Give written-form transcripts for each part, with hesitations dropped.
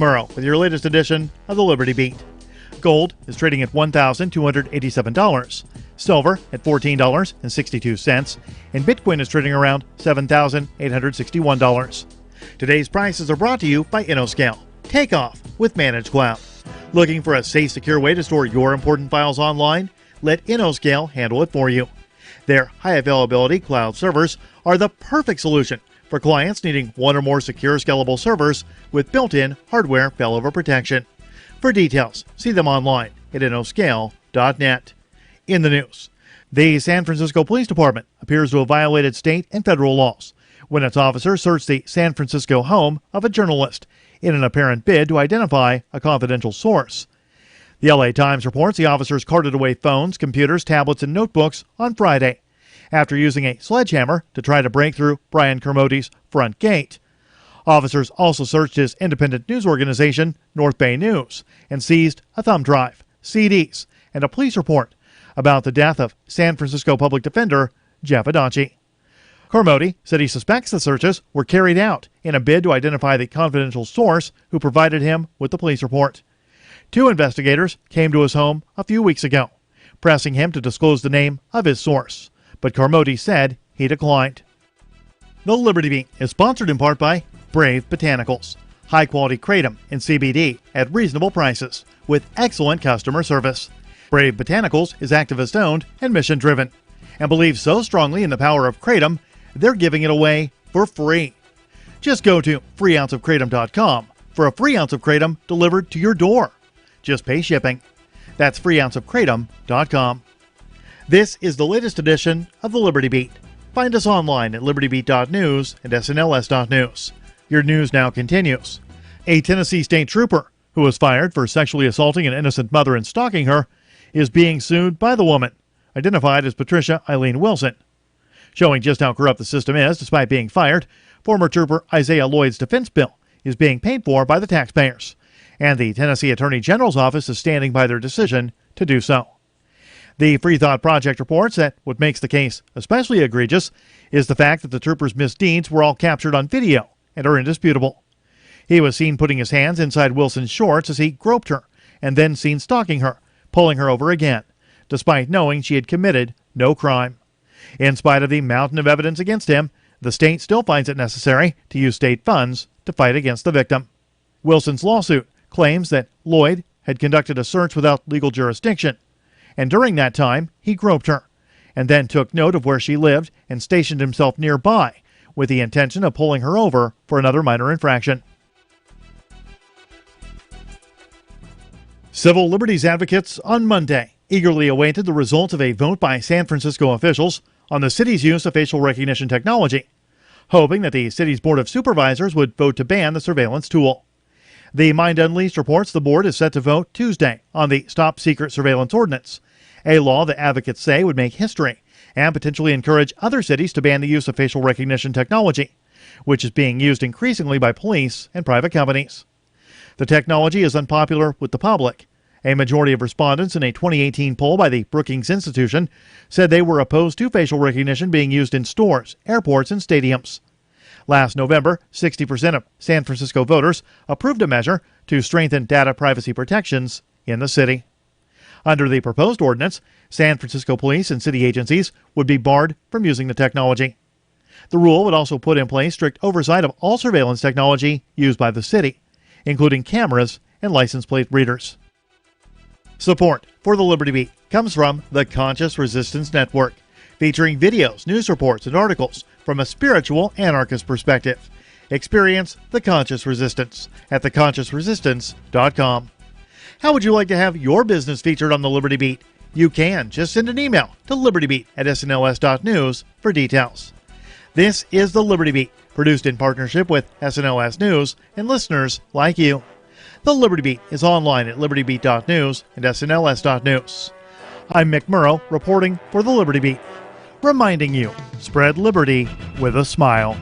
Tomorrow with your latest edition of the Liberty Beat. Gold is trading at $1,287, silver at $14.62, and Bitcoin is trading around $7,861. Today's prices are brought to you by InnoScale. Take off with Managed Cloud. Looking for a safe, secure way to store your important files online? Let InnoScale handle it for you. Their high availability cloud servers are the perfect solution for clients needing one or more secure, scalable servers with built-in hardware failover protection. For details, see them online at innoscale.net. In the news, the San Francisco Police Department appears to have violated state and federal laws when its officers searched the San Francisco home of a journalist in an apparent bid to identify a confidential source. The LA Times reports the officers carted away phones, computers, tablets, and notebooks on Friday after using a sledgehammer to try to break through Brian Kermode's front gate. Officers also searched his independent news organization, North Bay News, and seized a thumb drive, CDs, and a police report about the death of San Francisco public defender Jeff Adachi. Kermode said he suspects the searches were carried out in a bid to identify the confidential source who provided him with the police report. 2 investigators came to his home a few weeks ago, pressing him to disclose the name of his source, but Kermode said he declined. The Liberty Beat is sponsored in part by Brave Botanicals, high-quality kratom and CBD at reasonable prices with excellent customer service. Brave Botanicals is activist-owned and mission-driven and believes so strongly in the power of kratom, they're giving it away for free. Just go to freeounceofkratom.com for a free ounce of kratom delivered to your door. Just pay shipping. That's freeounceofkratom.com. This is the latest edition of the Liberty Beat. Find us online at libertybeat.news and snls.news. Your news now continues. A Tennessee state trooper who was fired for sexually assaulting an innocent mother and stalking her is being sued by the woman, identified as Patricia Eileen Wilson. Showing just how corrupt the system is, despite being fired, former trooper Isaiah Lloyd's defense bill is being paid for by the taxpayers, and the Tennessee Attorney General's office is standing by their decision to do so. The Free Thought Project reports that what makes the case especially egregious is the fact that the trooper's misdeeds were all captured on video and are indisputable. He was seen putting his hands inside Wilson's shorts as he groped her, and then seen stalking her, pulling her over again, despite knowing she had committed no crime. In spite of the mountain of evidence against him, the state still finds it necessary to use state funds to fight against the victim. Wilson's lawsuit claims that Lloyd had conducted a search without legal jurisdiction, and during that time, he groped her, and then took note of where she lived and stationed himself nearby with the intention of pulling her over for another minor infraction. Civil liberties advocates on Monday eagerly awaited the results of a vote by San Francisco officials on the city's use of facial recognition technology, hoping that the city's Board of Supervisors would vote to ban the surveillance tool. The Mind Unleashed reports the board is set to vote Tuesday on the Stop Secret Surveillance Ordinance, a law that advocates say would make history and potentially encourage other cities to ban the use of facial recognition technology, which is being used increasingly by police and private companies. The technology is unpopular with the public. A majority of respondents in a 2018 poll by the Brookings Institution said they were opposed to facial recognition being used in stores, airports, and stadiums. Last November, 60% of San Francisco voters approved a measure to strengthen data privacy protections in the city. Under the proposed ordinance, San Francisco police and city agencies would be barred from using the technology. The rule would also put in place strict oversight of all surveillance technology used by the city, including cameras and license plate readers. Support for the Liberty Beat comes from the Conscious Resistance Network, featuring videos, news reports, and articles from a spiritual anarchist perspective. Experience the Conscious Resistance at theconsciousresistance.com. How would you like to have your business featured on the Liberty Beat? You can. Just send an email to libertybeat@snls.news for details. This is the Liberty Beat, produced in partnership with SNLS News and listeners like you. The Liberty Beat is online at libertybeat.news and snls.news. I'm Mick Murrow, reporting for the Liberty Beat, reminding you, spread liberty with a smile.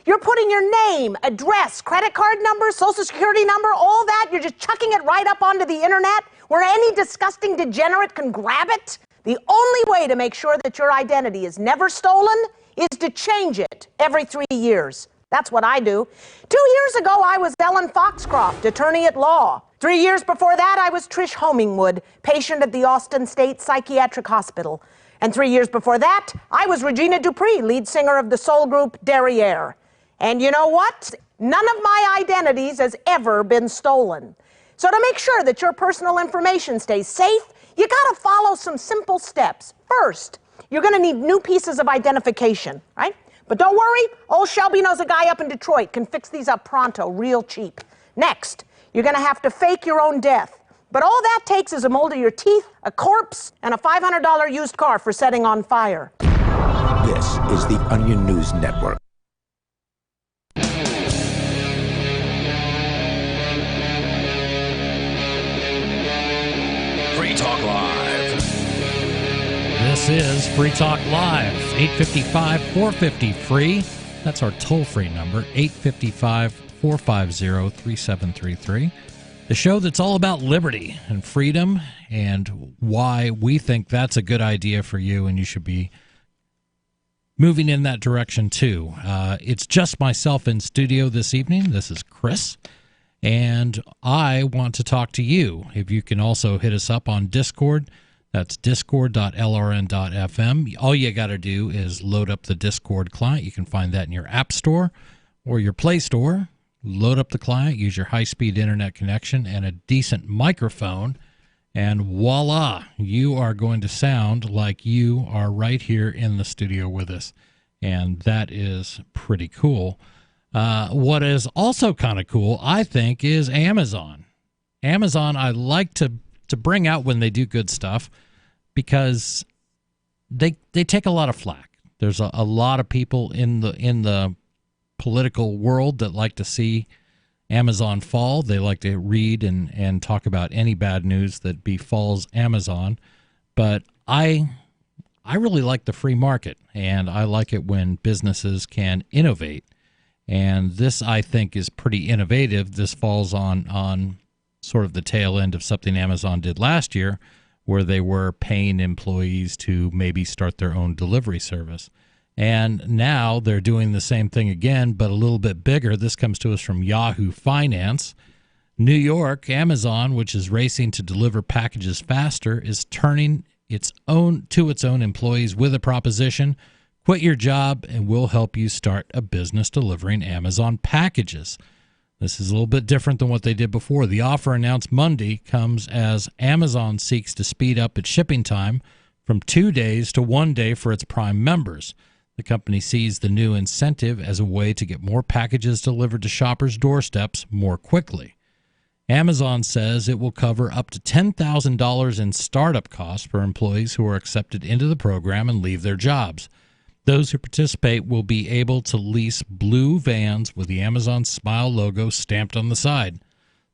You're putting your name, address, credit card number, social security number, all that, you're just chucking it right up onto the internet where any disgusting degenerate can grab it? The only way to make sure that your identity is never stolen is to change it every 3 years. That's what I do. 2 years ago, I was Ellen Foxcroft, attorney at law. 3 years before that, I was Trish Homingwood, patient at the Austin State Psychiatric Hospital. And 3 years before that, I was Regina Dupree, lead singer of the soul group Derriere. And you know what? None of my identities has ever been stolen. So to make sure that your personal information stays safe, you gotta follow some simple steps. First, you're gonna need new pieces of identification, right? But don't worry, old Shelby knows a guy up in Detroit, can fix these up pronto, real cheap. Next, you're gonna have to fake your own death. But all that takes is a mold of your teeth, a corpse, and a $500 used car for setting on fire. This is the Onion News Network. Free Talk Live. This is Free Talk Live, 855-450-FREE. That's our toll-free number, 855-450-3733. The show that's all about liberty and freedom and why we think that's a good idea for you and you should be moving in that direction too. It's just myself in studio this evening. This is Chris, and I want to talk to you. If you can also hit us up on Discord, that's discord.lrn.fm. All you got to do is load up the Discord client. You can find that in your App Store or your Play Store. Load up the client, use your high-speed internet connection and a decent microphone, and voila, you are going to sound like you are right here in the studio with us, and that is pretty cool. What is also kind of cool, I think, is Amazon. Amazon, I like to bring out when they do good stuff because they take a lot of flack. There's a lot of people in the political world that like to see Amazon fall. They like to read and talk about any bad news that befalls Amazon. But I really like the free market, and I like it when businesses can innovate. And this, I think, is pretty innovative. This falls on sort of the tail end of something Amazon did last year, where they were paying employees to maybe start their own delivery service. And now they're doing the same thing again, but a little bit bigger. This comes to us from Yahoo Finance. New York, Amazon, which is racing to deliver packages faster, is turning its own employees with a proposition: quit your job and we'll help you start a business delivering Amazon packages. This is a little bit different than what they did before. The offer announced Monday comes as Amazon seeks to speed up its shipping time from 2 days to 1 day for its Prime members. The company sees the new incentive as a way to get more packages delivered to shoppers' doorsteps more quickly. Amazon says it will cover up to $10,000 in startup costs for employees who are accepted into the program and leave their jobs. Those who participate will be able to lease blue vans with the Amazon Smile logo stamped on the side.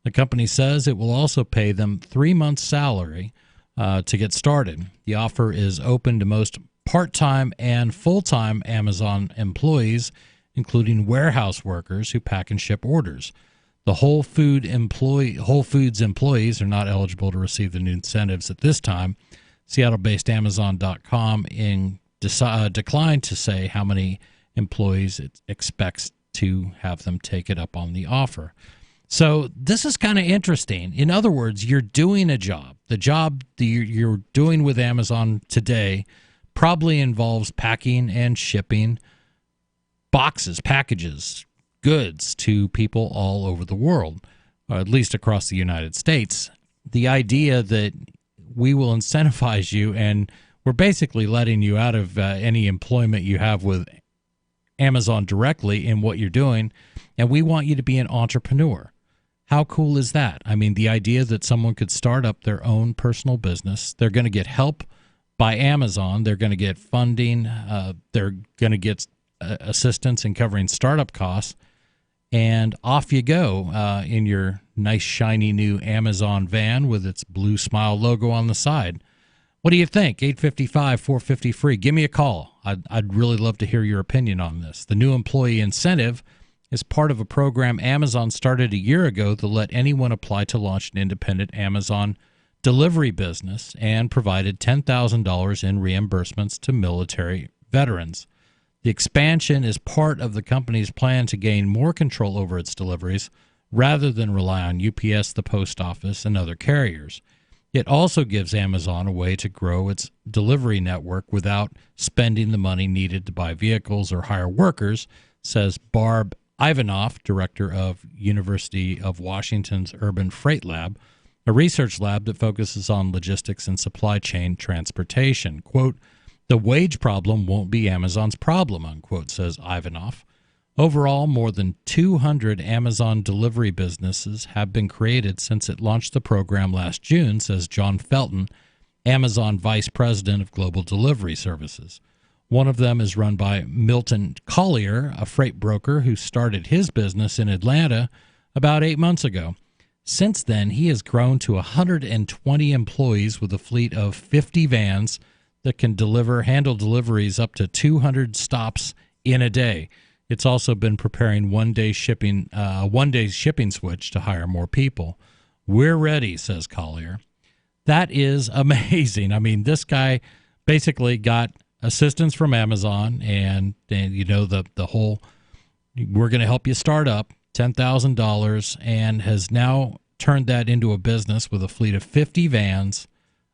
The company says it will also pay them 3 months' salary to get started. The offer is open to most part-time and full-time Amazon employees, including warehouse workers who pack and ship orders. The Whole Foods employees are not eligible to receive the new incentives at this time. Seattle-based Amazon.com declined to say how many employees it expects to have them take it up on the offer. So this is kind of interesting. In other words, you're doing a job. The job that you're doing with Amazon today probably involves packing and shipping boxes, packages, goods to people all over the world, or at least across the United States. The idea that we will incentivize you and we're basically letting you out of any employment you have with Amazon directly in what you're doing, and we want you to be an entrepreneur. How cool is that? I mean, the idea that someone could start up their own personal business, they're going to get help by Amazon, they're going to get funding, they're going to get assistance in covering startup costs, and off you go in your nice, shiny new Amazon van with its blue Smile logo on the side. What do you think? 855-450-FREE. Give me a call. I'd really love to hear your opinion on this. The new employee incentive is part of a program Amazon started a year ago to let anyone apply to launch an independent Amazon delivery business and provided $10,000 in reimbursements to military veterans. The expansion is part of the company's plan to gain more control over its deliveries rather than rely on UPS, the post office, and other carriers. It also gives Amazon a way to grow its delivery network without spending the money needed to buy vehicles or hire workers, says Barb Ivanoff, director of University of Washington's Urban Freight Lab, a research lab that focuses on logistics and supply chain transportation. Quote, "The wage problem won't be Amazon's problem," unquote, says Ivanoff. Overall, more than 200 Amazon delivery businesses have been created since it launched the program last June, says John Felton, Amazon Vice President of Global Delivery Services. One of them is run by Milton Collier, a freight broker who started his business in Atlanta about 8 months ago. Since then, he has grown to 120 employees with a fleet of 50 vans that can handle deliveries up to 200 stops in a day. It's also been preparing one-day shipping switch to hire more people. We're ready, says Collier. That is amazing. I mean, this guy basically got assistance from Amazon and you know, the whole, we're going to help you start up, $10,000, and has now turned that into a business with a fleet of 50 vans,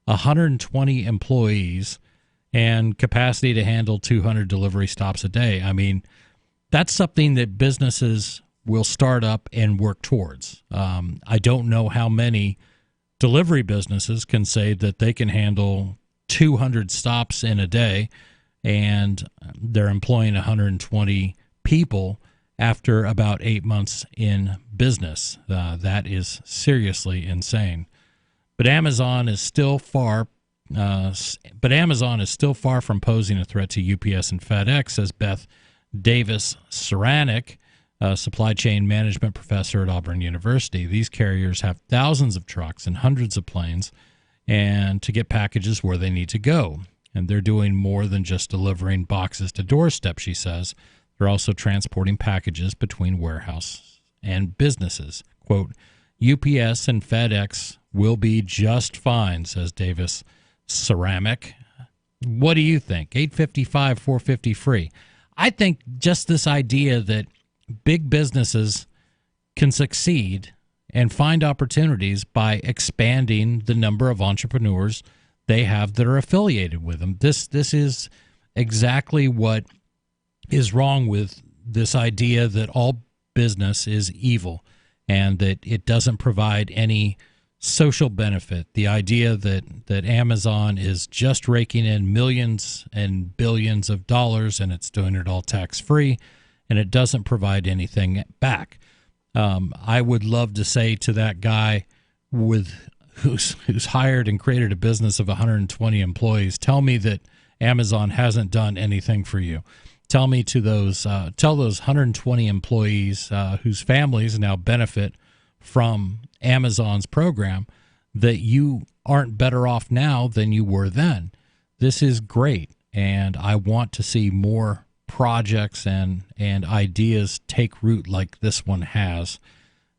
120 employees, and capacity to handle 200 delivery stops a day. I mean, that's something that businesses will start up and work towards. I don't know how many delivery businesses can say that they can handle 200 stops in a day, and they're employing 120 people after about 8 months in business. That is seriously insane. But Amazon is still far from posing a threat to UPS and FedEx, says Beth Davis-Saranic, a supply chain management professor at Auburn University. These carriers have thousands of trucks and hundreds of planes and to get packages where they need to go. And they're doing more than just delivering boxes to doorstep, she says. They're also transporting packages between warehouses and businesses. Quote, UPS and FedEx will be just fine, says Davis-Saranic. What do you think? 855-450-FREE. I think just this idea that big businesses can succeed and find opportunities by expanding the number of entrepreneurs they have that are affiliated with them. This is exactly what is wrong with this idea that all business is evil and that it doesn't provide any social benefit. The idea that Amazon is just raking in millions and billions of dollars and it's doing it all tax-free and it doesn't provide anything back. I would love to say to that guy who's hired and created a business of 120 employees, tell me that Amazon hasn't done anything for you. Tell those 120 employees whose families now benefit from Amazon's program that you aren't better off now than you were then. This is great, and I want to see more projects and ideas take root like this one has.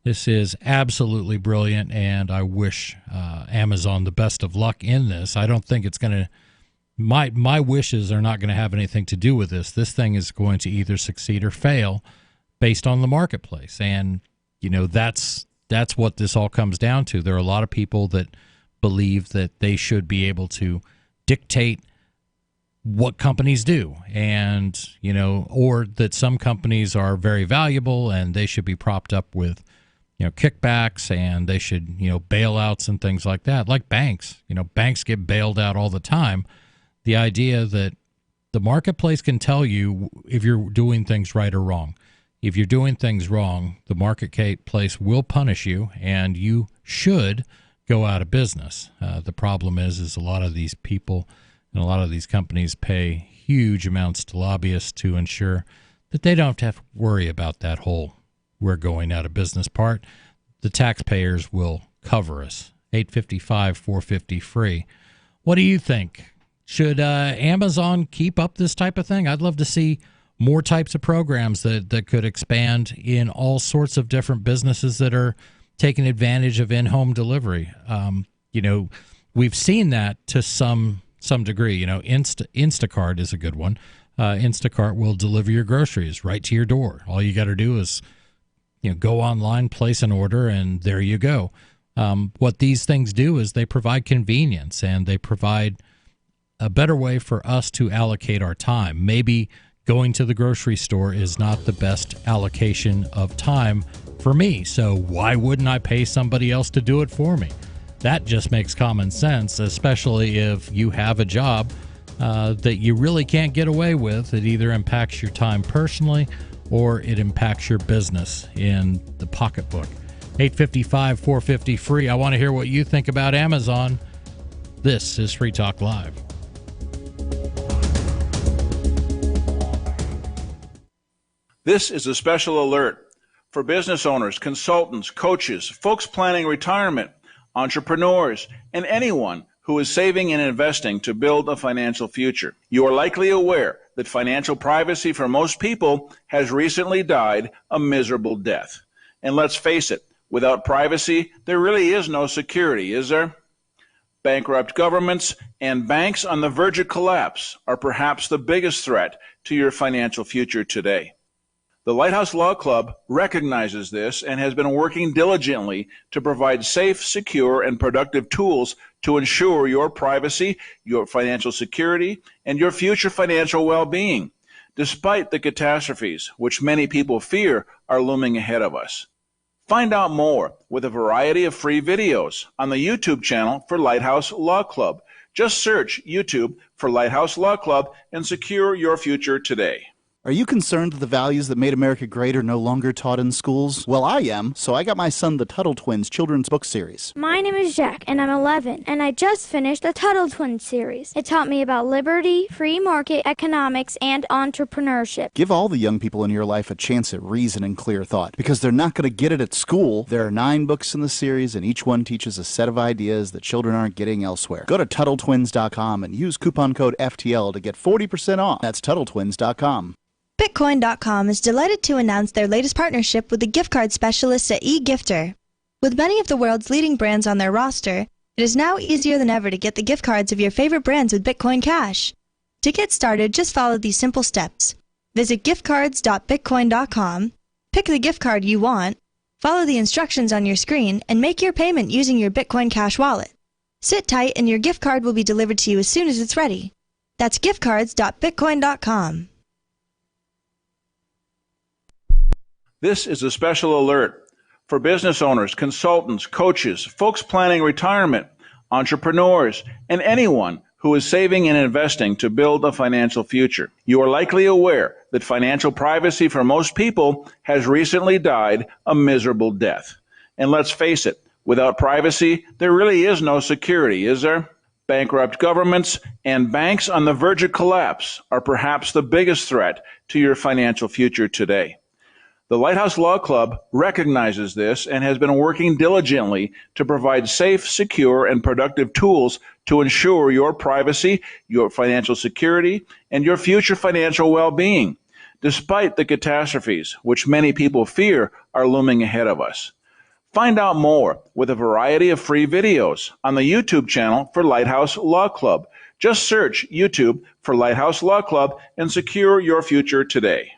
This is absolutely brilliant, and I wish Amazon the best of luck in this. I don't think it's going to my wishes are not going to have anything to do with this. This thing is going to either succeed or fail based on the marketplace. And, you know, that's what this all comes down to. There are a lot of people that believe that they should be able to dictate what companies do, and, you know, or that some companies are very valuable and they should be propped up with, you know, kickbacks, and they should, you know, bailouts and things like that. Like banks, you know, banks get bailed out all the time. The idea that the marketplace can tell you if you're doing things right or wrong. If you're doing things wrong, the marketplace will punish you, and you should go out of business. The problem is a lot of these people and a lot of these companies pay huge amounts to lobbyists to ensure that they don't have to worry about that whole we're going out of business part. The taxpayers will cover us. 855-450-FREE. What do you think? Should Amazon keep up this type of thing? I'd love to see more types of programs that could expand in all sorts of different businesses that are taking advantage of in-home delivery. You know, we've seen that to some degree. You know, Instacart is a good one. Instacart will deliver your groceries right to your door. All you got to do is go online, place an order, and there you go. What these things do is they provide convenience, and they provide a better way for us to allocate our time. Maybe going to the grocery store is not the best allocation of time for me, so why wouldn't I pay somebody else to do it for me? That just makes common sense, especially if you have a job that you really can't get away with. It either impacts your time personally or it impacts your business in the pocketbook. 855-450 free. I want to hear what you think about Amazon. This is Free Talk Live. This is a special alert for business owners, consultants, coaches, folks planning retirement, entrepreneurs, and anyone who is saving and investing to build a financial future. You are likely aware that financial privacy for most people has recently died a miserable death. And let's face it, without privacy, there really is no security, is there? Bankrupt governments and banks on the verge of collapse are perhaps the biggest threat to your financial future today. The Lighthouse Law Club recognizes this and has been working diligently to provide safe, secure, and productive tools to ensure your privacy, your financial security, and your future financial well-being, despite the catastrophes which many people fear are looming ahead of us. Find out more with a variety of free videos on the YouTube channel for Lighthouse Law Club. Just search YouTube for Lighthouse Law Club and secure your future today. Are you concerned that the values that made America great are no longer taught in schools? Well, I am, so I got my son the Tuttle Twins children's book series. My name is Jack, and I'm 11, and I just finished the Tuttle Twins series. It taught me about liberty, free market economics, and entrepreneurship. Give all the young people in your life a chance at reason and clear thought, because they're not going to get it at school. There are 9 books in the series, and each one teaches a set of ideas that children aren't getting elsewhere. Go to TuttleTwins.com and use coupon code FTL to get 40% off. That's TuttleTwins.com. Bitcoin.com is delighted to announce their latest partnership with the gift card specialists at eGifter. With many of the world's leading brands on their roster, it is now easier than ever to get the gift cards of your favorite brands with Bitcoin Cash. To get started, just follow these simple steps. Visit giftcards.bitcoin.com, pick the gift card you want, follow the instructions on your screen, and make your payment using your Bitcoin Cash wallet. Sit tight and your gift card will be delivered to you as soon as it's ready. That's giftcards.bitcoin.com. This is a special alert for business owners, consultants, coaches, folks planning retirement, entrepreneurs, and anyone who is saving and investing to build a financial future. You are likely aware that financial privacy for most people has recently died a miserable death. And let's face it, without privacy, there really is no security, is there? Bankrupt governments and banks on the verge of collapse are perhaps the biggest threat to your financial future today. The Lighthouse Law Club recognizes this and has been working diligently to provide safe, secure, and productive tools to ensure your privacy, your financial security, and your future financial well-being, despite the catastrophes which many people fear are looming ahead of us. Find out more with a variety of free videos on the YouTube channel for Lighthouse Law Club. Just search YouTube for Lighthouse Law Club and secure your future today.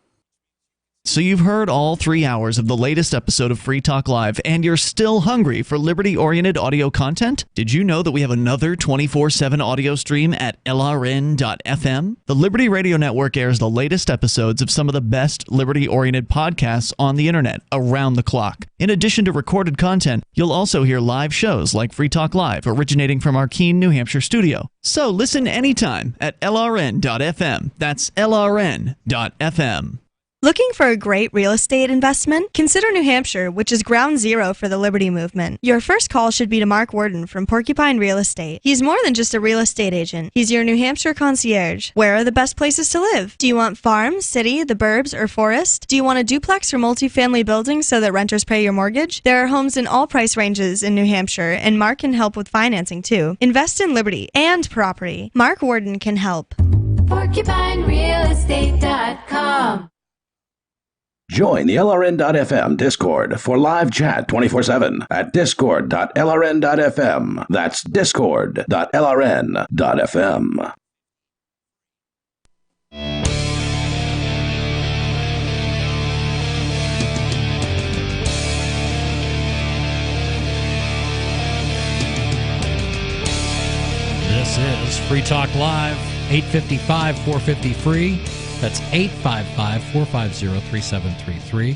So you've heard all 3 hours of the latest episode of Free Talk Live, and you're still hungry for liberty-oriented audio content? Did you know that we have another 24/7 audio stream at LRN.FM? The Liberty Radio Network airs the latest episodes of some of the best liberty-oriented podcasts on the internet around the clock. In addition to recorded content, you'll also hear live shows like Free Talk Live, originating from our Keene, New Hampshire studio. So listen anytime at LRN.FM. That's LRN.FM. Looking for a great real estate investment? Consider New Hampshire, which is ground zero for the Liberty Movement. Your first call should be to Mark Worden from Porcupine Real Estate. He's more than just a real estate agent. He's your New Hampshire concierge. Where are the best places to live? Do you want farm, city, the burbs, or forest? Do you want a duplex or multifamily building so that renters pay your mortgage? There are homes in all price ranges in New Hampshire, and Mark can help with financing too. Invest in liberty and property. Mark Worden can help. PorcupineRealEstate.com. Join the LRN.FM Discord for live chat 24/7 at discord.lrn.fm. That's discord.lrn.fm. This is Free Talk Live, 855-450-FREE. That's 855-450-3733.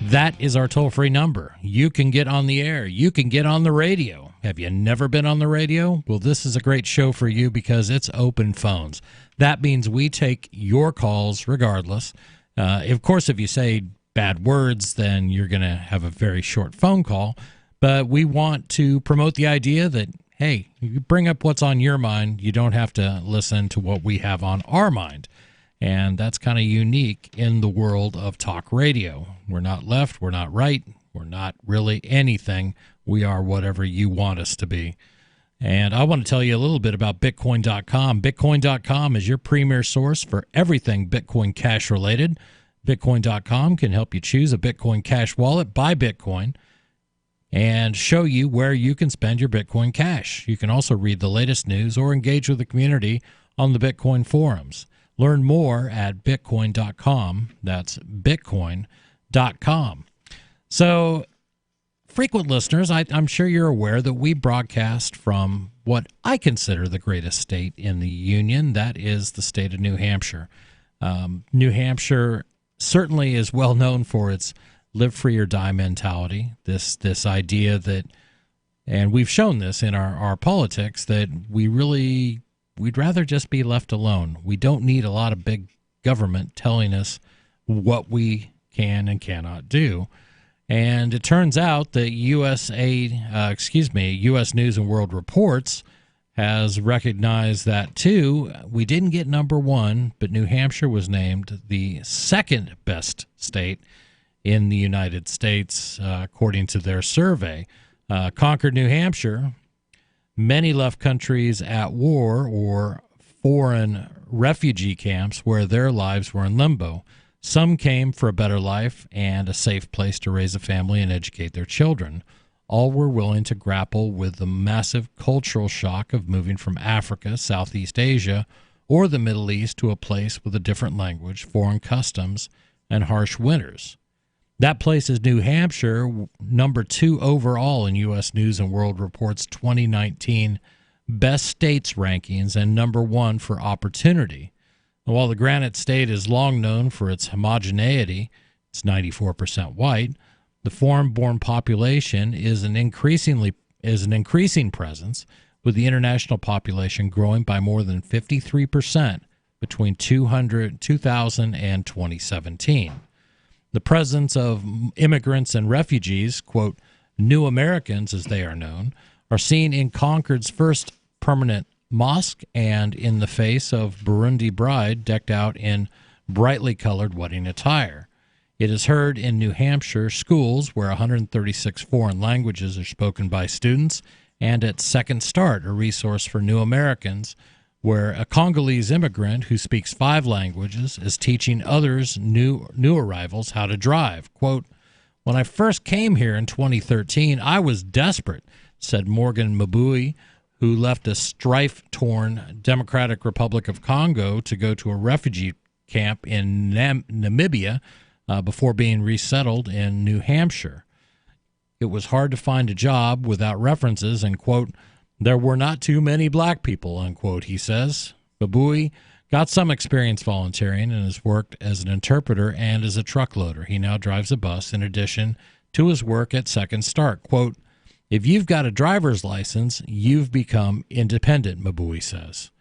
That is our toll-free number. You can get on the air. You can get on the radio. Have you never been on the radio? Well, this is a great show for you because it's open phones. That means we take your calls regardless. Of course, if you say bad words, then you're going to have a very short phone call. But we want to promote the idea that, hey, you bring up what's on your mind. You don't have to listen to what we have on our mind. And that's kind of unique in the world of talk radio. We're not left. We're not right. We're not really anything. We are whatever you want us to be. And I want to tell you a little bit about Bitcoin.com. Bitcoin.com is your premier source for everything Bitcoin Cash related. Bitcoin.com can help you choose a Bitcoin Cash wallet, buy Bitcoin, and show you where you can spend your Bitcoin Cash. You can also read the latest news or engage with the community on the Bitcoin forums. Learn more at Bitcoin.com. That's Bitcoin.com. So, frequent listeners, I'm sure you're aware that we broadcast from what I consider the greatest state in the Union. That is the state of New Hampshire. New Hampshire certainly is well known for its live free or die mentality. This idea that, and we've shown this in our politics, that we'd rather just be left alone. We don't need a lot of big government telling us what we can and cannot do. And it turns out that U.S. News and World Reports has recognized that too. We didn't get number one, but New Hampshire was named the second best state in the United States, according to their survey. Concord, New Hampshire. Many left countries at war or foreign refugee camps where their lives were in limbo. Some came for a better life and a safe place to raise a family and educate their children. All were willing to grapple with the massive cultural shock of moving from Africa, Southeast Asia, or the Middle East to a place with a different language, foreign customs, and harsh winters. That place is New Hampshire, number 2 overall in U.S. News and World Report's 2019 Best States rankings and number 1 for opportunity. And while the Granite State is long known for its homogeneity, it's 94% white, the foreign-born population is an increasing presence, with the international population growing by more than 53% between 2000 and 2017. The presence of immigrants and refugees, quote, new Americans as they are known, are seen in Concord's first permanent mosque and in the face of Burundi bride decked out in brightly colored wedding attire. It is heard in New Hampshire schools where 136 foreign languages are spoken by students, and at Second Start, a resource for new Americans, where a Congolese immigrant who speaks 5 languages is teaching others new arrivals how to drive. Quote, when I first came here in 2013, I was desperate, said Morgan Mabui, who left a strife-torn Democratic Republic of Congo to go to a refugee camp in Namibia before being resettled in New Hampshire. It was hard to find a job without references and, quote, there were not too many black people, unquote, he says. Babui got some experience volunteering and has worked as an interpreter and as a truck loader. He now drives a bus in addition to his work at Second Start. Quote, if you've got a driver's license, you've become independent, Mabui says.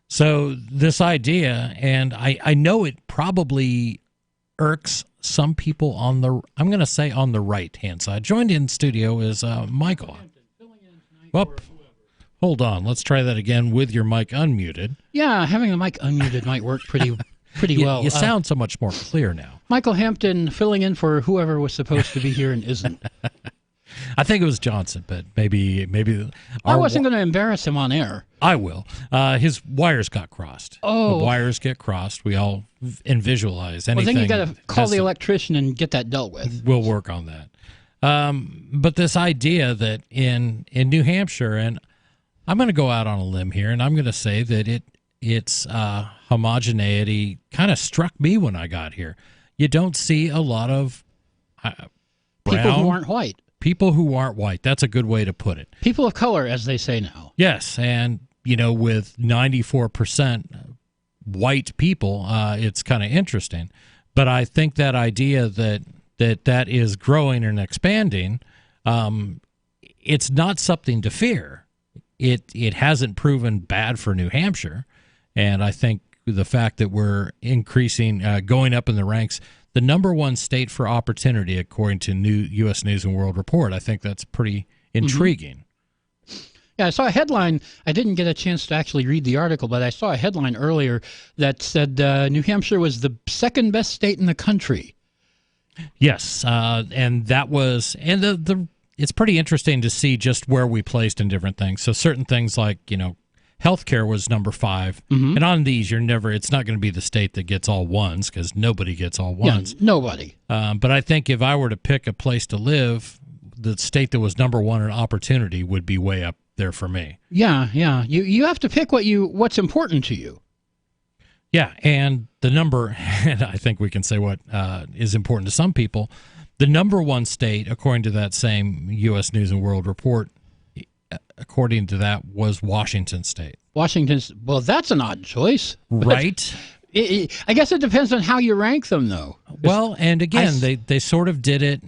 So this idea, and I know it probably irks some people on the, I'm going to say on the right-hand side. Joined in studio is Michael. Whoop. Hold on. Let's try that again with your mic unmuted. Yeah, having the mic unmuted might work pretty well. You sound so much more clear now. Michael Hampton filling in for whoever was supposed to be here and isn't. I think it was Johnson, but maybe I wasn't going to embarrass him on air. I will. His wires got crossed. Oh. The wires get crossed. We all visualize anything. Well, then you got to call the electrician and get that dealt with. We'll work on that. But this idea that in New Hampshire, and I'm going to go out on a limb here, and I'm going to say that its homogeneity kind of struck me when I got here. You don't see a lot of brown, people who aren't white. People who aren't white. That's a good way to put it. People of color, as they say now. Yes, and with 94% white people, it's kind of interesting. But I think that idea that is growing and expanding, it's not something to fear. It hasn't proven bad for New Hampshire, and I think the fact that we're increasing, going up in the ranks, the number one state for opportunity according to U.S. News and World Report, I think that's pretty intriguing. Yeah, I saw a headline. I didn't get a chance to actually read the article, but I saw a headline earlier that said New Hampshire was the second best state in the country. Yes, and that was, and it's pretty interesting to see just where we placed in different things. So certain things like, healthcare was number 5. And on these, it's not going to be the state that gets all ones, because nobody gets all ones. Yeah, nobody. But I think if I were to pick a place to live, the state that was number 1 in opportunity would be way up there for me. Yeah. You have to pick what's important to you. Yeah, and the number, and I think we can say what is important to some people, the number 1 state, according to that same U.S. News and World Report, according to that, was Washington State. Well, that's an odd choice. Right. I guess it depends on how you rank them, though. Well, and again, they sort of did it,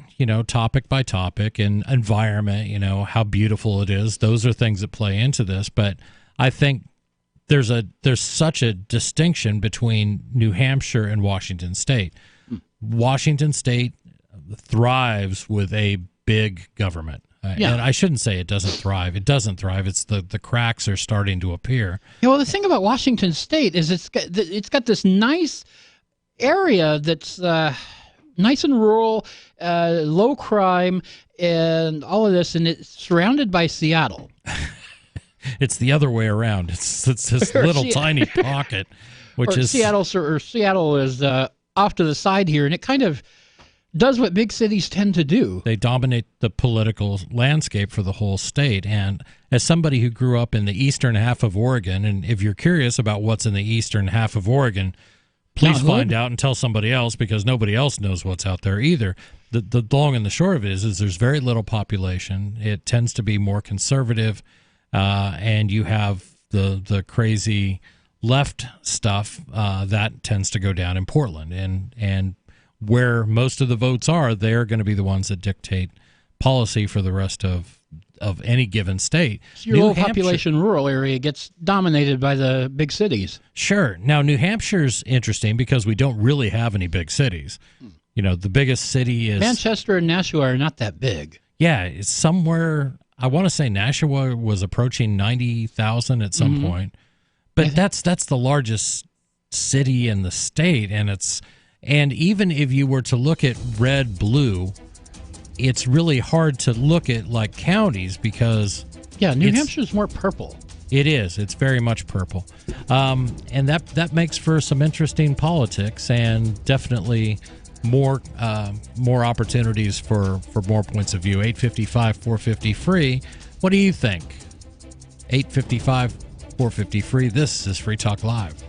topic by topic, and environment, how beautiful it is. Those are things that play into this. But I think there's such a distinction between New Hampshire and Washington State. Washington State thrives with a big government. And I shouldn't say it doesn't thrive. It doesn't thrive. It's the cracks are starting to appear. Yeah, well, the thing about Washington State is it's got this nice area that's nice and rural, low crime, and all of this, and it's surrounded by Seattle. It's the other way around. It's this little tiny pocket, which is Seattle is off to the side here, and it kind of does what big cities tend to do. They dominate the political landscape for the whole state. And as somebody who grew up in the eastern half of Oregon, and if you're curious about what's in the eastern half of Oregon, please find out and tell somebody else, because nobody else knows what's out there either. The long and the short of it is there's very little population. It tends to be more conservative, and you have the crazy left stuff that tends to go down in Portland. And where most of the votes are, they're going to be the ones that dictate policy for the rest of any given state. So your low population rural area gets dominated by the big cities. Sure. Now, New Hampshire's interesting because we don't really have any big cities. The biggest city is Manchester and Nashua are not that big. Yeah, it's somewhere. I want to say Nashua was approaching 90,000 at some point, but that's the largest city in the state, and even if you were to look at red, blue, it's really hard to look at like counties because New Hampshire's more purple. It is. It's very much purple, and that makes for some interesting politics and definitely more opportunities for more points of view. 855-450 free. What do you think? 855-450 free. This is Free Talk Live.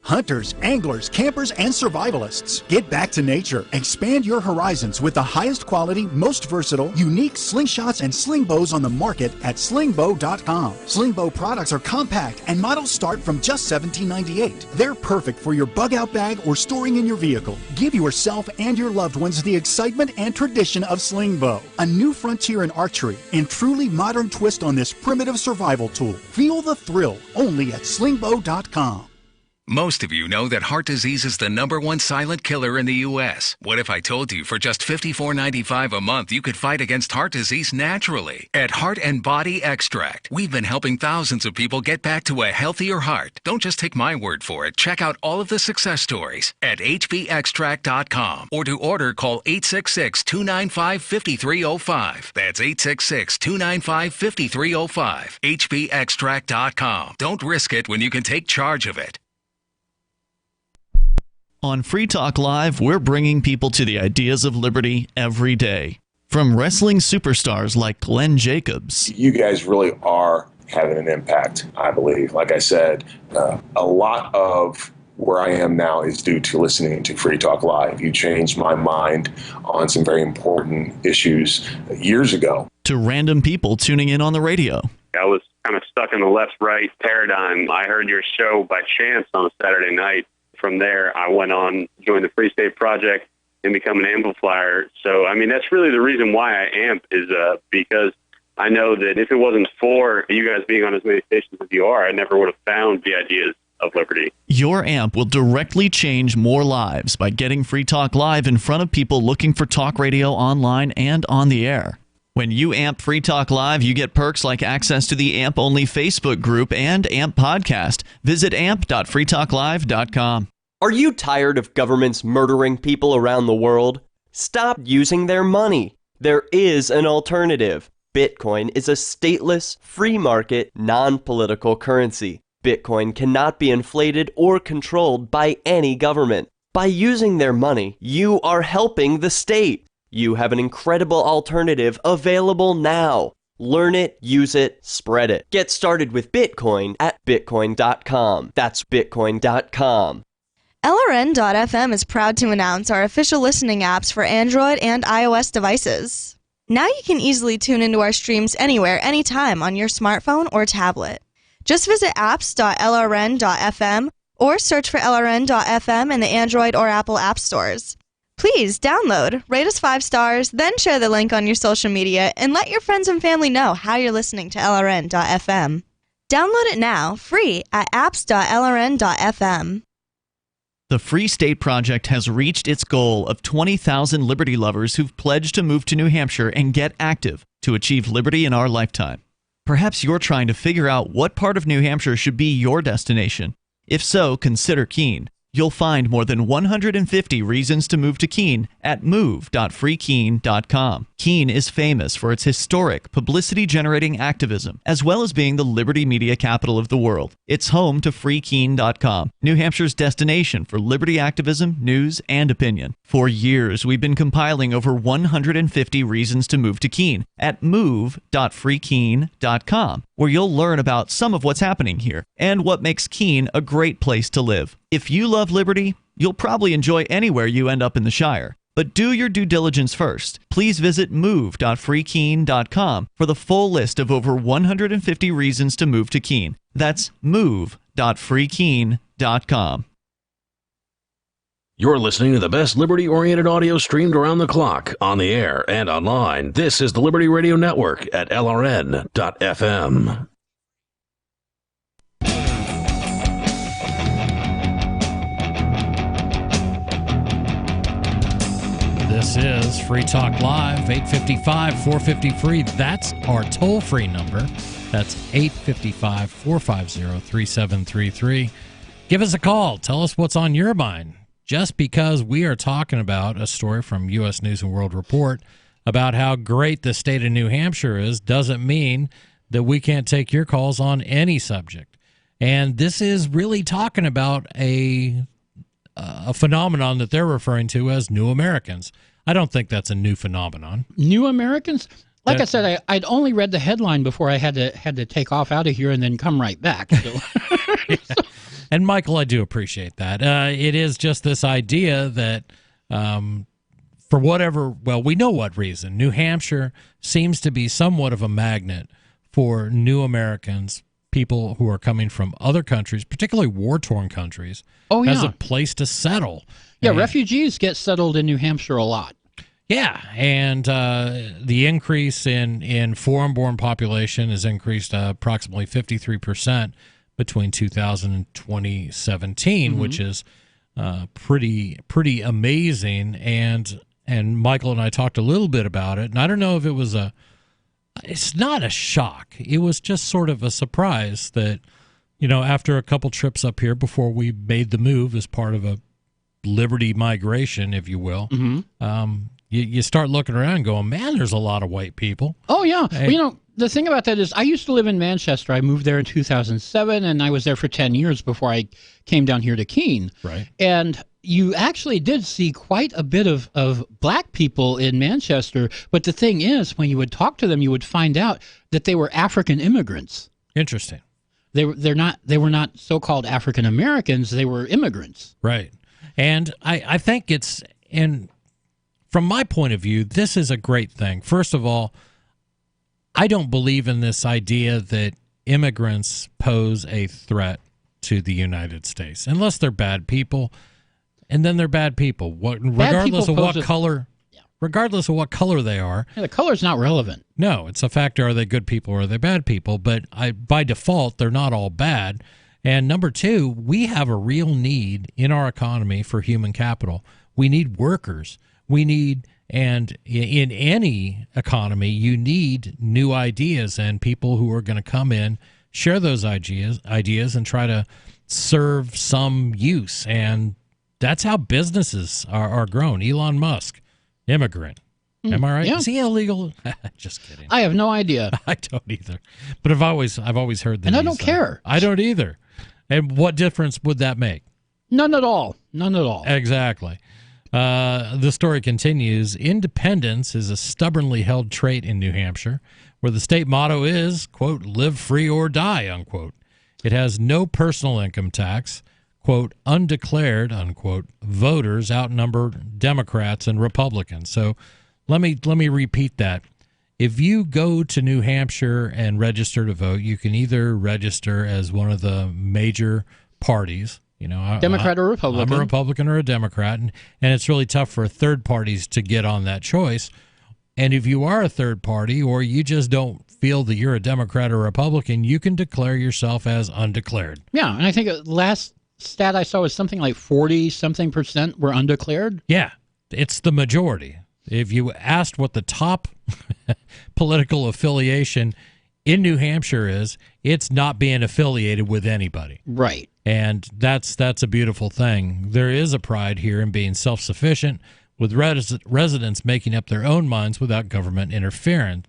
Hunters, anglers, campers, and survivalists. Get back to nature. Expand your horizons with the highest quality, most versatile, unique slingshots and sling bows on the market at slingbow.com. Slingbow products are compact and models start from just $17.98. They're perfect for your bug out bag or storing in your vehicle. Give yourself and your loved ones the excitement and tradition of Slingbow, a new frontier in archery and truly modern twist on this primitive survival tool. Feel the thrill only at slingbow.com. Most of you know that heart disease is the #1 silent killer in the U.S. What if I told you for just $54.95 a month you could fight against heart disease naturally? At Heart and Body Extract, we've been helping thousands of people get back to a healthier heart. Don't just take my word for it. Check out all of the success stories at hbextract.com, or to order, call 866-295-5305. That's 866-295-5305. hbextract.com. Don't risk it when you can take charge of it. On Free Talk Live, we're bringing people to the ideas of liberty every day. From wrestling superstars like Glenn Jacobs. You guys really are having an impact, I believe. Like I said, a lot of where I am now is due to listening to Free Talk Live. You changed my mind on some very important issues years ago. to random people tuning in on the radio. I was kind of stuck in the left-right paradigm. I heard your show by chance on a Saturday night. From there, I went on, joined the Free State Project, and become an amplifier. So, I mean, that's really the reason why I amp is because I know that if it wasn't for you guys being on as many stations as you are, I never would have found the ideas of liberty. Your amp will directly change more lives by getting Free Talk Live in front of people looking for talk radio online and on the air. When you amp Free Talk Live, you get perks like access to the AMP-only Facebook group and AMP podcast. Visit amp.freetalklive.com. Are you tired of governments murdering people around the world? Stop using their money. There is an alternative. Bitcoin is a stateless, free market, non-political currency. Bitcoin cannot be inflated or controlled by any government. By using their money, you are helping the state. You have an incredible alternative available now. Learn it, use it, spread it. Get started with Bitcoin at Bitcoin.com. That's Bitcoin.com. LRN.FM is proud to announce our official listening apps for Android and iOS devices. Now you can easily tune into our streams anywhere, anytime on your smartphone or tablet. Just visit apps.lrn.fm or search for LRN.FM in the Android or Apple app stores. Please download, rate us 5 stars, then share the link on your social media and let your friends and family know how you're listening to LRN.FM. Download it now, free at apps.lrn.fm. The Free State Project has reached its goal of 20,000 liberty lovers who've pledged to move to New Hampshire and get active to achieve liberty in our lifetime. Perhaps you're trying to figure out what part of New Hampshire should be your destination. If so, consider Keene. You'll find more than 150 reasons to move to Keene at move.freekeene.com. Keene is famous for its historic, publicity-generating activism, as well as being the liberty media capital of the world. It's home to freekeene.com, New Hampshire's destination for liberty activism, news, and opinion. For years, we've been compiling over 150 reasons to move to Keene at move.freekeene.com, where you'll learn about some of what's happening here and what makes Keene a great place to live. If you love liberty, you'll probably enjoy anywhere you end up in the Shire. But do your due diligence first. Please visit move.freekeene.com for the full list of over 150 reasons to move to Keene. That's move.freekeene.com. You're listening to the best liberty-oriented audio streamed around the clock, on the air and online. This is the Liberty Radio Network at LRN.FM. This is Free Talk Live, 855-450-FREE. That's our toll-free number. That's 855-450-3733. Give us a call. Tell us what's on your mind. Just because we are talking about a story from U.S. News & World Report about how great the state of New Hampshire is doesn't mean that we can't take your calls on any subject. And this is really talking about a phenomenon that they're referring to as New Americans. I don't think that's a new phenomenon. New Americans? Like I said, I'd only read the headline before I had to take off out of here and then come right back. So. And Michael, I do appreciate that. It is just this idea that for whatever, well, we know what reason, New Hampshire seems to be somewhat of a magnet for new Americans, people who are coming from other countries, particularly war-torn countries, as a place to settle. Yeah, refugees get settled in New Hampshire a lot. Yeah, and the increase in foreign-born population has increased approximately 53% between 2000 and 2017, which is pretty amazing. And Michael and I talked a little bit about it, and I don't know if it was it's not a shock. It was just sort of a surprise that, after a couple trips up here before we made the move as part of a liberty migration, if you will, you start looking around and going, man, there's a lot of white people. Oh, yeah. Hey. Well, the thing about that is I used to live in Manchester. I moved there in 2007, and I was there for 10 years before I came down here to Keene. Right. And you actually did see quite a bit of black people in Manchester. But the thing is, when you would talk to them, you would find out that they were African immigrants. Interesting. They were not so-called African Americans. They were immigrants. Right. And I think from my point of view, this is a great thing. First of all, I don't believe in this idea that immigrants pose a threat to the United States unless they're bad people, and then they're bad people. Regardless of what color they are. Yeah, the color's not relevant. No, it's a factor: are they good people or are they bad people? But by default, they're not all bad. And number two, we have a real need in our economy for human capital. We need workers. And in any economy, you need new ideas and people who are going to come in, share those ideas, and try to serve some use. And that's how businesses are grown. Elon Musk, immigrant. Am I right? Yeah. Is he illegal? Just kidding. I have no idea. I don't either. But I've always heard that. And I don't care. I don't either. And what difference would that make? None at all. None at all. Exactly. The story continues. Independence is a stubbornly held trait in New Hampshire, where the state motto is, quote, live free or die, unquote. It has no personal income tax. Quote, undeclared, unquote, voters outnumber Democrats and Republicans. So let me repeat that. If you go to New Hampshire and register to vote, you can either register as one of the major parties, Democrat or Republican. I'm a Republican or a Democrat, and it's really tough for third parties to get on that choice. And if you are a third party or you just don't feel that you're a Democrat or Republican, you can declare yourself as undeclared. Yeah, and I think last stat I saw was something like 40-something% were undeclared. Yeah, it's the majority. If you asked what the top political affiliation in New Hampshire is, it's not being affiliated with anybody. Right. And that's a beautiful thing. There is a pride here in being self-sufficient, with residents making up their own minds without government interference.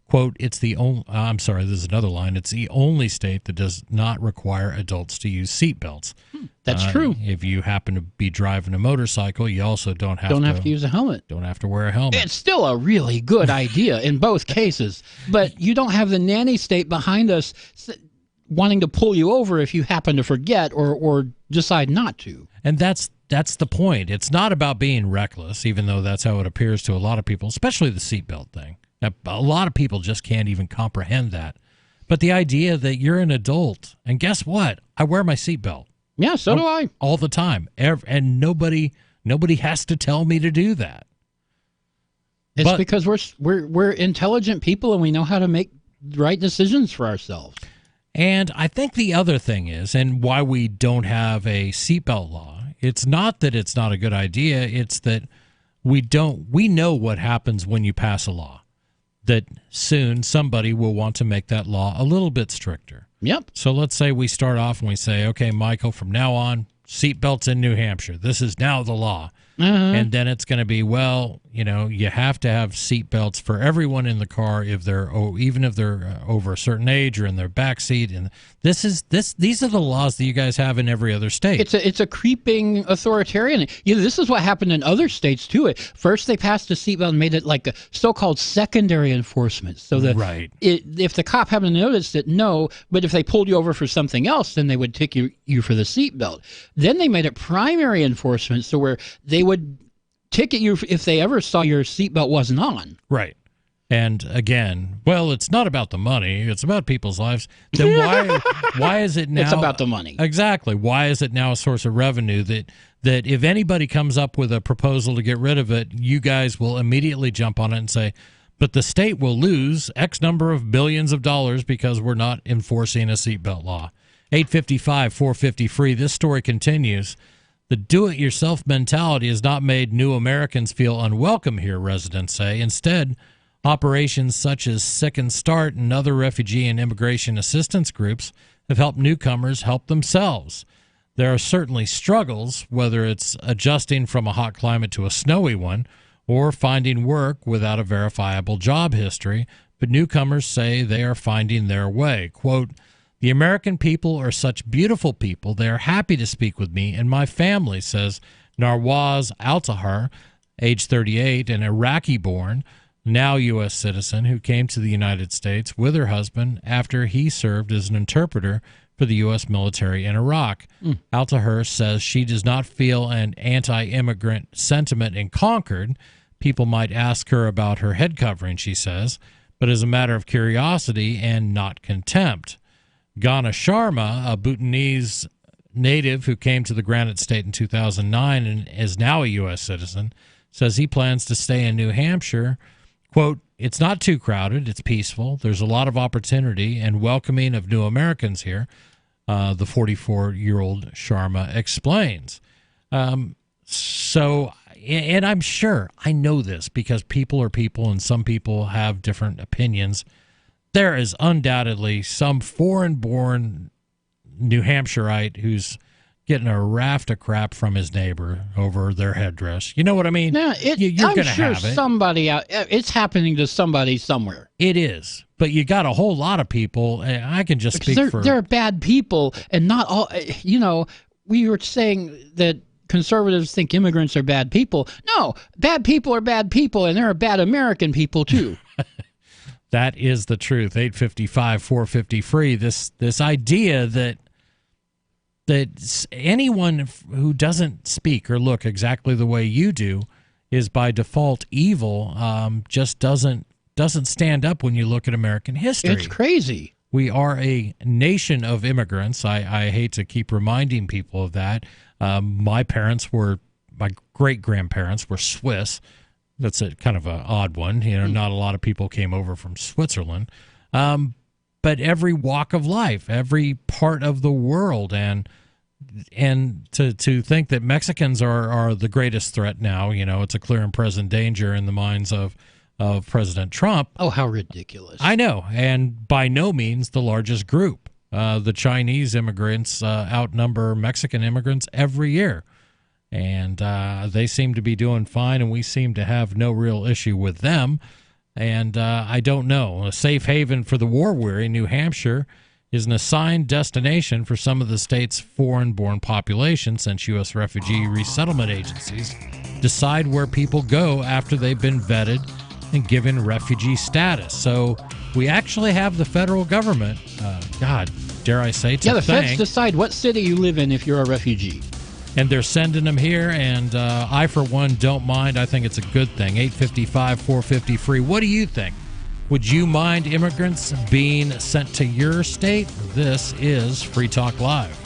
Quote, it's the only, I'm sorry, this is another line. It's the only state that does not require adults to use seatbelts. That's true. If you happen to be driving a motorcycle, you also don't have to use a helmet. Don't have to wear a helmet. It's still a really good idea in both cases, but you don't have the nanny state behind us wanting to pull you over if you happen to forget or decide not to. And that's the point. It's not about being reckless, even though that's how it appears to a lot of people, especially the seatbelt thing. A lot of people just can't even comprehend that. But the idea that you're an adult, and guess what? I wear my seatbelt. Yeah, so do I. All the time. And nobody has to tell me to do that. It's because we're intelligent people and we know how to make right decisions for ourselves. And I think the other thing is, and why we don't have a seatbelt law, it's not that it's not a good idea, it's that we know what happens when you pass a law. That soon somebody will want to make that law a little bit stricter. Yep. So let's say we start off and we say, okay, Michael, from now on, seatbelts in New Hampshire. This is now the law. And then it's going to be, well, you have to have seatbelts for everyone in the car even if they're over a certain age or in their back seat. And these are the laws that you guys have in every other state. It's a creeping authoritarian. This is what happened in other states too. First, they passed a seatbelt and made it like a so-called secondary enforcement. So that if the cop hadn't noticed it, no. But if they pulled you over for something else, then they would ticket you for the seatbelt. Then they made it primary enforcement, so where they would ticket you if they ever saw your seatbelt wasn't on. Right. And again, well, it's not about the money. It's about people's lives. Then why is it now? It's about the money. Exactly. Why is it now a source of revenue that if anybody comes up with a proposal to get rid of it, you guys will immediately jump on it and say, but the state will lose X number of billions of dollars because we're not enforcing a seatbelt law. 855-450-FREE. This story continues. The do-it-yourself mentality has not made new Americans feel unwelcome here, residents say. Instead, operations such as Second Start and other refugee and immigration assistance groups have helped newcomers help themselves. There are certainly struggles, whether it's adjusting from a hot climate to a snowy one or finding work without a verifiable job history, but newcomers say they are finding their way. Quote, the American people are such beautiful people. They are happy to speak with me and my family, says Narwaz Altahar, age 38, an Iraqi-born, now U.S. citizen who came to the United States with her husband after he served as an interpreter for the U.S. military in Iraq. Altahar says she does not feel an anti-immigrant sentiment in Concord. People might ask her about her head covering, she says, but as a matter of curiosity and not contempt. Ghana Sharma, a Bhutanese native who came to the Granite State in 2009 and is now a U.S. citizen, says he plans to stay in New Hampshire. Quote, "It's not too crowded. It's peaceful. There's a lot of opportunity and welcoming of new Americans here," the 44-year-old Sharma explains. So, and I'm sure, I know this because people are people and some people have different opinions. There is undoubtedly some foreign-born New Hampshireite who's getting a raft of crap from his neighbor over their headdress. You know what I mean? Yeah, you're I'm going to sure have it. Somebody out, it's happening to somebody somewhere. It is, but you got a whole lot of people. I can just speak for. They're bad people, and not all. You know, we were saying that conservatives think immigrants are bad people. No, bad people are bad people, and there are bad American people too. That is the truth. 855-450-FREE. This idea that anyone who doesn't speak or look exactly the way you do is by default evil just doesn't stand up when you look at American history. It's crazy. We are a nation of immigrants. I hate to keep reminding people of that. My great-grandparents were Swiss. That's a kind of an odd one. You know, not a lot of people came over from Switzerland. But every walk of life, every part of the world, and to think that Mexicans are the greatest threat now, you know, it's a clear and present danger in the minds of President Trump. Oh, how ridiculous. I know, and by no means the largest group. The Chinese immigrants outnumber Mexican immigrants every year. And they seem to be doing fine, and we seem to have no real issue with them. And I don't know. A safe haven for the war-weary, New Hampshire is an assigned destination for some of the state's foreign-born population, since U.S. refugee resettlement agencies decide where people go after they've been vetted and given refugee status. So we actually have the federal government, God, dare I say, to the thank. feds decide what city you live in if you're a refugee. And they're sending them here, and I, for one, don't mind. I think it's a good thing. 855-450-FREE. What do you think? Would you mind immigrants being sent to your state? This is Free Talk Live.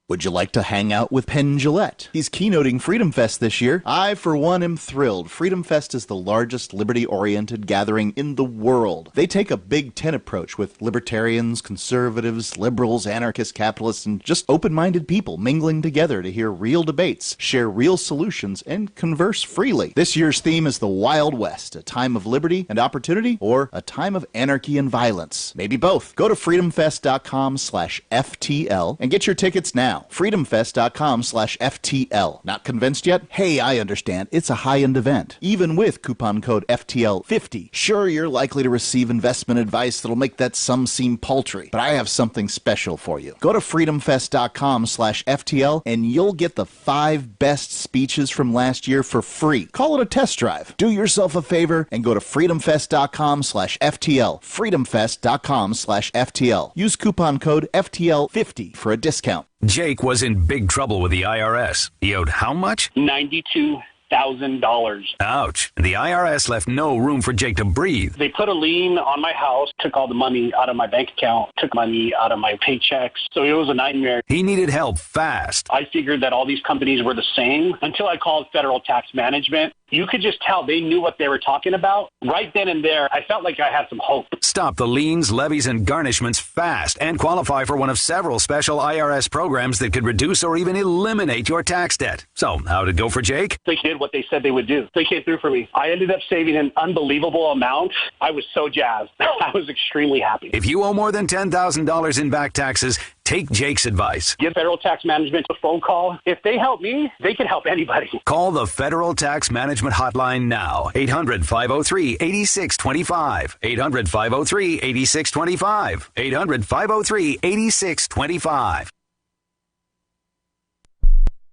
Would you like to hang out with Penn Jillette? He's keynoting Freedom Fest this year. I, for one, am thrilled. Freedom Fest is the largest liberty-oriented gathering in the world. They take a Big Ten approach with libertarians, conservatives, liberals, anarchists, capitalists, and just open-minded people mingling together to hear real debates, share real solutions, and converse freely. This year's theme is the Wild West, a time of liberty and opportunity, or a time of anarchy and violence. Maybe both. Go to freedomfest.com/FTL and get your tickets now. freedomfest.com/FTL. Not convinced yet? Hey, I understand. It's a high-end event. Even with coupon code FTL50. Sure, you're likely to receive investment advice that'll make that sum seem paltry, but I have something special for you. Go to freedomfest.com/FTL and you'll get the 5 best speeches from last year for free. Call it a test drive. Do yourself a favor and go to freedomfest.com/FTL. freedomfest.com/FTL. Use coupon code FTL50 for a discount. Jake was in big trouble with the IRS. He owed how much? $92,000. Ouch. The IRS left no room for Jake to breathe. They put a lien on my house, took all the money out of my bank account, took money out of my paychecks. So it was a nightmare. He needed help fast. I figured that all these companies were the same until I called Federal Tax Management. You could just tell they knew what they were talking about. Right then and there, I felt like I had some hope. Stop the liens, levies, and garnishments fast and qualify for one of several special IRS programs that could reduce or even eliminate your tax debt. So, how'd it go for Jake? They did what they said they would do. They came through for me. I ended up saving an unbelievable amount. I was so jazzed. I was extremely happy. If you owe more than $10,000 in back taxes, take Jake's advice. Give Federal Tax Management a phone call. If they help me, they can help anybody. Call the Federal Tax Management Hotline now. 800-503-8625. 800-503-8625. 800-503-8625.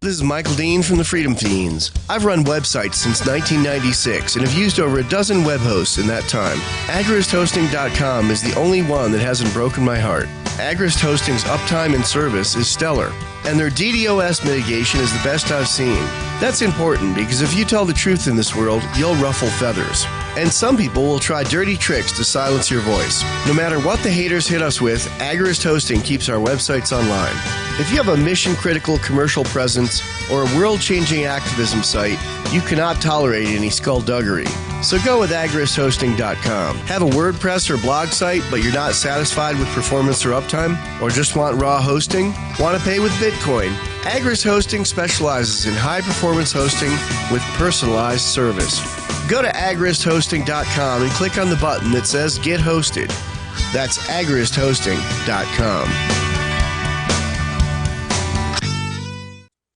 This is Michael Dean from the Freedom Fiends. I've run websites since 1996 and have used over a dozen web hosts in that time. AgristHosting.com is the only one that hasn't broken my heart. Agrist Hosting's uptime and service is stellar, and their DDoS mitigation is the best I've seen. That's important because if you tell the truth in this world, you'll ruffle feathers. And some people will try dirty tricks to silence your voice. No matter what the haters hit us with, Agrist Hosting keeps our websites online. If you have a mission-critical commercial presence or a world-changing activism site, you cannot tolerate any skullduggery. So go with agristhosting.com. Have a WordPress or blog site, but you're not satisfied with performance or uptime? Or just want raw hosting? Want to pay with Bitcoin? Agrist Hosting specializes in high-performance hosting with personalized service. Go to agristhosting.com and click on the button that says Get Hosted. That's agristhosting.com.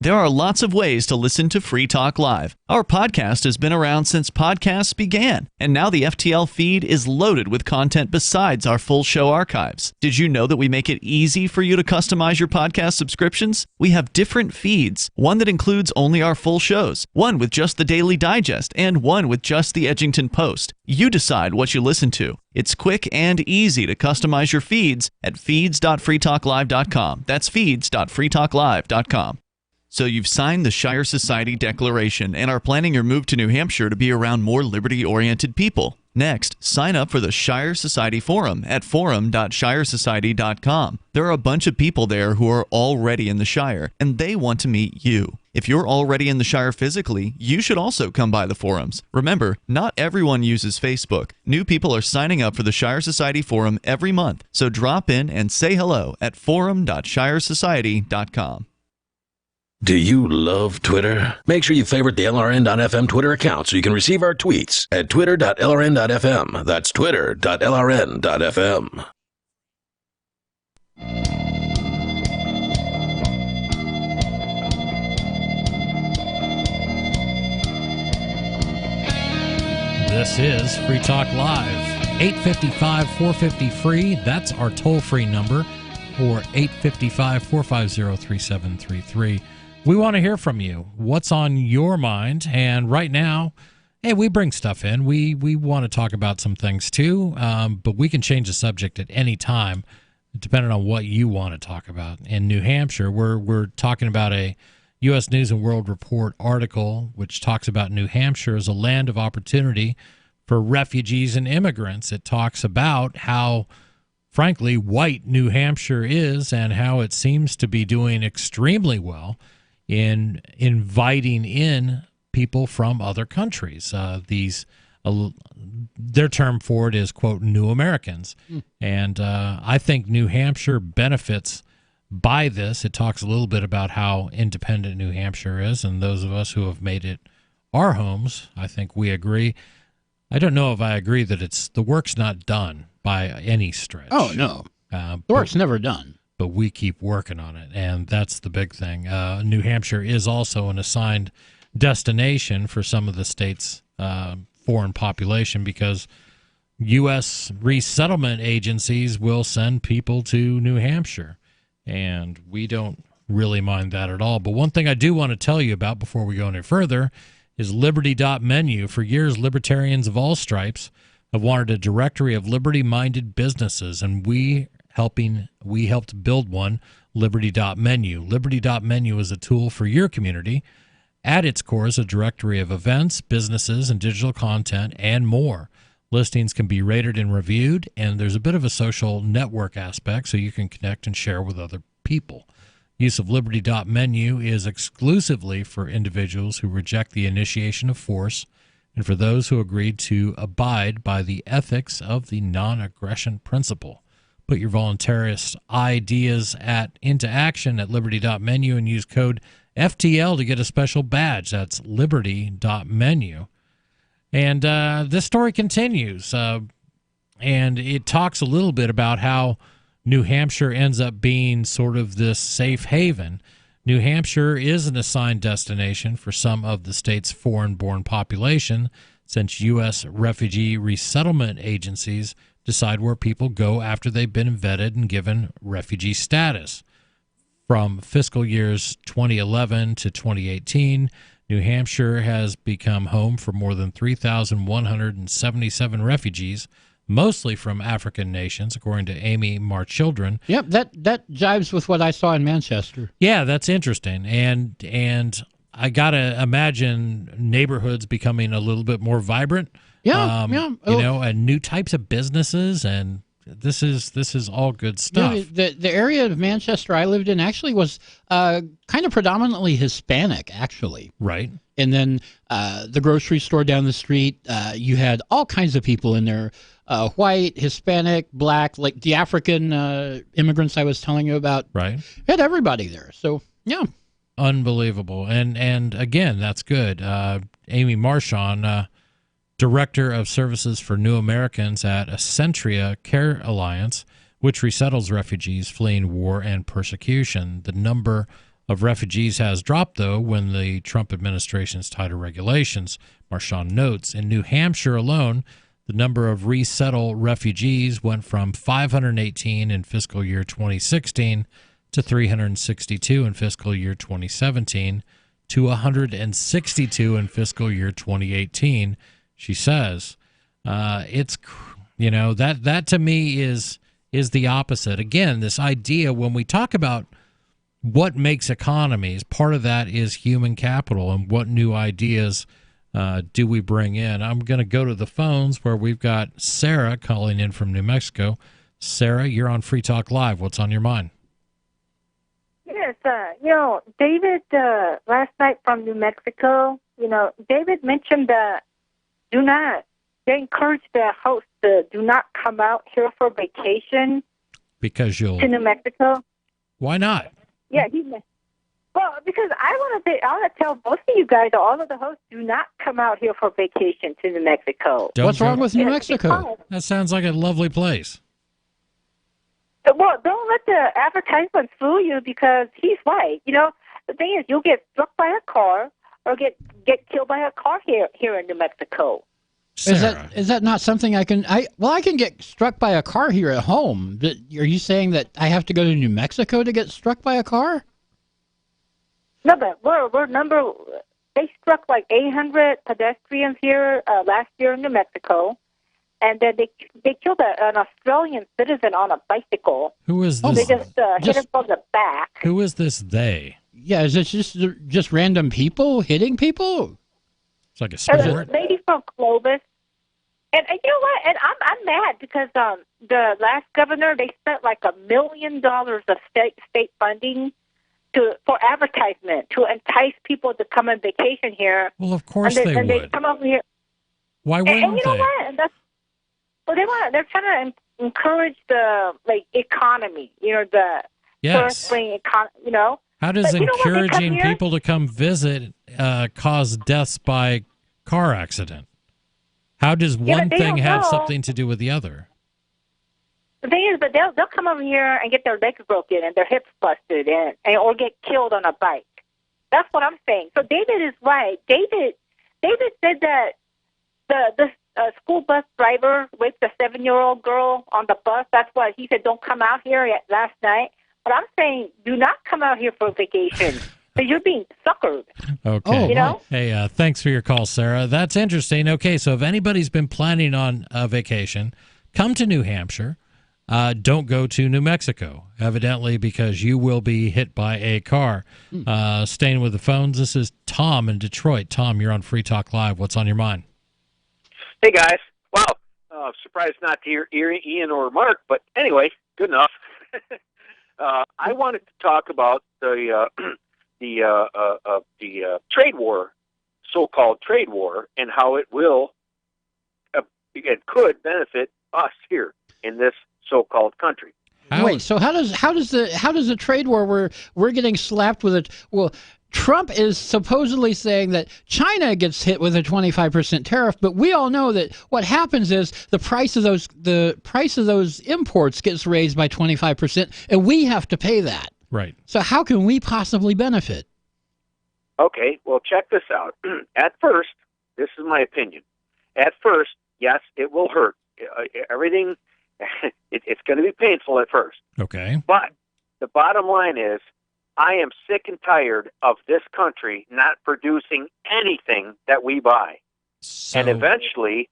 There are lots of ways to listen to Free Talk Live. Our podcast has been around since podcasts began, and now the FTL feed is loaded with content besides our full show archives. Did you know that we make it easy for you to customize your podcast subscriptions? We have different feeds, one that includes only our full shows, one with just the Daily Digest, and one with just the Edgington Post. You decide what you listen to. It's quick and easy to customize your feeds at feeds.freetalklive.com. That's feeds.freetalklive.com. So you've signed the Shire Society Declaration and are planning your move to New Hampshire to be around more liberty-oriented people. Next, sign up for the Shire Society Forum at forum.shiresociety.com. There are a bunch of people there who are already in the Shire, and they want to meet you. If you're already in the Shire physically, you should also come by the forums. Remember, not everyone uses Facebook. New people are signing up for the Shire Society Forum every month, so drop in and say hello at forum.shiresociety.com. Do you love Twitter? Make sure you favorite the LRN.FM Twitter account so you can receive our tweets at twitter.lrn.fm. That's twitter.lrn.fm. This is Free Talk Live. 855-450-FREE. That's our toll-free number, or 855-450-3733. We want to hear from you. What's on your mind? And right now, hey, we bring stuff in. We want to talk about some things too, but we can change the subject at any time, depending on what you want to talk about. In New Hampshire, we're talking about a U.S. News and World Report article which talks about New Hampshire as a land of opportunity for refugees and immigrants. It talks about how, frankly, white New Hampshire is and how it seems to be doing extremely well in inviting in people from other countries. Their term for it is, quote, new Americans. And I think New Hampshire benefits by this. It talks a little bit about how independent New Hampshire is, and those of us who have made it our homes, I think we agree. I don't know if I agree that the work's not done by any stretch. Oh, no. The work's never done. But we keep working on it, and that's the big thing. New Hampshire is also an assigned destination for some of the state's foreign population because U.S. resettlement agencies will send people to New Hampshire, and we don't really mind that at all. But one thing I do want to tell you about before we go any further is Liberty.menu. For years, libertarians of all stripes have wanted a directory of liberty-minded businesses, and we helped build one, Liberty.menu. Liberty.menu is a tool for your community. At its core is a directory of events, businesses, and digital content, and more. Listings can be rated and reviewed, and there's a bit of a social network aspect so you can connect and share with other people. Use of Liberty.menu is exclusively for individuals who reject the initiation of force and for those who agreed to abide by the ethics of the non-aggression principle. Put your voluntarist ideas into action at Liberty.menu and use code FTL to get a special badge. That's Liberty.menu. And this story continues, and it talks a little bit about how New Hampshire ends up being sort of this safe haven. New Hampshire is an assigned destination for some of the state's foreign-born population, since U.S. refugee resettlement agencies decide where people go after they've been vetted and given refugee status. From fiscal years 2011 to 2018, New Hampshire has become home for more than 3,177 refugees, mostly from African nations, according to Amy Marchildren. Yep, that jives with what I saw in Manchester. Yeah, that's interesting. And I got to imagine neighborhoods becoming a little bit more vibrant. Yeah. You know, and new types of businesses, and this is all good stuff. Yeah, the area of Manchester I lived in actually was kind of predominantly Hispanic, actually. Right. And then the grocery store down the street, you had all kinds of people in there, white, Hispanic, black, like the African immigrants I was telling you about. Right. Had everybody there. So, yeah. Unbelievable. And again, that's good. Amy Marchand, Director of Services for New Americans at Accentria Care Alliance, which resettles refugees fleeing war and persecution. The number of refugees has dropped, though, when the Trump administration's tighter regulations. Marchand notes, in New Hampshire alone, the number of resettled refugees went from 518 in fiscal year 2016 to 362 in fiscal year 2017 to 162 in fiscal year 2018. She says, it's, you know, that to me is the opposite. Again, this idea when we talk about what makes economies, part of that is human capital and what new ideas do we bring in. I'm going to go to the phones where we've got Sarah calling in from New Mexico. Sarah, you're on Free Talk Live. What's on your mind? Yes, David, last night from New Mexico, David mentioned that they encourage the host to do not come out here for vacation because to New Mexico. Why not? Yeah, because I want to tell both of you guys, all of the hosts, do not come out here for vacation to New Mexico. What's wrong with New Mexico? That sounds like a lovely place. Well, don't let the advertisement fool you because he's right. The thing is, you'll get struck by a car or get killed by a car here in New Mexico. Sarah. Is that not something I can get struck by a car here at home. But are you saying that I have to go to New Mexico to get struck by a car? No, but they struck like 800 pedestrians here last year in New Mexico, and then they killed an Australian citizen on a bicycle. Who is this? They just hit him from the back. Who is this they? Yeah, is it just random people hitting people? It's like a sport. A lady from Clovis. And you know what? And I'm mad because the last governor, they spent like $1 million of state funding for advertisement to entice people to come on vacation here. Well, of course they would. They come over here. Why wouldn't and you know what? And they're trying to encourage the economy. The tourist economy. How does encouraging people to come visit cause deaths by car accident? How does one thing have something to do with the other? The thing is, but they'll come over here and get their legs broken and their hips busted or get killed on a bike. That's what I'm saying. So David is right. David said that the school bus driver raped a 7-year-old girl on the bus. That's why he said don't come out here last night. But I'm saying do not come out here for vacation. Because you're being suckered. Okay. Hey, thanks for your call, Sarah. That's interesting. Okay, so if anybody's been planning on a vacation, come to New Hampshire. Don't go to New Mexico, evidently, because you will be hit by a car. Staying with the phones, this is Tom in Detroit. Tom, you're on Free Talk Live. What's on your mind? Hey, guys. Wow. Surprised not to hear Ian or Mark, but anyway, good enough. I wanted to talk about the trade war, so-called trade war, and how it could benefit us here in this so-called country. Wait, so how does the trade war where we're getting slapped with it? Well, Trump is supposedly saying that China gets hit with a 25% tariff, but we all know that what happens is the price of those imports gets raised by 25%, and we have to pay that. Right. So how can we possibly benefit? Okay, well, check this out. At first, this is my opinion. At first, yes, it will hurt. Everything, it's going to be painful at first. Okay. But the bottom line is, I am sick and tired of this country not producing anything that we buy. And eventually,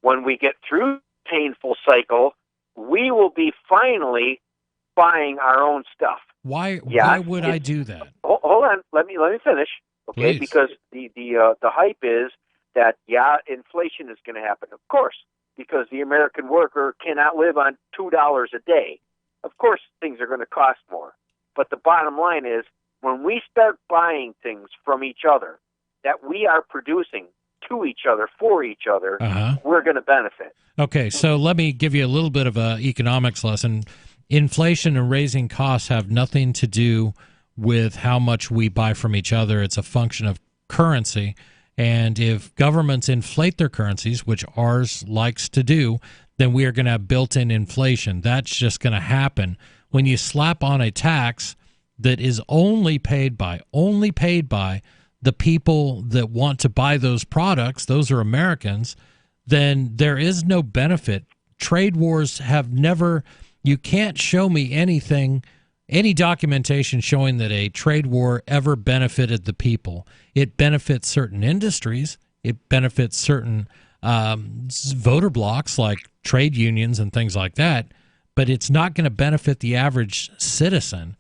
when we get through painful cycle, we will be finally buying our own stuff. Why would I do that? Hold on, let me finish, okay? Please. Because the hype is that inflation is going to happen, of course, because the American worker cannot live on $2 a day. Of course, things are going to cost more. But the bottom line is, when we start buying things from each other that we are producing to each other, for each other, we're going to benefit. Okay, so let me give you a little bit of an economics lesson. Inflation and raising costs have nothing to do with how much we buy from each other. It's a function of currency. And if governments inflate their currencies, which ours likes to do, then we are going to have built-in inflation. That's just going to happen. When you slap on a tax that is only paid by the people that want to buy those products, those are Americans, then there is no benefit. Trade wars have never, you can't show me anything, any documentation showing that a trade war ever benefited the people. It benefits certain industries. It benefits certain voter blocks like trade unions and things like that, but it's not going to benefit the average citizen.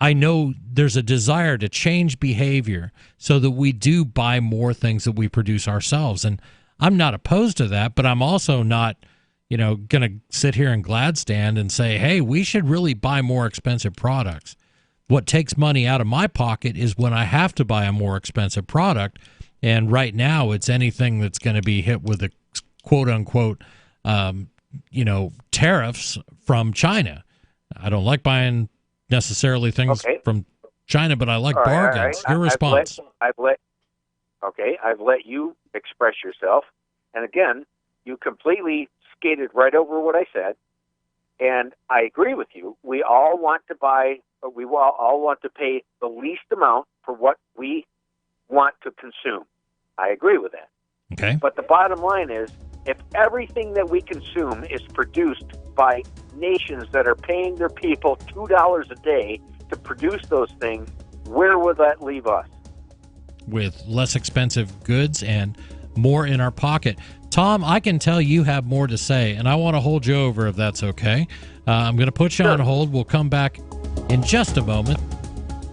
I know there's a desire to change behavior so that we do buy more things that we produce ourselves. And I'm not opposed to that, but I'm also not, going to sit here and glad stand and say, hey, we should really buy more expensive products. What takes money out of my pocket is when I have to buy a more expensive product. And right now it's anything that's going to be hit with a quote unquote, tariffs from China. I don't like buying necessarily things from China, but I like bargains. Your response. I've let you express yourself. And again, you completely skated right over what I said. And I agree with you. We all want to buy, we all want to pay the least amount for what we want to consume. I agree with that. Okay. But the bottom line is, if everything that we consume is produced by nations that are paying their people $2 a day to produce those things, where would that leave us? With less expensive goods and more in our pocket. Tom, I can tell you have more to say, and I want to hold you over if that's okay. I'm going to put you on hold. We'll come back in just a moment.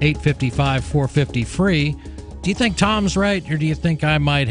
855-450-FREE. Do you think Tom's right, or do you think I might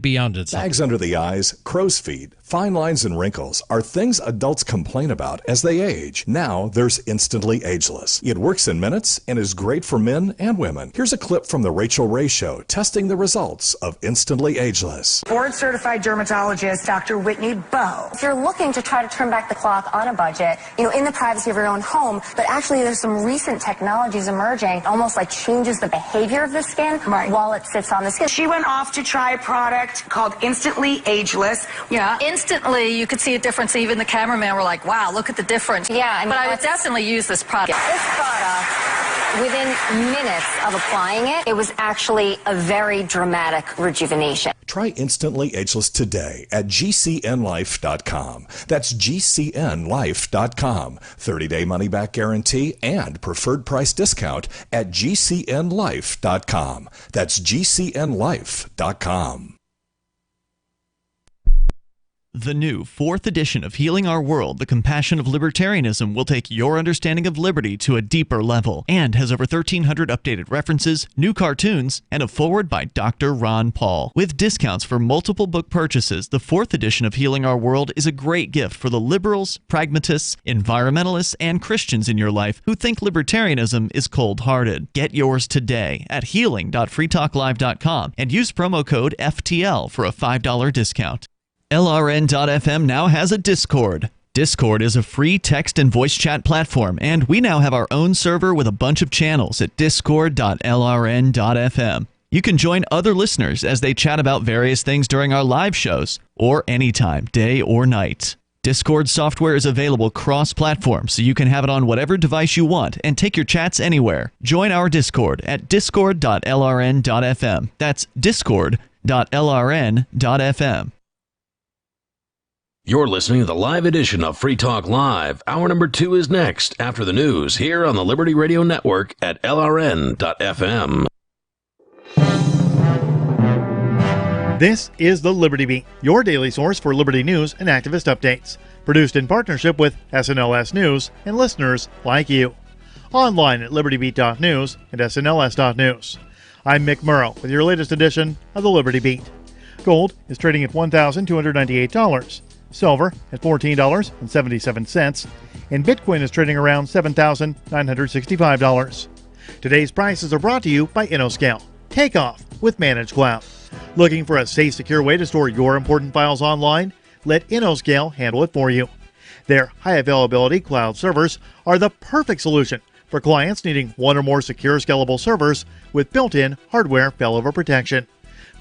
be onto something? Bags under the eyes, crow's feet, fine lines and wrinkles are things adults complain about as they age. Now there's Instantly Ageless. It works in minutes and is great for men and women. Here's a clip from The Rachel Ray Show testing the results of Instantly Ageless. Board-certified dermatologist Dr. Whitney Bowe. If you're looking to try to turn back the clock on a budget, in the privacy of your own home, but actually there's some recent technologies emerging, almost like changes the behavior of the skin while it sits on the skin. She went off to try a product called Instantly Ageless. Yeah, instantly you could see a difference. Even the cameraman were like, wow, look at the difference. Yeah, but I would definitely use this product. This product, within minutes of applying it, it was actually a very dramatic rejuvenation. Try Instantly Ageless today at GCNlife.com. That's GCNlife.com. 30-day money-back guarantee and preferred price discount at GCNlife.com. That's GCNlife.com. The new 4th edition of Healing Our World, The Compassion of Libertarianism, will take your understanding of liberty to a deeper level and has over 1,300 updated references, new cartoons, and a foreword by Dr. Ron Paul. With discounts for multiple book purchases, the 4th edition of Healing Our World is a great gift for the liberals, pragmatists, environmentalists, and Christians in your life who think libertarianism is cold-hearted. Get yours today at healing.freetalklive.com and use promo code FTL for a $5 discount. LRN.FM now has a Discord. Discord is a free text and voice chat platform, and we now have our own server with a bunch of channels at discord.lrn.fm. You can join other listeners as they chat about various things during our live shows, or anytime, day or night. Discord software is available cross-platform, so you can have it on whatever device you want and take your chats anywhere. Join our Discord at discord.lrn.fm. That's discord.lrn.fm. You're listening to the live edition of Free Talk Live. Hour number 2 is next after the news here on the Liberty Radio Network at LRN.FM. This is the Liberty Beat, your daily source for liberty news and activist updates. Produced in partnership with SNLS News and listeners like you. Online at libertybeat.news and snls.news. I'm Mick Murrow with your latest edition of the Liberty Beat. Gold is trading at $1,298. Silver at $14.77. And Bitcoin is trading around $7,965. Today's prices are brought to you by InnoScale. Take off with Managed Cloud. Looking for a safe, secure way to store your important files online? Let InnoScale handle it for you. Their high availability cloud servers are the perfect solution for clients needing one or more secure, scalable servers with built-in hardware failover protection.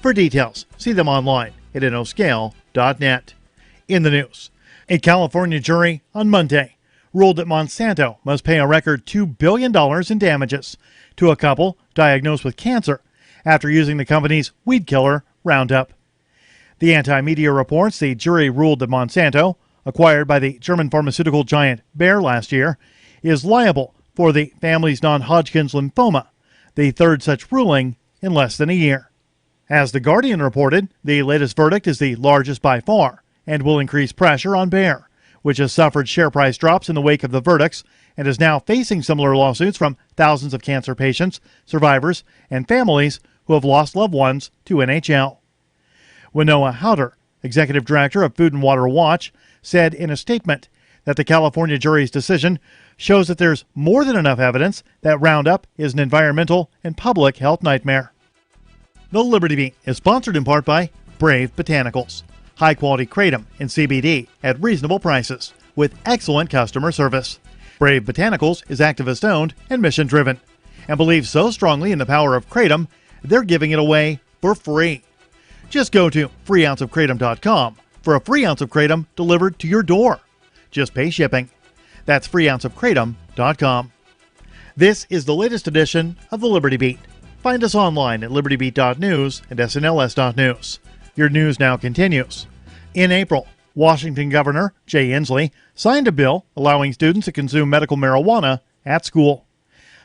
For details, see them online at InnoScale.net. In the news, a California jury on Monday ruled that Monsanto must pay a record $2 billion in damages to a couple diagnosed with cancer after using the company's weed killer, Roundup. The Anti-Media reports the jury ruled that Monsanto, acquired by the German pharmaceutical giant Bayer last year, is liable for the family's non-Hodgkin's lymphoma, the third such ruling in less than a year. As The Guardian reported, the latest verdict is the largest by far and will increase pressure on Bayer, which has suffered share price drops in the wake of the verdicts and is now facing similar lawsuits from thousands of cancer patients, survivors, and families who have lost loved ones to NHL. Winnoa Howder, executive director of Food and Water Watch, said in a statement that the California jury's decision shows that there's more than enough evidence that Roundup is an environmental and public health nightmare. The Liberty Beat is sponsored in part by Brave Botanicals, high-quality kratom and CBD at reasonable prices with excellent customer service. Brave Botanicals is activist-owned and mission-driven and believes so strongly in the power of kratom, they're giving it away for free. Just go to freeounceofkratom.com for a free ounce of kratom delivered to your door. Just pay shipping. That's freeounceofkratom.com. This is the latest edition of the Liberty Beat. Find us online at libertybeat.news and snls.news. Your news now continues. In April, Washington Governor Jay Inslee signed a bill allowing students to consume medical marijuana at school.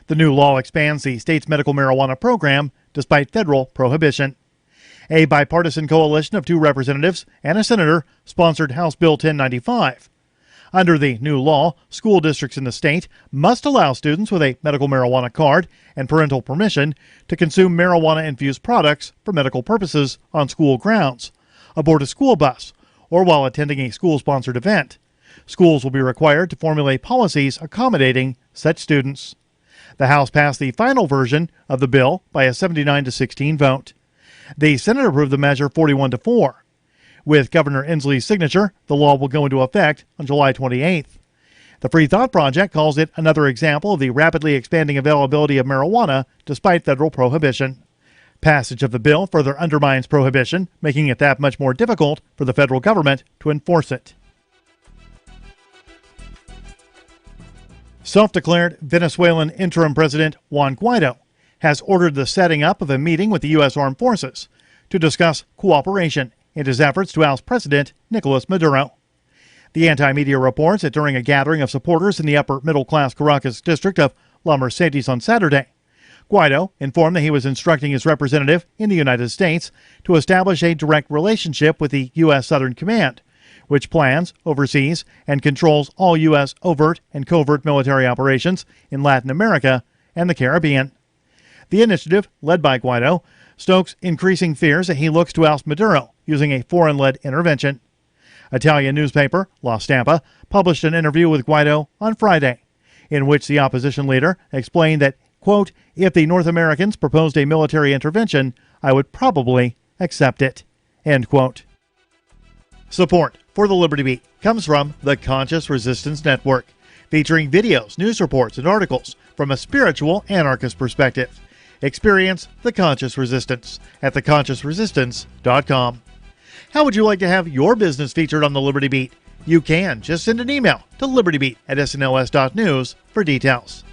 The new law expands the state's medical marijuana program despite federal prohibition. A bipartisan coalition of 2 representatives and a senator sponsored House Bill 1095. Under the new law, school districts in the state must allow students with a medical marijuana card and parental permission to consume marijuana-infused products for medical purposes on school grounds, aboard a school bus, or while attending a school-sponsored event. Schools will be required to formulate policies accommodating such students. The House passed the final version of the bill by a 79-16 vote. The Senate approved the measure 41-4. With Governor Inslee's signature, the law will go into effect on July 28th. The Free Thought Project calls it another example of the rapidly expanding availability of marijuana despite federal prohibition. Passage of the bill further undermines prohibition, making it that much more difficult for the federal government to enforce it. Self-declared Venezuelan interim president Juan Guaido has ordered the setting up of a meeting with the U.S. Armed Forces to discuss cooperation in his efforts to oust President Nicolas Maduro. The Anti-Media reports that during a gathering of supporters in the upper-middle-class Caracas district of La Mercedes on Saturday, Guaido informed that he was instructing his representative in the United States to establish a direct relationship with the U.S. Southern Command, which plans, oversees, and controls all U.S. overt and covert military operations in Latin America and the Caribbean. The initiative, led by Guaido, stokes increasing fears that he looks to oust Maduro using a foreign-led intervention. Italian newspaper La Stampa published an interview with Guaido on Friday, in which the opposition leader explained that, quote, if the North Americans proposed a military intervention, I would probably accept it, end quote. Support for the Liberty Beat comes from the Conscious Resistance Network, featuring videos, news reports, and articles from a spiritual anarchist perspective. Experience the Conscious Resistance at theconsciousresistance.com. How would you like to have your business featured on the Liberty Beat? You can. Just send an email to libertybeat@snls.news for details.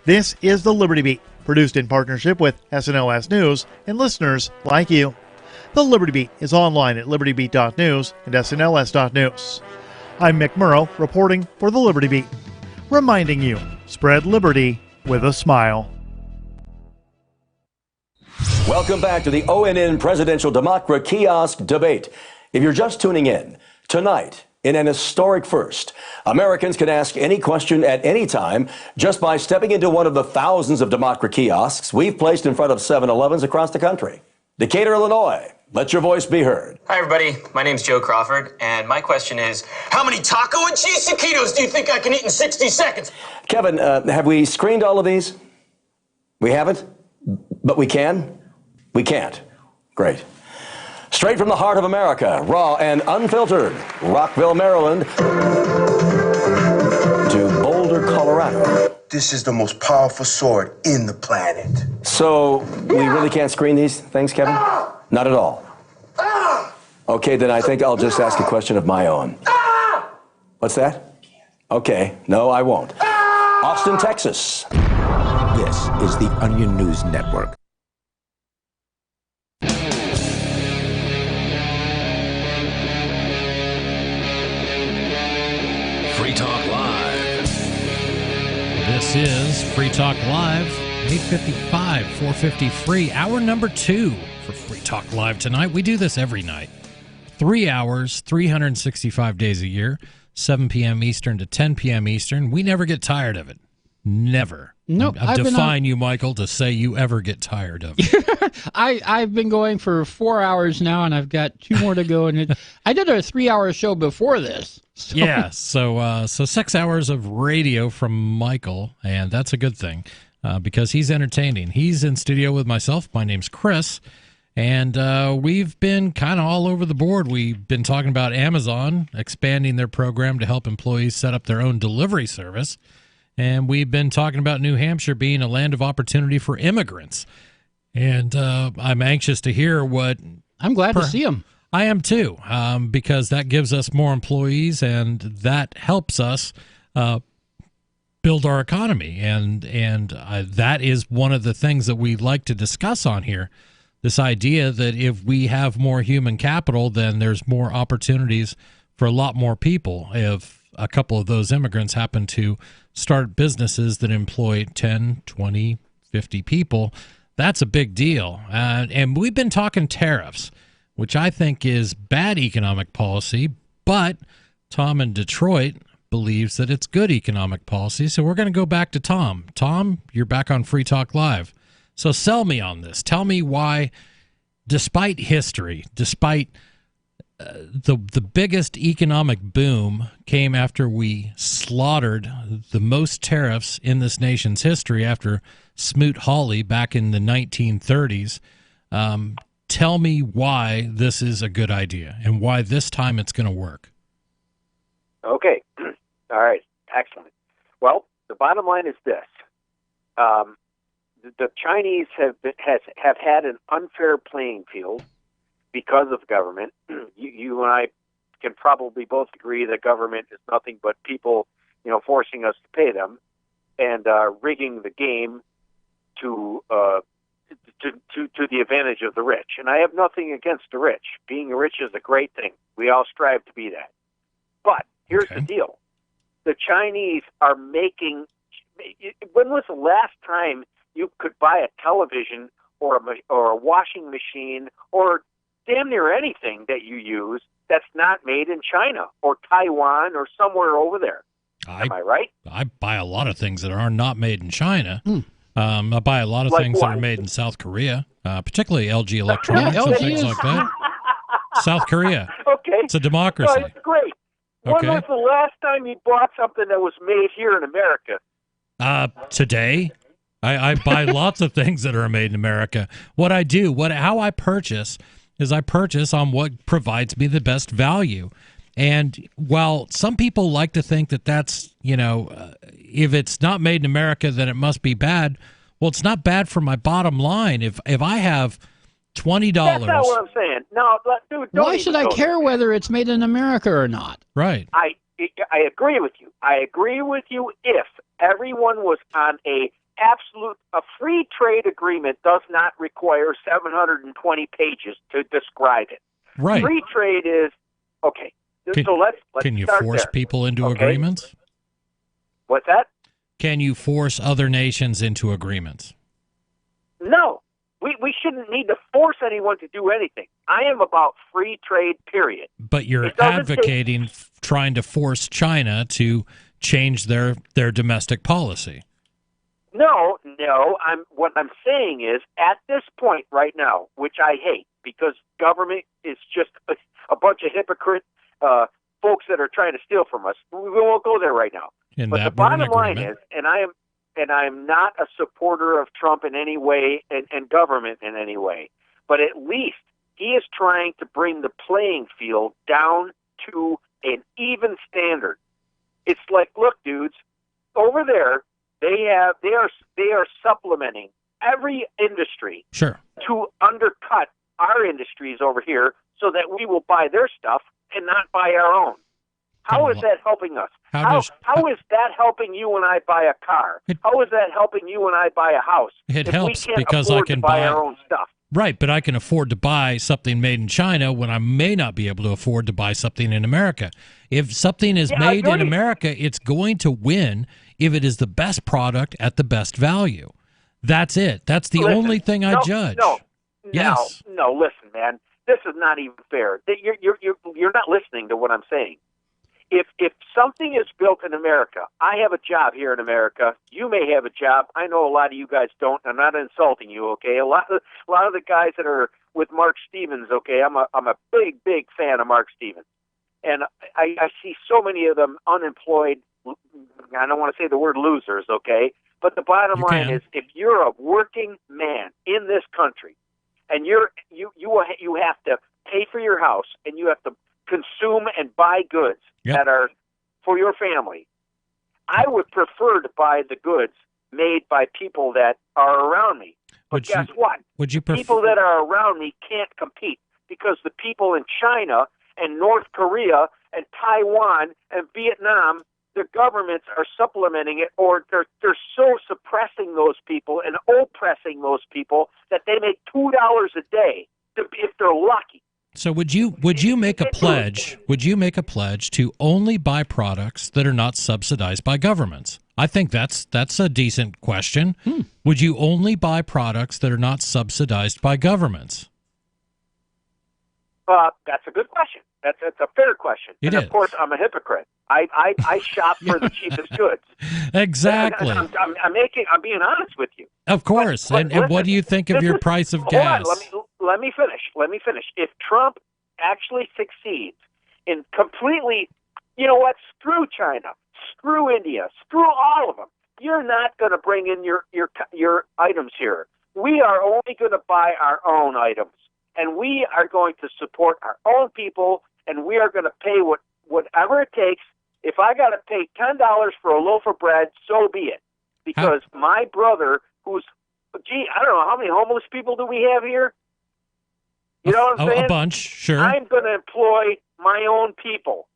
This is the Liberty Beat, produced in partnership with SNLS News and listeners like you. The Liberty Beat is online at libertybeat.news and snls.news. I'm Mick Murrow, reporting for the Liberty Beat, reminding you, spread liberty with a smile. Welcome back to the ONN Presidential Democrat Kiosk Debate. If you're just tuning in, tonight, in an historic first, Americans can ask any question at any time just by stepping into one of the thousands of Democrat kiosks we've placed in front of 7-Elevens across the country. Decatur, Illinois, let your voice be heard. Hi, everybody. My name's Joe Crawford, and my question is, how many taco and cheese taquitos do you think I can eat in 60 seconds? Kevin, have we screened all of these? We haven't? But we can? We can't. Great. Straight from the heart of America, raw and unfiltered, Rockville, Maryland, to Boulder, Colorado. This is the most powerful sword in the planet. So, we really can't screen these things, Kevin? Not at all. Okay, then I think I'll just ask a question of my own. What's that? Okay, no, I won't. Austin, Texas. This is the Onion News Network. Free Talk Live. This is Free Talk Live, 855, 450 free. Hour number 2 for Free Talk Live tonight. We do this every night. 3 hours, 365 days a year, 7 p.m. Eastern to 10 p.m. Eastern. We never get tired of it. Never. Nope. I define you, Michael, to say you ever get tired of it. I've been going for 4 hours now, and I've got 2 more to go. And I did a 3-hour show before this. So. Yeah, so 6 hours of radio from Michael, and that's a good thing because he's entertaining. He's in studio with myself. My name's Chris, and we've been kind of all over the board. We've been talking about Amazon expanding their program to help employees set up their own delivery service. And we've been talking about New Hampshire being a land of opportunity for immigrants. And I'm anxious to hear what... I'm glad to see them. I am too, because that gives us more employees, and that helps us build our economy. And that is one of the things that we like to discuss on here, this idea that if we have more human capital, then there's more opportunities for a lot more people. If a couple of those immigrants happen to start businesses that employ 10, 20, 50 people, that's a big deal. And we've been talking tariffs, which I think is bad economic policy, but Tom in Detroit believes that it's good economic policy. So we're going to go back to Tom. Tom, you're back on Free Talk Live. So sell me on this. Tell me why, despite history, despite the biggest economic boom came after we slaughtered the most tariffs in this nation's history after Smoot-Hawley back in the 1930s. Tell me why this is a good idea and why this time it's going to work. Okay. All right. Excellent. Well, the bottom line is this. The Chinese have had an unfair playing field because of government. You and I can probably both agree that government is nothing but people, forcing us to pay them and rigging the game to the advantage of the rich. And I have nothing against the rich. Being rich is a great thing. We all strive to be that. But here's the deal. The Chinese are making... When was the last time you could buy a television or a washing machine or damn near anything that you use that's not made in China or Taiwan or somewhere over there? Am I right? I buy a lot of things that are not made in China. I buy a lot of things that are made in South Korea, particularly LG Electronics and things like that. South Korea. Okay. It's a democracy. No, it's great. Okay. When was the last time you bought something that was made here in America? Today. I buy lots of things that are made in America. What I do, how I purchase is I purchase on what provides me the best value. And while some people like to think that that's, if it's not made in America, then it must be bad. Well, it's not bad for my bottom line. If I have $20. That's not what I'm saying. No, dude, why should I care whether it's made in America or not? Right. I agree with you. I agree with you if everyone was on a free trade agreement does not require 720 pages to describe it. Right. Free trade is okay. So let's can you start force there. people into agreements? What's that? Can you force other nations into agreements? No. We shouldn't need to force anyone to do anything. I am about free trade, period. But you're advocating trying to force China to change their domestic policy. No. What I'm saying is, at this point right now, which I hate, because government is just a bunch of hypocrite folks that are trying to steal from us. We won't go there right now. But the bottom line is, and I'm not a supporter of Trump in any way and government in any way, but at least he is trying to bring the playing field down to an even standard. It's like, look, dudes, over there, they are supplementing every industry to undercut our industries over here so that we will buy their stuff and not buy our own. How is that helping us? How is that helping you when I buy a car? How is that helping you when I buy a house? It helps because I can buy our own stuff. Right, but I can afford to buy something made in China when I may not be able to afford to buy something in America. If something is made in America, it's going to win if it is the best product at the best value. That's it. That's the only thing I judge. No, listen, man. This is not even fair. You're not listening to what I'm saying. If something is built in America, I have a job here in America. You may have a job. I know a lot of you guys don't. I'm not insulting you, okay? A lot of the guys that are with Mark Stevens, okay? I'm a big fan of Mark Stevens, and I see so many of them unemployed. I don't want to say the word losers, okay? But the bottom line is, if you're a working man in this country, and you have to pay for your house, and you have to consume and buy goods that are for your family, I would prefer to buy the goods made by people that are around me. But guess what? People that are around me can't compete because the people in China and North Korea and Taiwan and Vietnam, their governments are supplementing it, or they're so suppressing those people and oppressing those people that they make $2 a day if they're lucky. So would you make a pledge? Would you make a pledge to only buy products that are not subsidized by governments? I think that's a decent question. Would you only buy products that are not subsidized by governments? That's a good question. That's a fair question. Of course, I'm a hypocrite. I shop for the cheapest goods. Exactly. I'm being honest with you. Of course. But and listen, what do you think of your price of gas? Hold on, let me finish. If Trump actually succeeds in completely, you know what? Screw China, screw India, screw all of them. You're not going to bring in your items here. We are only going to buy our own items, and we are going to support our own people, and we are going to pay whatever it takes. If I got to pay $10 for a loaf of bread, so be it. Because my brother, I don't know, how many homeless people do we have here? You know what I'm saying? A bunch, sure. I'm going to employ my own people.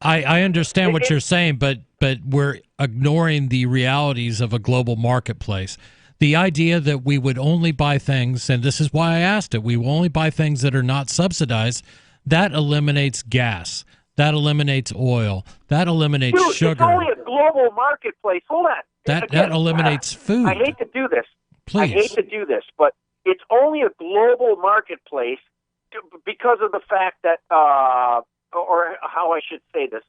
I understand what you're saying, but we're ignoring the realities of a global marketplace. The idea that we would only buy things, and this is why I asked it, we will only buy things that are not subsidized, that eliminates gas. That eliminates oil. That eliminates sugar. It's only a global marketplace. Hold on. That eliminates food. I hate to do this. Please. I hate to do this, but it's only a global marketplace because of the fact that, or how I should say this,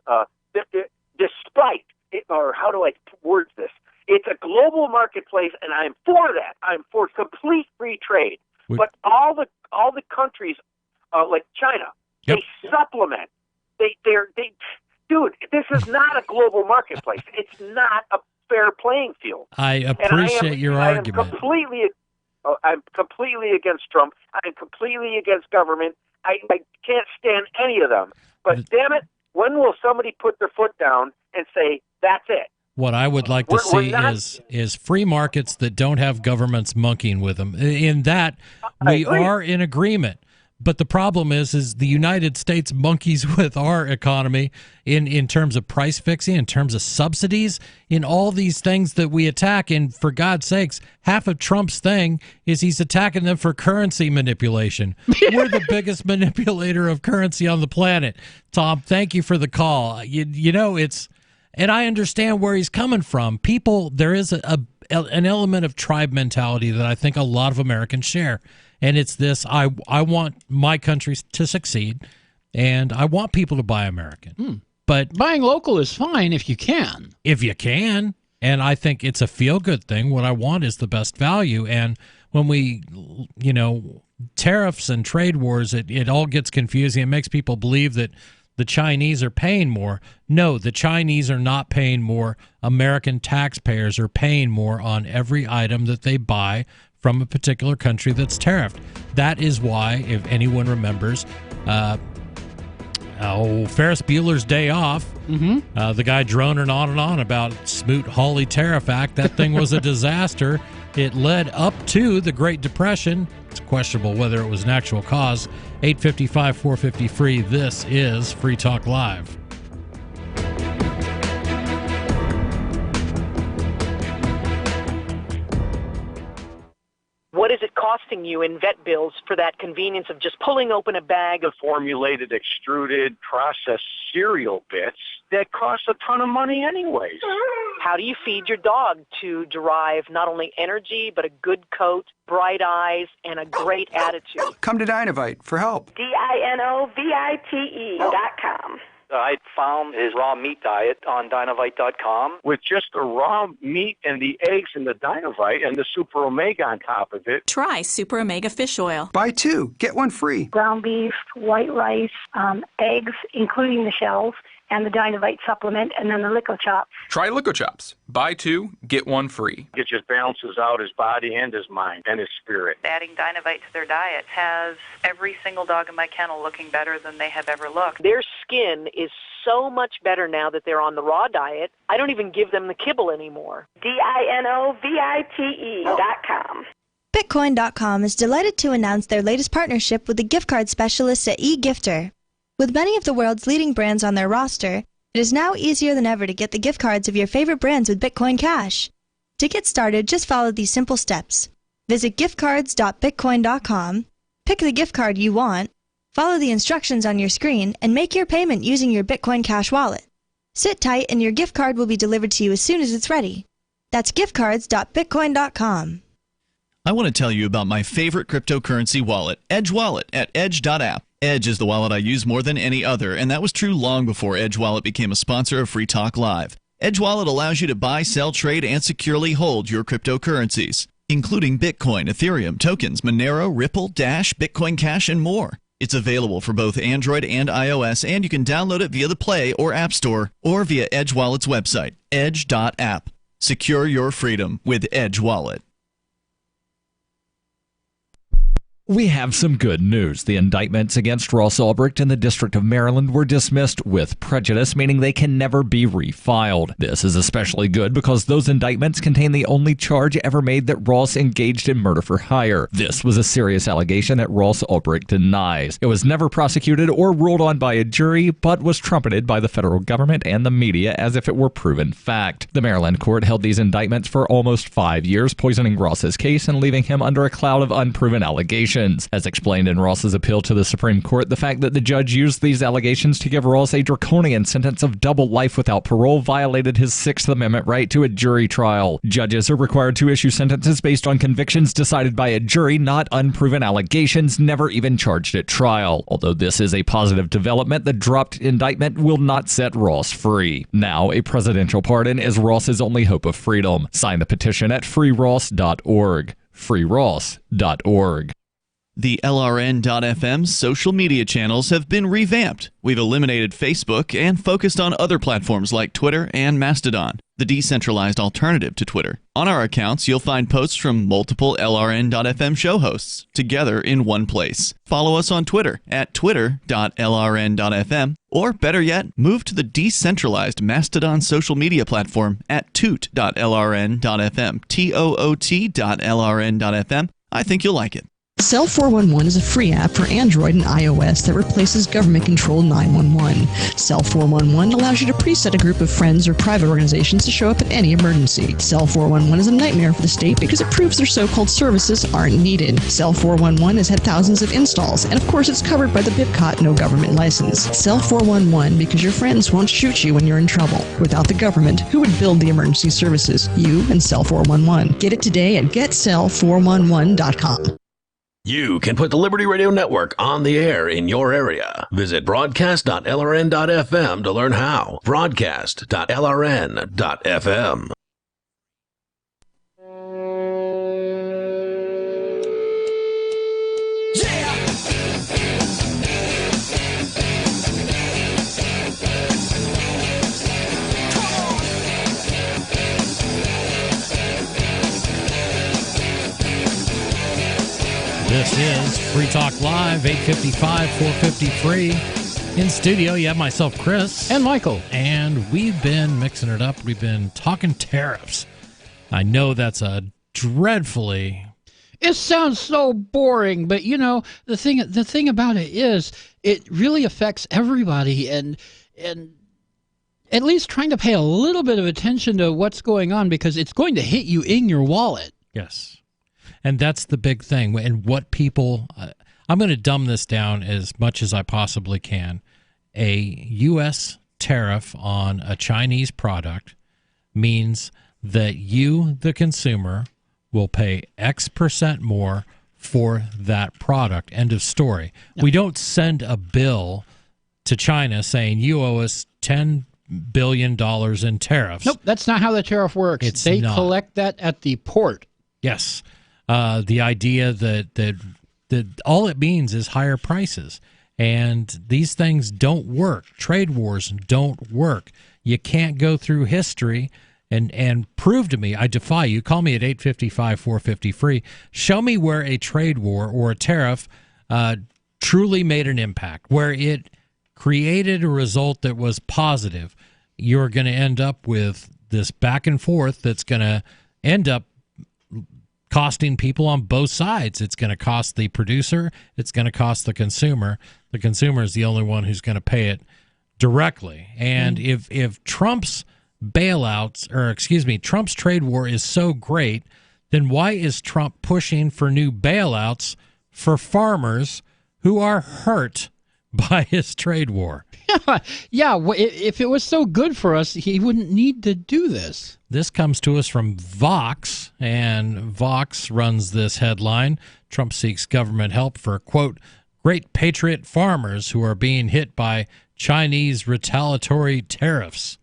despite, or how do I word this? It's a global marketplace, and I'm for that. I'm for complete free trade. But all the countries, like China, they supplement. Dude, this is not a global marketplace. It's not a fair playing field. I appreciate your argument. I'm completely against Trump. I'm completely against government. I can't stand any of them. But damn it, when will somebody put their foot down and say, that's it? What I would like to see is free markets that don't have governments monkeying with them. In that, we are in agreement. But the problem is the United States monkeys with our economy in terms of price fixing, in terms of subsidies, in all these things that we attack. And for God's sakes, half of Trump's thing is he's attacking them for currency manipulation. We're the biggest manipulator of currency on the planet. Tom, thank you for the call. You know, it's And I understand where he's coming from. People, there is an element of tribe mentality that I think a lot of Americans share. And it's this, I want my country to succeed, and I want people to buy American. But buying local is fine if you can. If you can. And I think it's a feel-good thing. What I want is the best value. And when we, tariffs and trade wars, it all gets confusing. It makes people believe that the Chinese are paying more. No, the Chinese are not paying more. American taxpayers are paying more on every item that they buy from a particular country that's tariffed. That is why, if anyone remembers, Ferris Bueller's Day Off, the guy droning on and on about Smoot-Hawley Tariff Act, that thing was a disaster. It led up to the Great Depression. It's questionable whether it was an actual cause. 855-450-FREE. This is Free Talk Live. What is it costing you in vet bills for that convenience of just pulling open a bag of formulated, extruded, processed cereal bits that cost a ton of money anyways? How do you feed your dog to derive not only energy, but a good coat, bright eyes, and a great attitude? Come to Dinovite for help. DINOVITE.com. I found his raw meat diet on Dinovite.com. With just the raw meat and the eggs and the Dinovite and the Super Omega on top of it. Try Super Omega Fish Oil. Buy 2, get 1 free. Ground beef, white rice, eggs, including the shells, and the Dinovite supplement, and then the Lico Chops. Try Lico Chops. Buy 2, get 1 free. It just balances out his body and his mind and his spirit. Adding Dinovite to their diet has every single dog in my kennel looking better than they have ever looked. Their skin is so much better now that they're on the raw diet. I don't even give them the kibble anymore. DINOVITE.com. Bitcoin.com is delighted to announce their latest partnership with the gift card specialists at eGifter. With many of the world's leading brands on their roster, it is now easier than ever to get the gift cards of your favorite brands with Bitcoin Cash. To get started, just follow these simple steps. Visit giftcards.bitcoin.com, pick the gift card you want, follow the instructions on your screen, and make your payment using your Bitcoin Cash wallet. Sit tight and your gift card will be delivered to you as soon as it's ready. That's giftcards.bitcoin.com. I want to tell you about my favorite cryptocurrency wallet, Edge Wallet, at edge.app. Edge is the wallet I use more than any other, and that was true long before Edge Wallet became a sponsor of Free Talk Live. Edge Wallet allows you to buy, sell, trade, and securely hold your cryptocurrencies, including Bitcoin, Ethereum, tokens, Monero, Ripple, Dash, Bitcoin Cash, and more. It's available for both Android and iOS, and you can download it via the Play or App Store or via Edge Wallet's website, edge.app. Secure your freedom with Edge Wallet. We have some good news. The indictments against Ross Ulbricht in the District of Maryland were dismissed with prejudice, meaning they can never be refiled. This is especially good because those indictments contain the only charge ever made that Ross engaged in murder for hire. This was a serious allegation that Ross Ulbricht denies. It was never prosecuted or ruled on by a jury, but was trumpeted by the federal government and the media as if it were proven fact. The Maryland court held these indictments for almost 5 years, poisoning Ross's case and leaving him under a cloud of unproven allegations. As explained in Ross's appeal to the Supreme Court, the fact that the judge used these allegations to give Ross a draconian sentence of double life without parole violated his Sixth Amendment right to a jury trial. Judges are required to issue sentences based on convictions decided by a jury, not unproven allegations never even charged at trial. Although this is a positive development, the dropped indictment will not set Ross free. Now, a presidential pardon is Ross's only hope of freedom. Sign the petition at freeross.org. freeross.org. The LRN.FM social media channels have been revamped. We've eliminated Facebook and focused on other platforms like Twitter and Mastodon, the decentralized alternative to Twitter. On our accounts, you'll find posts from multiple LRN.FM show hosts together in one place. Follow us on Twitter at twitter.lrn.fm, or better yet, move to the decentralized Mastodon social media platform at toot.lrn.fm, toot.lrn.fm. I think you'll like it. Cell 411 is a free app for Android and iOS that replaces government-controlled 911. Cell 411 allows you to preset a group of friends or private organizations to show up at any emergency. Cell 411 is a nightmare for the state because it proves their so-called services aren't needed. Cell 411 has had thousands of installs, and of course it's covered by the BIPCOT no government license. Cell 411 because your friends won't shoot you when you're in trouble. Without the government, who would build the emergency services? You and Cell 411. Get it today at getcell411.com. You can put the Liberty Radio Network on the air in your area. Visit broadcast.lrn.fm to learn how. Broadcast.lrn.fm. This is Free Talk Live, 855, 453. In studio, you have myself, Chris. And Michael. And we've been mixing it up. We've been talking tariffs. I know that's a dreadfully... It sounds so boring, but, you know, the thing about it is it really affects everybody, and at least trying to pay a little bit of attention to what's going on, because it's going to hit you in your wallet. Yes. And that's the big thing. And what people, I'm going to dumb this down as much as I possibly can. A U.S. tariff on a Chinese product means that you, the consumer, will pay X percent more for that product. End of story. Yep. We don't send a bill to China saying you owe us $10 billion in tariffs. Nope, that's not how the tariff works. They collect that at the port. Yes. The idea that all it means is higher prices. And these things don't work. Trade wars don't work. You can't go through history and prove to me, I defy you, call me at 855-450-FREE, show me where a trade war or a tariff truly made an impact, where it created a result that was positive. You're going to end up with this back and forth that's going to end up costing people on both sides. It's going to cost the producer. It's going to cost the consumer. The consumer is the only one who's going to pay it directly. And if Trump's Trump's trade war is so great, then why is Trump pushing for new bailouts for farmers who are hurt by his trade war? Yeah, if it was so good for us, he wouldn't need to do this. This comes to us from Vox, and Vox runs this headline. Trump seeks government help for, quote, great patriot farmers who are being hit by Chinese retaliatory tariffs.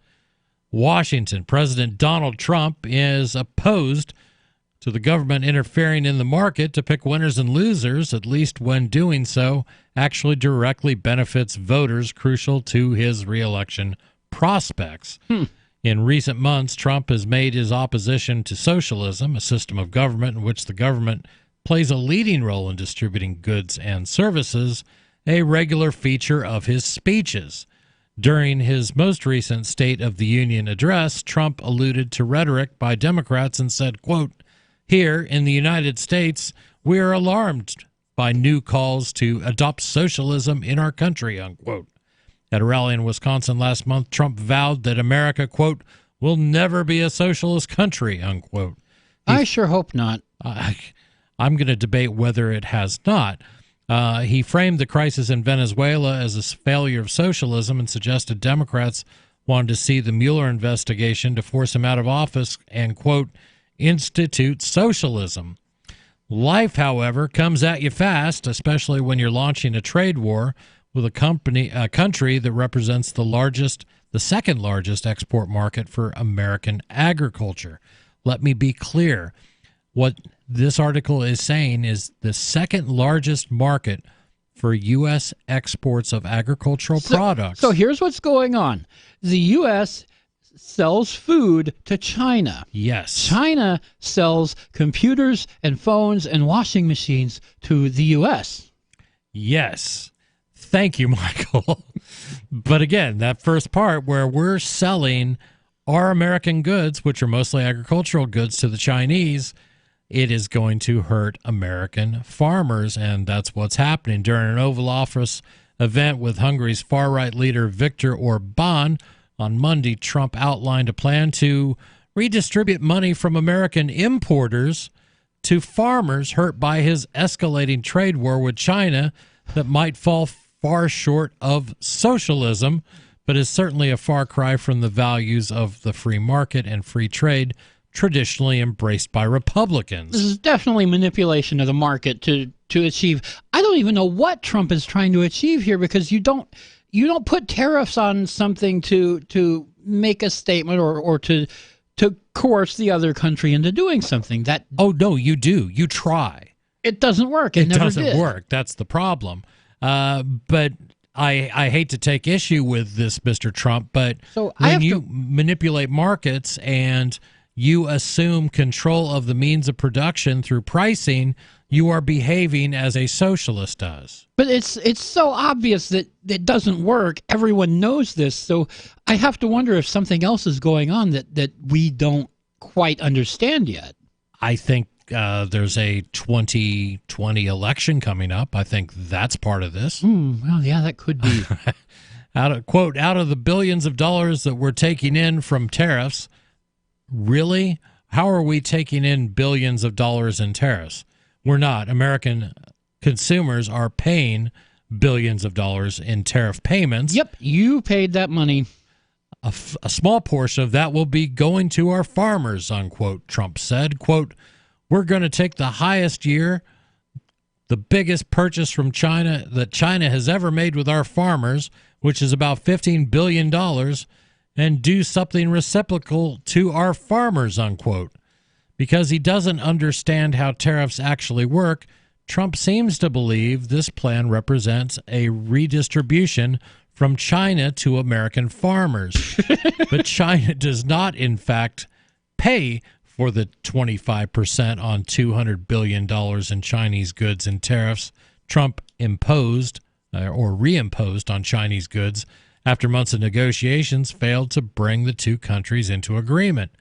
Washington, President Donald Trump is opposed to the government interfering in the market to pick winners and losers, at least when doing so actually directly benefits voters crucial to his reelection prospects. In recent months, Trump has made his opposition to socialism, a system of government in which the government plays a leading role in distributing goods and services, a regular feature of his speeches. During his most recent State of the Union address, Trump alluded to rhetoric by Democrats and said, quote, here in the United States, we are alarmed by new calls to adopt socialism in our country, unquote. At a rally in Wisconsin last month, Trump vowed that America, quote, will never be a socialist country, unquote. I sure hope not. I'm going to debate whether it has not. He framed the crisis in Venezuela as a failure of socialism and suggested Democrats wanted to see the Mueller investigation to force him out of office and, quote, institute socialism. Life, however, comes at you fast, especially when you're launching a trade war with a country that represents the second largest export market for American agriculture. Let me be clear. What this article is saying is the second largest market for U.S. exports of agricultural products. So here's what's going on. The U.S. sells food to China. Yes. China sells computers and phones and washing machines to the U.S. Yes. Thank you, Michael. But again, that first part where we're selling our American goods, which are mostly agricultural goods, to the Chinese, it is going to hurt American farmers, and that's what's happening. During an Oval Office event with Hungary's far-right leader Viktor Orban on Monday, Trump outlined a plan to redistribute money from American importers to farmers hurt by his escalating trade war with China that might fall far short of socialism, but is certainly a far cry from the values of the free market and free trade traditionally embraced by Republicans. This is definitely manipulation of the market to achieve. I don't even know what Trump is trying to achieve here, because you don't put tariffs on something to make a statement or to coerce the other country into doing something. Oh no, you do. You try. It doesn't work. It never doesn't did. work. That's the problem. But I hate to take issue with this, Mr. Trump, but so when you manipulate markets and you assume control of the means of production through pricing, you are behaving as a socialist does. But it's so obvious that it doesn't work. Everyone knows this. So I have to wonder if something else is going on that we don't quite understand yet. I think there's a 2020 election coming up. I think that's part of this. Well, yeah, that could be. Out of the billions of dollars that we're taking in from tariffs, really? How are we taking in billions of dollars in tariffs? We're not. American consumers are paying billions of dollars in tariff payments. Yep, you paid that money. A small portion of that will be going to our farmers, unquote, Trump said. Quote, we're going to take the highest year, the biggest purchase from China that China has ever made with our farmers, which is about $15 billion, and do something reciprocal to our farmers, unquote. Because he doesn't understand how tariffs actually work, Trump seems to believe this plan represents a redistribution from China to American farmers. But China does not, in fact, pay for the 25% on $200 billion in Chinese goods and tariffs Trump imposed or reimposed on Chinese goods after months of negotiations failed to bring the two countries into agreement.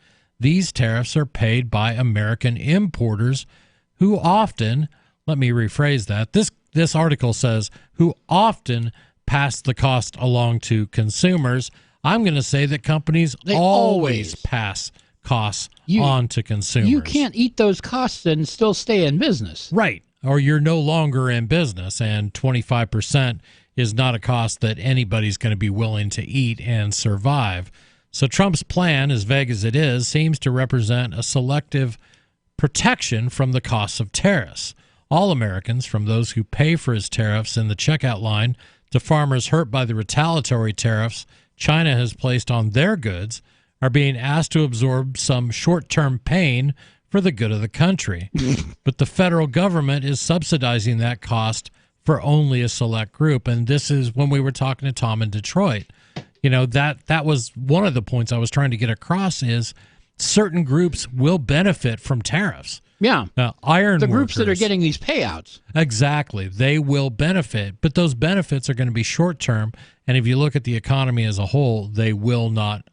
These tariffs are paid by American importers who often, let me rephrase that, this article says, who often pass the cost along to consumers. I'm going to say that companies always pass costs on to consumers. You can't eat those costs and still stay in business. Right. Or you're no longer in business, and 25% is not a cost that anybody's going to be willing to eat and survive. So Trump's plan, as vague as it is, seems to represent a selective protection from the costs of tariffs. All Americans, from those who pay for his tariffs in the checkout line to farmers hurt by the retaliatory tariffs China has placed on their goods, are being asked to absorb some short-term pain for the good of the country. But the federal government is subsidizing that cost for only a select group. And this is when we were talking to Tom in Detroit. You know, that was one of the points I was trying to get across is certain groups will benefit from tariffs. Yeah. Iron the groups workers, that are getting these payouts. Exactly. They will benefit, but those benefits are going to be short term. And if you look at the economy as a whole, they will not,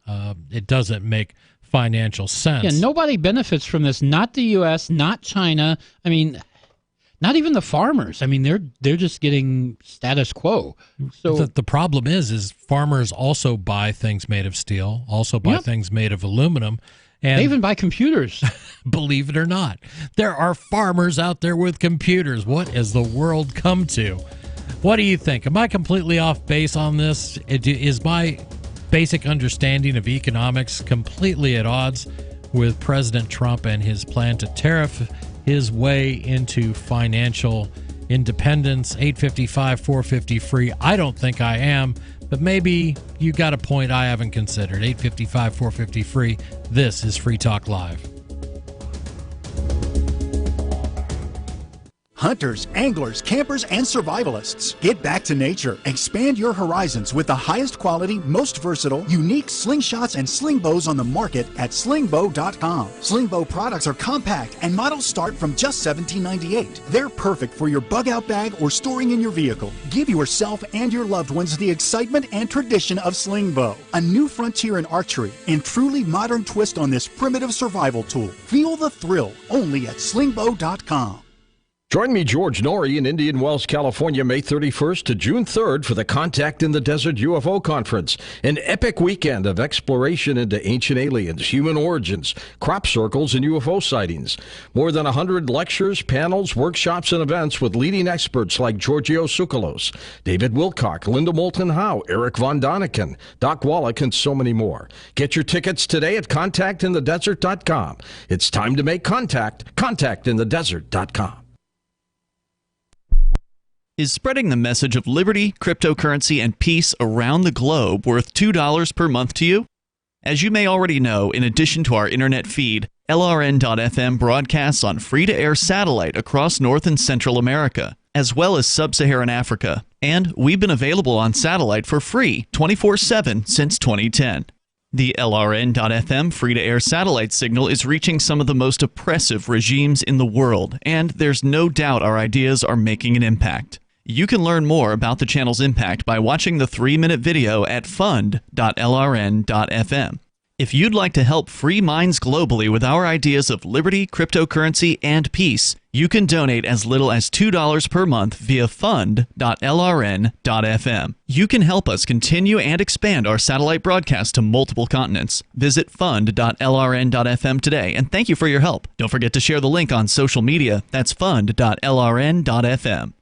it doesn't make financial sense. Yeah, nobody benefits from this. Not the U.S., not China. I mean, not even the farmers. I mean, they're just getting status quo. So the problem is farmers also buy things made of steel, also buy things made of aluminum. And they even buy computers. Believe it or not, there are farmers out there with computers. What has the world come to? What do you think? Am I completely off base on this? Is my basic understanding of economics completely at odds with President Trump and his plan to tariff his way into financial independence? 855-450-FREE. I don't think I am, but maybe you got a point I haven't considered. 855-450-FREE. This is Free Talk Live. Hunters, anglers, campers, and survivalists. Get back to nature. Expand your horizons with the highest quality, most versatile, unique slingshots and sling bows on the market at slingbow.com. Slingbow products are compact and models start from just $17.98. They're perfect for your bug out bag or storing in your vehicle. Give yourself and your loved ones the excitement and tradition of Slingbow, a new frontier in archery and truly modern twist on this primitive survival tool. Feel the thrill only at slingbow.com. Join me, George Norrie, in Indian Wells, California, May 31st to June 3rd for the Contact in the Desert UFO Conference, an epic weekend of exploration into ancient aliens, human origins, crop circles, and UFO sightings. More than 100 lectures, panels, workshops, and events with leading experts like Giorgio Tsoukalos, David Wilcock, Linda Moulton Howe, Eric Von Daniken, Doc Wallach, and so many more. Get your tickets today at contactinthedesert.com. It's time to make contact. Contactinthedesert.com. Is spreading the message of liberty, cryptocurrency, and peace around the globe worth $2 per month to you? As you may already know, in addition to our internet feed, LRN.FM broadcasts on free-to-air satellite across North and Central America, as well as Sub-Saharan Africa. And we've been available on satellite for free 24/7 since 2010. The LRN.FM free-to-air satellite signal is reaching some of the most oppressive regimes in the world, and there's no doubt our ideas are making an impact. You can learn more about the channel's impact by watching the 3-minute video at fund.lrn.fm. If you'd like to help free minds globally with our ideas of liberty, cryptocurrency, and peace, you can donate as little as $2 per month via fund.lrn.fm. You can help us continue and expand our satellite broadcast to multiple continents. Visit fund.lrn.fm today, and thank you for your help. Don't forget to share the link on social media. That's fund.lrn.fm.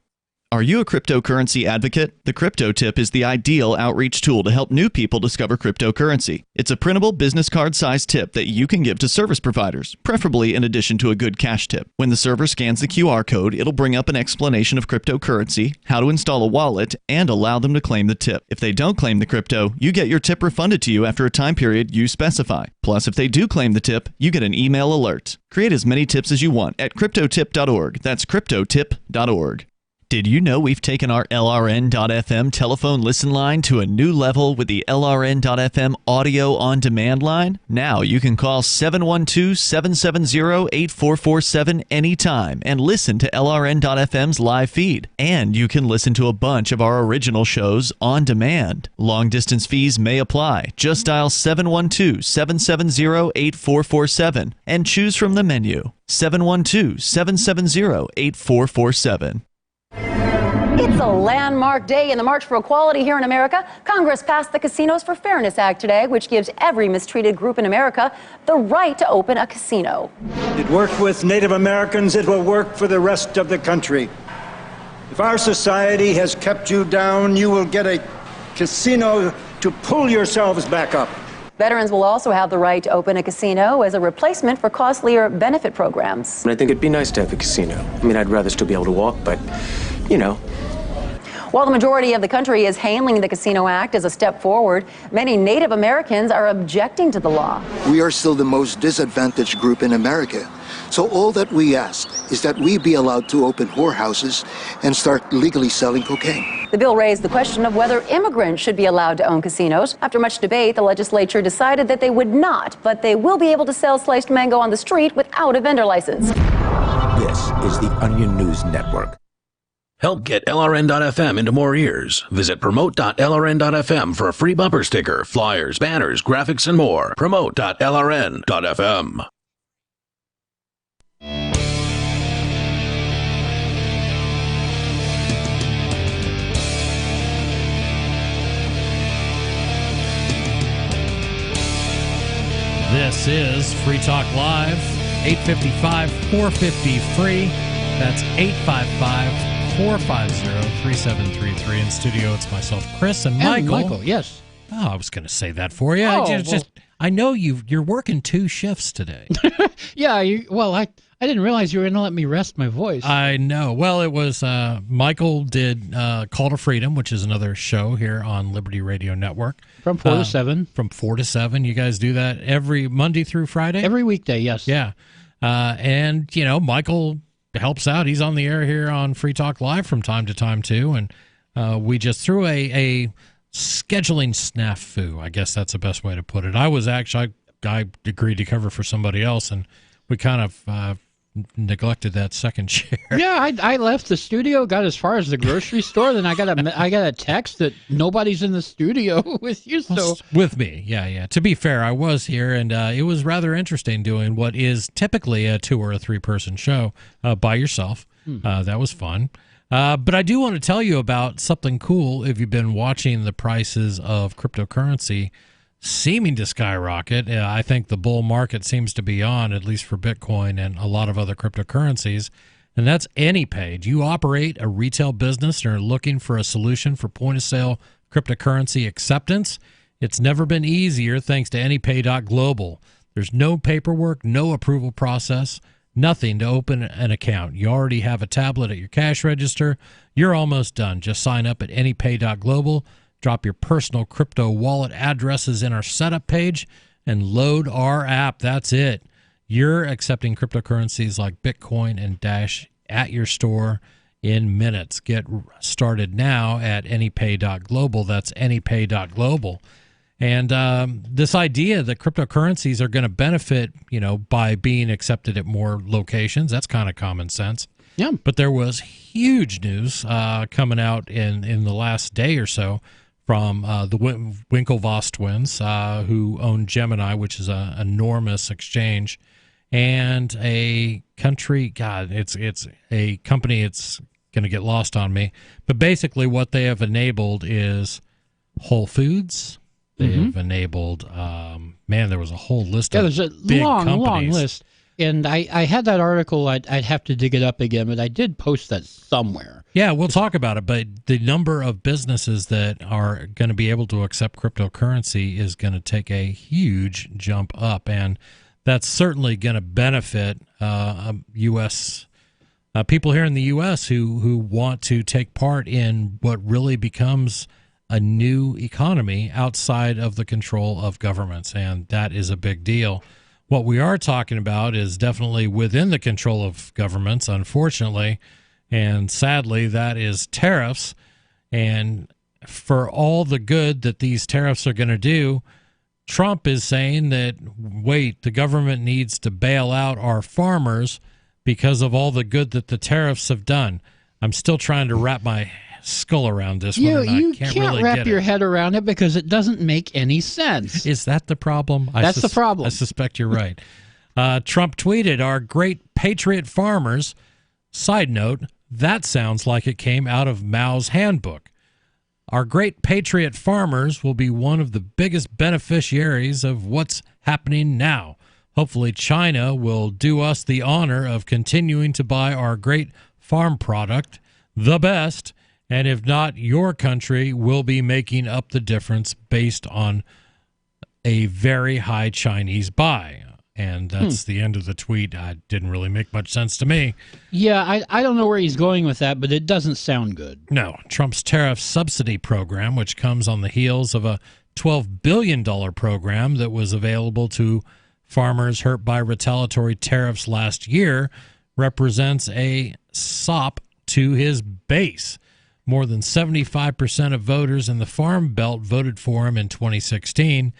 Are you a cryptocurrency advocate? The Crypto Tip is the ideal outreach tool to help new people discover cryptocurrency. It's a printable business card-sized tip that you can give to service providers, preferably in addition to a good cash tip. When the server scans the QR code, it'll bring up an explanation of cryptocurrency, how to install a wallet, and allow them to claim the tip. If they don't claim the crypto, you get your tip refunded to you after a time period you specify. Plus, if they do claim the tip, you get an email alert. Create as many tips as you want at cryptotip.org. That's cryptotip.org. Did you know we've taken our LRN.FM telephone listen line to a new level with the LRN.FM audio on demand line? Now you can call 712-770-8447 anytime and listen to LRN.FM's live feed. And you can listen to a bunch of our original shows on demand. Long distance fees may apply. Just dial 712-770-8447 and choose from the menu. 712-770-8447. It's a landmark day in the March for Equality here in America. Congress passed the Casinos for Fairness Act today, which gives every mistreated group in America the right to open a casino. It worked with Native Americans. It will work for the rest of the country. If our society has kept you down, you will get a casino to pull yourselves back up. Veterans will also have the right to open a casino as a replacement for costlier benefit programs. I think it'd be nice to have a casino. I mean, I'd rather still be able to walk, but, you know. While the majority of the country is hailing the Casino Act as a step forward, many Native Americans are objecting to the law. We are still the most disadvantaged group in America. So all that we ask is that we be allowed to open whorehouses and start legally selling cocaine. The bill raised the question of whether immigrants should be allowed to own casinos. After much debate, the legislature decided that they would not, but they will be able to sell sliced mango on the street without a vendor license. This is the Onion News Network. Help get LRN.FM into more ears. Visit promote.lrn.fm for a free bumper sticker, flyers, banners, graphics, and more. Promote.lrn.fm. This is Free Talk Live, 855-450-FREE. That's 855-450-3733. In studio, it's myself, Chris, and Michael. Michael, yes. Oh, I was going to say that for you. Oh, I know you're working 2 shifts today. Yeah, I didn't realize you were going to let me rest my voice. I know. Well, it was Michael did Call to Freedom, which is another show here on Liberty Radio Network. From 4 to 7. From 4 to 7. You guys do that every Monday through Friday? Every weekday, yes. Yeah. And, Michael helps out. He's on the air here on Free Talk Live from time to time too, and we just threw a scheduling snafu. I guess that's the best way to put it. I agreed to cover for somebody else, and we kind of neglected that second chair. Yeah, I left the studio, got as far as the grocery store, then I got a text that nobody's in the studio with you. So with me, yeah. To be fair, I was here, and it was rather interesting doing what is typically a 2 or a 3 person show by yourself. That was fun. But I do want to tell you about something cool. If you've been watching the prices of cryptocurrency seeming to skyrocket, I think the bull market seems to be on, at least for Bitcoin and a lot of other cryptocurrencies, and that's AnyPay. Do you operate a retail business and are looking for a solution for point-of-sale cryptocurrency acceptance? It's never been easier thanks to AnyPay.global. There's no paperwork, no approval process, nothing to open an account. You already have a tablet at your cash register. You're almost done. Just sign up at AnyPay.global. Drop your personal crypto wallet addresses in our setup page and load our app. That's it. You're accepting cryptocurrencies like Bitcoin and Dash at your store in minutes. Get started now at AnyPay.global. That's AnyPay.global. And this idea that cryptocurrencies are going to benefit, by being accepted at more locations, that's kind of common sense. Yeah. But there was huge news coming out in the last day or so from the Winklevoss twins, who own Gemini, which is an enormous exchange, and a country. God, it's a company. It's going to get lost on me. But basically, what they have enabled is Whole Foods. They have enabled. There was a whole list of there's a big long companies. list. And I had that article. I'd have to dig it up again, but I did post that somewhere. Yeah, we'll talk about it. But the number of businesses that are going to be able to accept cryptocurrency is going to take a huge jump up. And that's certainly going to benefit U.S. People here in the U.S. who want to take part in what really becomes a new economy outside of the control of governments. And that is a big deal. What we are talking about is definitely within the control of governments, unfortunately, and sadly, that is tariffs. And for all the good that these tariffs are going to do, Trump is saying that, wait, the government needs to bail out our farmers because of all the good that the tariffs have done. I'm still trying to wrap my skull around this one. And You I can't can't really wrap get your it. head around it because it doesn't make any sense. Is that the problem? That's the problem. I suspect you're right. Trump tweeted, "Our great patriot farmers." Side note, that sounds like it came out of Mao's handbook. "Our great patriot farmers will be one of the biggest beneficiaries of what's happening now. Hopefully China will do us the honor of continuing to buy our great farm product, the best, and if not, your country will be making up the difference based on a very high Chinese buy." And that's the end of the tweet. It didn't really make much sense to me. Yeah, I don't know where he's going with that, but it doesn't sound good. No, Trump's tariff subsidy program, which comes on the heels of a $12 billion program that was available to farmers hurt by retaliatory tariffs last year, represents a sop to his base. More than 75% of voters in the Farm Belt voted for him in 2016.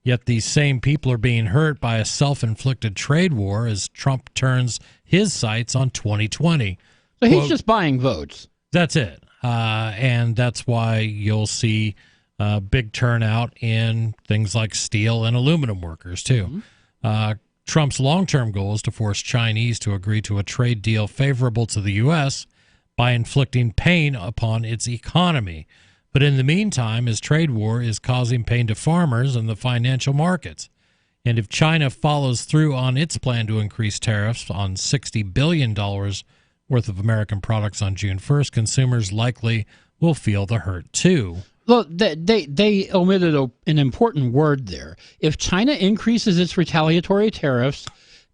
Yet these same people are being hurt by a self-inflicted trade war as Trump turns his sights on 2020. So he's just buying votes. That's it. And that's why you'll see big turnout in things like steel and aluminum workers, too. Trump's long-term goal is to force Chinese to agree to a trade deal favorable to the U.S. by inflicting pain upon its economy. But in the meantime, his trade war is causing pain to farmers and the financial markets. And if China follows through on its plan to increase tariffs on $60 billion worth of American products on June 1st, consumers likely will feel the hurt too. Look, they omitted an important word there. If China increases its retaliatory tariffs,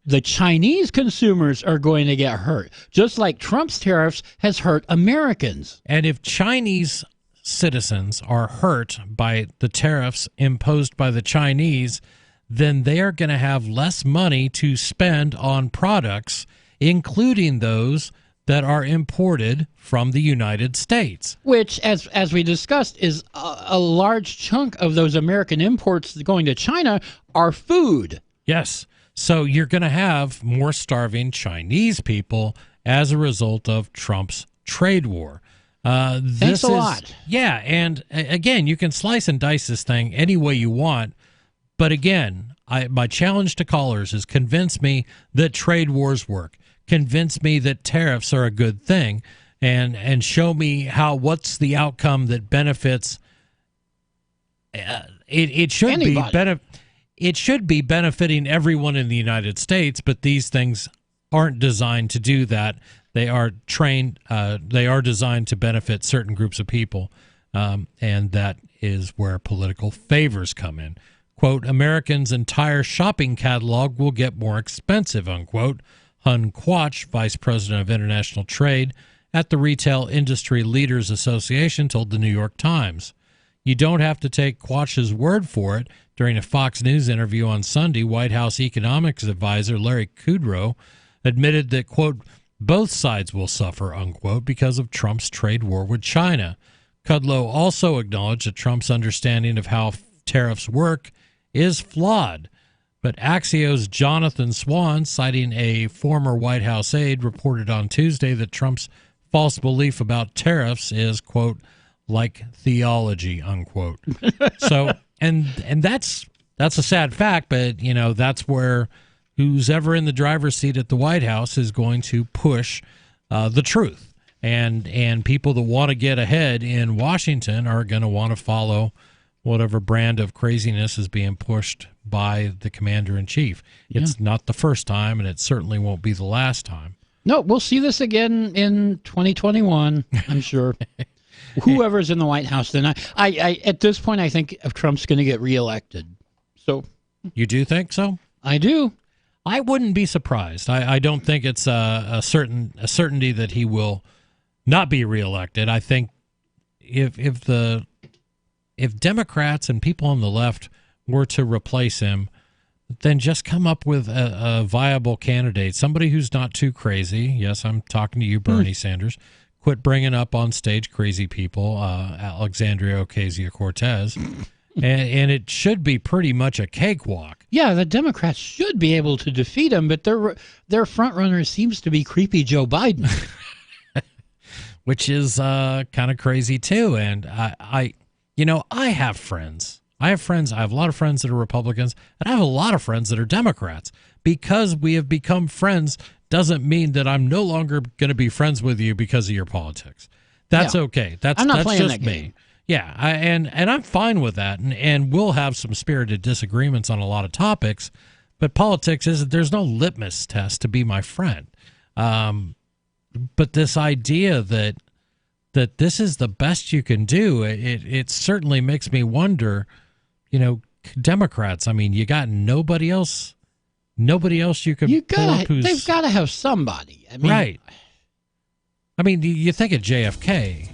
the Chinese consumers are going to get hurt, just like Trump's tariffs has hurt Americans. And if Chinese citizens are hurt by the tariffs imposed by the Chinese, then they are going to have less money to spend on products including those that are imported from the United States. Which, as we discussed, is a large chunk of those American imports going to China are food. Yes. So you're going to have more starving Chinese people as a result of Trump's trade war. Thanks a lot. Yeah, and again, you can slice and dice this thing any way you want. But again, my challenge to callers is convince me that trade wars work. Convince me that tariffs are a good thing, and show me what's the outcome that benefits. It should Anybody. It should be benefiting everyone in the United States, but these things aren't designed to do that. They are they are designed to benefit certain groups of people, and that is where political favors come in. Quote, Americans' entire shopping catalog will get more expensive, unquote. Hun Quach, Vice President of International Trade at the Retail Industry Leaders Association, told the New York Times. You don't have to take Quach's word for it. During a Fox News interview on Sunday, White House economics advisor Larry Kudlow admitted that, quote, both sides will suffer, unquote, because of Trump's trade war with China. Kudlow also acknowledged that Trump's understanding of how tariffs work is flawed. But Axios' Jonathan Swan, citing a former White House aide, reported on Tuesday that Trump's false belief about tariffs is, quote, like theology, unquote. So, and that's a sad fact, but, that's where who's ever in the driver's seat at the White House is going to push the truth. And people that want to get ahead in Washington are going to want to follow whatever brand of craziness is being pushed by the commander-in-chief. It's not the first time, and it certainly won't be the last time. No, we'll see this again in 2021, I'm sure. Whoever's in the White House, then I at this point, I think Trump's going to get reelected. So, you do think so? I do. I wouldn't be surprised. I don't think it's a certainty that he will not be reelected. I think if Democrats and people on the left were to replace him, then just come up with a viable candidate, somebody who's not too crazy. Yes, I'm talking to you, Bernie Sanders. Quit bringing up on stage crazy people, Alexandria Ocasio-Cortez, and it should be pretty much a cakewalk. Yeah, the Democrats should be able to defeat him, but their front runner seems to be creepy Joe Biden. Which is kind of crazy, too. And I have friends. I have a lot of friends that are Republicans, and I have a lot of friends that are Democrats. Because we have become friends doesn't mean that I'm no longer going to be friends with you because of your politics. That's okay. I'm not playing just that game. me. Yeah, and I'm fine with that, and we'll have some spirited disagreements on a lot of topics, but politics there's no litmus test to be my friend. But this idea that this is the best you can do, it certainly makes me wonder, Democrats, I mean, you got nobody else you could pull up who's... They've got to have somebody. I mean, right. I mean, you think of JFK,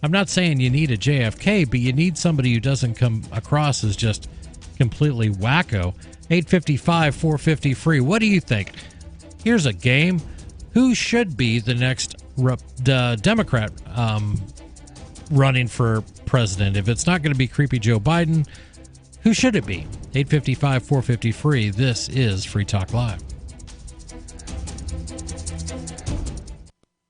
I'm not saying you need a JFK, but you need somebody who doesn't come across as just completely wacko. 855-450 free. What do you think? Here's a game. Who should be the next Democrat running for president? If it's not going to be creepy Joe Biden, who should it be? 855-450 free. This is Free Talk Live.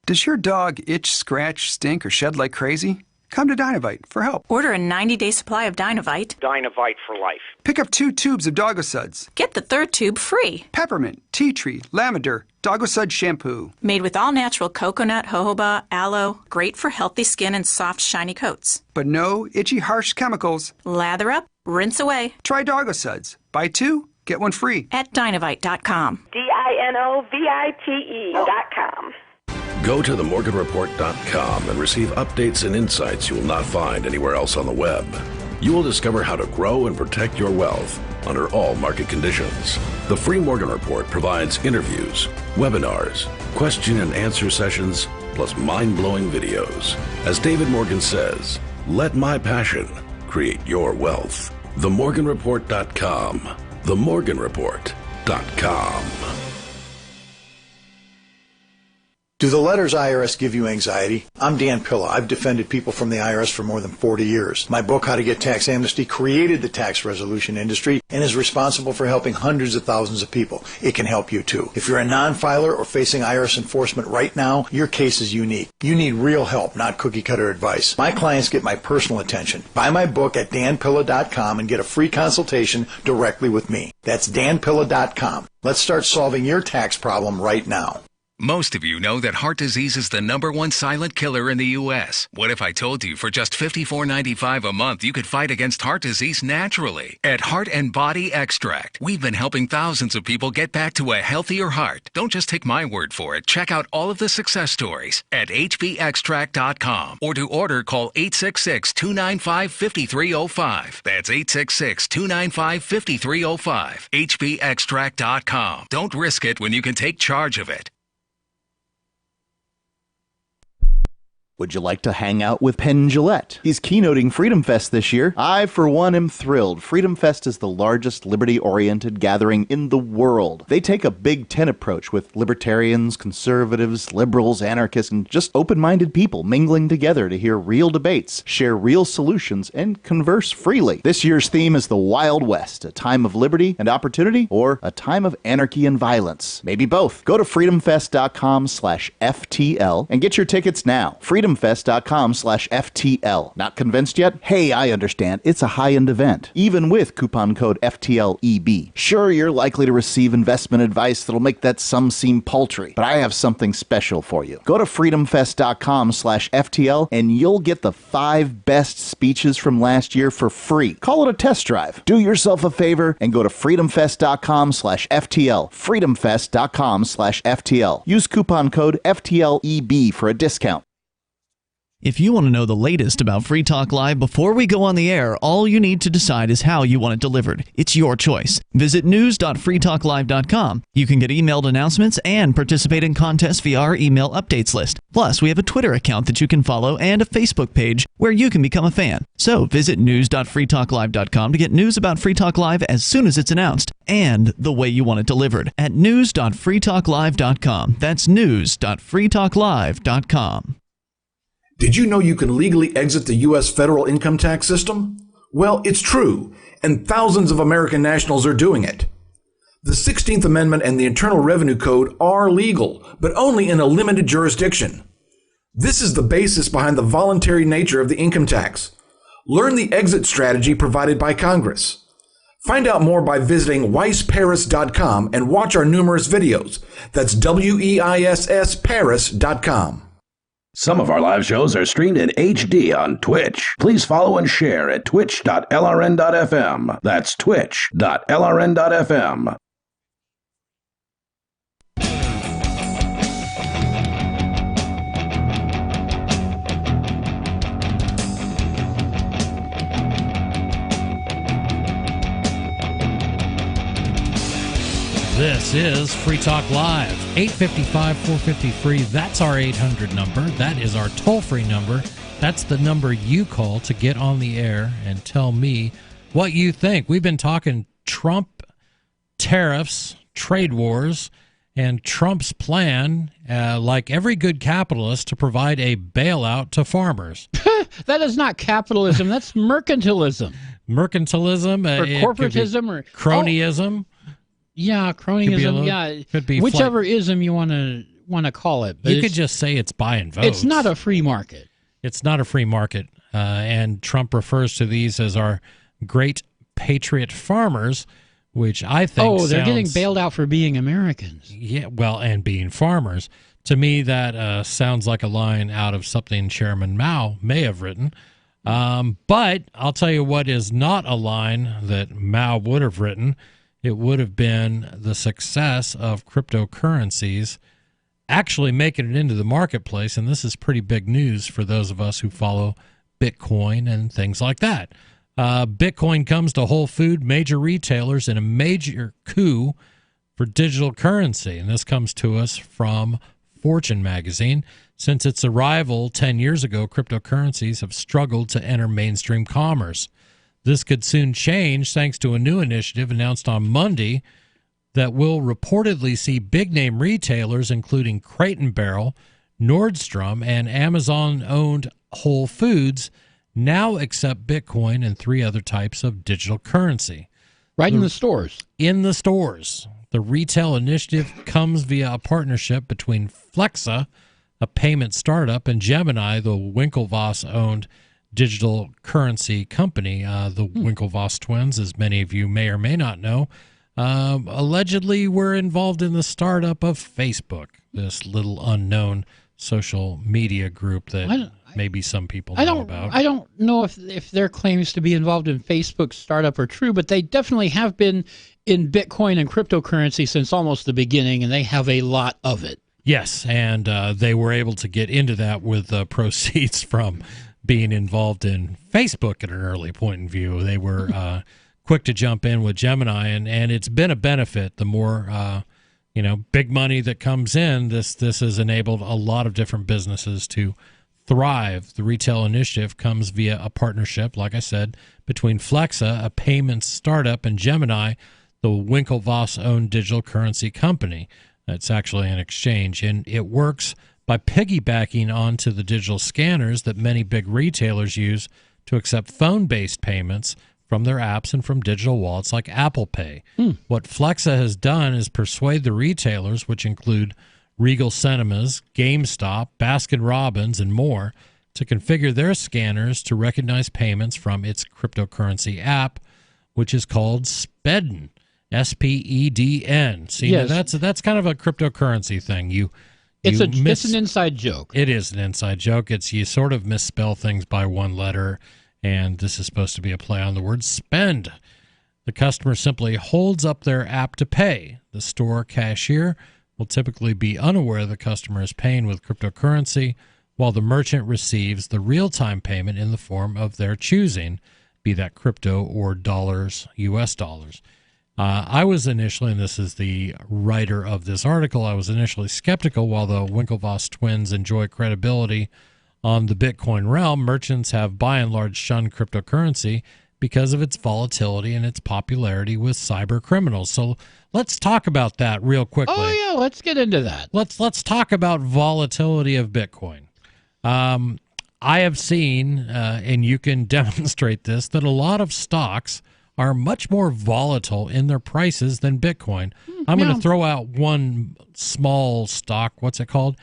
Does your dog itch, scratch, stink, or shed like crazy? Come to Dynavite for help. Order a 90-day supply of Dynavite. Dynavite for life. Pick up 2 tubes of Dogosuds. Get the 3rd tube free. Peppermint, tea tree, lavender, Dogosud shampoo. Made with all-natural coconut, jojoba, aloe. Great for healthy skin and soft, shiny coats. But no itchy, harsh chemicals. Lather up, rinse away. Try Dogosuds. Buy 2, get 1 free. At Dynavite.com. DINOVITE.com. Go to themorganreport.com and receive updates and insights you will not find anywhere else on the web. You will discover how to grow and protect your wealth under all market conditions. The Free Morgan Report provides interviews, webinars, question and answer sessions, plus mind-blowing videos. As David Morgan says, let my passion create your wealth. Themorganreport.com. Themorganreport.com. Do the letters IRS give you anxiety? I'm Dan Pilla. I've defended people from the IRS for more than 40 years. My book, How to Get Tax Amnesty, created the tax resolution industry and is responsible for helping hundreds of thousands of people. It can help you too. If you're a non-filer or facing IRS enforcement right now, your case is unique. You need real help, not cookie-cutter advice. My clients get my personal attention. Buy my book at danpilla.com and get a free consultation directly with me. That's danpilla.com. Let's start solving your tax problem right now. Most of you know that heart disease is the #1 silent killer in the U.S. What if I told you for just $54.95 a month you could fight against heart disease naturally? At Heart and Body Extract, we've been helping thousands of people get back to a healthier heart. Don't just take my word for it. Check out all of the success stories at hbextract.com. Or to order, call 866-295-5305. That's 866-295-5305. hbextract.com. Don't risk it when you can take charge of it. Would you like to hang out with Penn Jillette? He's keynoting Freedom Fest this year. I, for one, am thrilled. Freedom Fest is the largest liberty-oriented gathering in the world. They take a Big Ten approach with libertarians, conservatives, liberals, anarchists, and just open-minded people mingling together to hear real debates, share real solutions, and converse freely. This year's theme is the Wild West, a time of liberty and opportunity, or a time of anarchy and violence. Maybe both. Go to freedomfest.com/FTL and get your tickets now. freedomfest.com/FTL. Not convinced yet? Hey, I understand. It's a high-end event, even with coupon code FTLEB. Sure, you're likely to receive investment advice that'll make that sum seem paltry, but I have something special for you. Go to freedomfest.com/FTL and you'll get the 5 best speeches from last year for free. Call it a test drive. Do yourself a favor and go to freedomfest.com/FTL. freedomfest.com/FTL. Use coupon code FTLEB for a discount. If you want to know the latest about Free Talk Live before we go on the air, all you need to decide is how you want it delivered. It's your choice. Visit news.freetalklive.com. You can get emailed announcements and participate in contests via our email updates list. Plus, we have a Twitter account that you can follow and a Facebook page where you can become a fan. So visit news.freetalklive.com to get news about Free Talk Live as soon as it's announced and the way you want it delivered at news.freetalklive.com. That's news.freetalklive.com. Did you know you can legally exit the U.S. federal income tax system? Well, it's true, and thousands of American nationals are doing it. The 16th Amendment and the Internal Revenue Code are legal, but only in a limited jurisdiction. This is the basis behind the voluntary nature of the income tax. Learn the exit strategy provided by Congress. Find out more by visiting weissparis.com and watch our numerous videos. That's WEISSparis.com. Some of our live shows are streamed in HD on Twitch. Please follow and share at twitch.lrn.fm. That's twitch.lrn.fm. This is Free Talk Live, 855-450-FREE. That's our 800 number. That is our toll-free number. That's the number you call to get on the air and tell me what you think. We've been talking Trump, tariffs, trade wars, and Trump's plan, like every good capitalist, to provide a bailout to farmers. That is not capitalism. That's mercantilism. Mercantilism? Or corporatism. Or cronyism. Yeah, cronyism. Could be whichever ism you want to call it. But you could just say it's buying votes. It's not a free market. It's not a free market, and Trump refers to these as our great patriot farmers, which I think they're getting bailed out for being Americans. Yeah, well, and being farmers. To me, that sounds like a line out of something Chairman Mao may have written. But I'll tell you what is not a line that Mao would have written. It would have been the success of cryptocurrencies actually making it into the marketplace, and this is pretty big news for those of us who follow Bitcoin and things like that. Bitcoin comes to Whole Foods, major retailers, in a major coup for digital currency, and this comes to us from Fortune magazine. Since its arrival 10 years ago, cryptocurrencies have struggled to enter mainstream commerce. This could soon change thanks to a new initiative announced on Monday that will reportedly see big-name retailers, including Crate & Barrel, Nordstrom and Amazon-owned Whole Foods now accept Bitcoin and 3 other types of digital currency. In the stores. In the stores. The retail initiative comes via a partnership between Flexa, a payment startup, and Gemini, the Winklevoss-owned digital currency company. The Winklevoss twins, as many of you may or may not know, allegedly were involved in the startup of Facebook, this little unknown social media group that maybe some people know about. I don't know if their claims to be involved in Facebook's startup are true, but they definitely have been in Bitcoin and cryptocurrency since almost the beginning, and they have a lot of it. Yes, and they were able to get into that with proceeds from being involved in Facebook at an early point in view. They were quick to jump in with Gemini, and it's been a benefit. The more big money that comes in, this has enabled a lot of different businesses to thrive. The retail initiative comes via a partnership, like I said, between Flexa, a payments startup, and Gemini, the Winklevoss-owned digital currency company. That's actually an exchange, and it works by piggybacking onto the digital scanners that many big retailers use to accept phone-based payments from their apps and from digital wallets like Apple Pay. What Flexa has done is persuade the retailers, which include Regal Cinemas, GameStop, Baskin-Robbins, and more, to configure their scanners to recognize payments from its cryptocurrency app, which is called Spedden, S-P-E-D-N. See, Yes. that's kind of a cryptocurrency thing. It's an inside joke. It is an inside joke. It's you sort of misspell things by one letter, and this is supposed to be a play on the word spend. The customer simply holds up their app to pay. The store cashier will typically be unaware the customer is paying with cryptocurrency, while the merchant receives the real-time payment in the form of their choosing, be that crypto or dollars, U.S. dollars. I was initially, and this is the writer of this article, I was initially skeptical. While the Winklevoss twins enjoy credibility on the Bitcoin realm, merchants have by and large shunned cryptocurrency because of its volatility and its popularity with cyber criminals. So let's talk about that real quickly. Oh, yeah, let's get into that. Let's talk about volatility of Bitcoin. I have seen, and you can demonstrate this, that a lot of stocks are much more volatile in their prices than Bitcoin. I'm going to throw out one small stock. What's it called?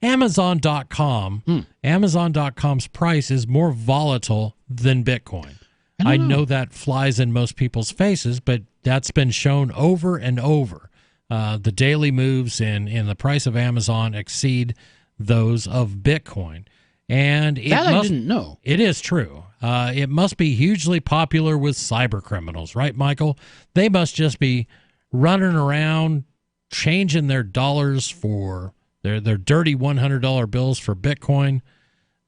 Amazon.com. Amazon.com's price is more volatile than Bitcoin. I know that flies in most people's faces, but that's been shown over and over. The daily moves in the price of Amazon exceed those of Bitcoin. And I didn't know. It is true. It must be hugely popular with cyber criminals, right, Michael? They must just be running around changing their dollars for their dirty $100 bills for Bitcoin.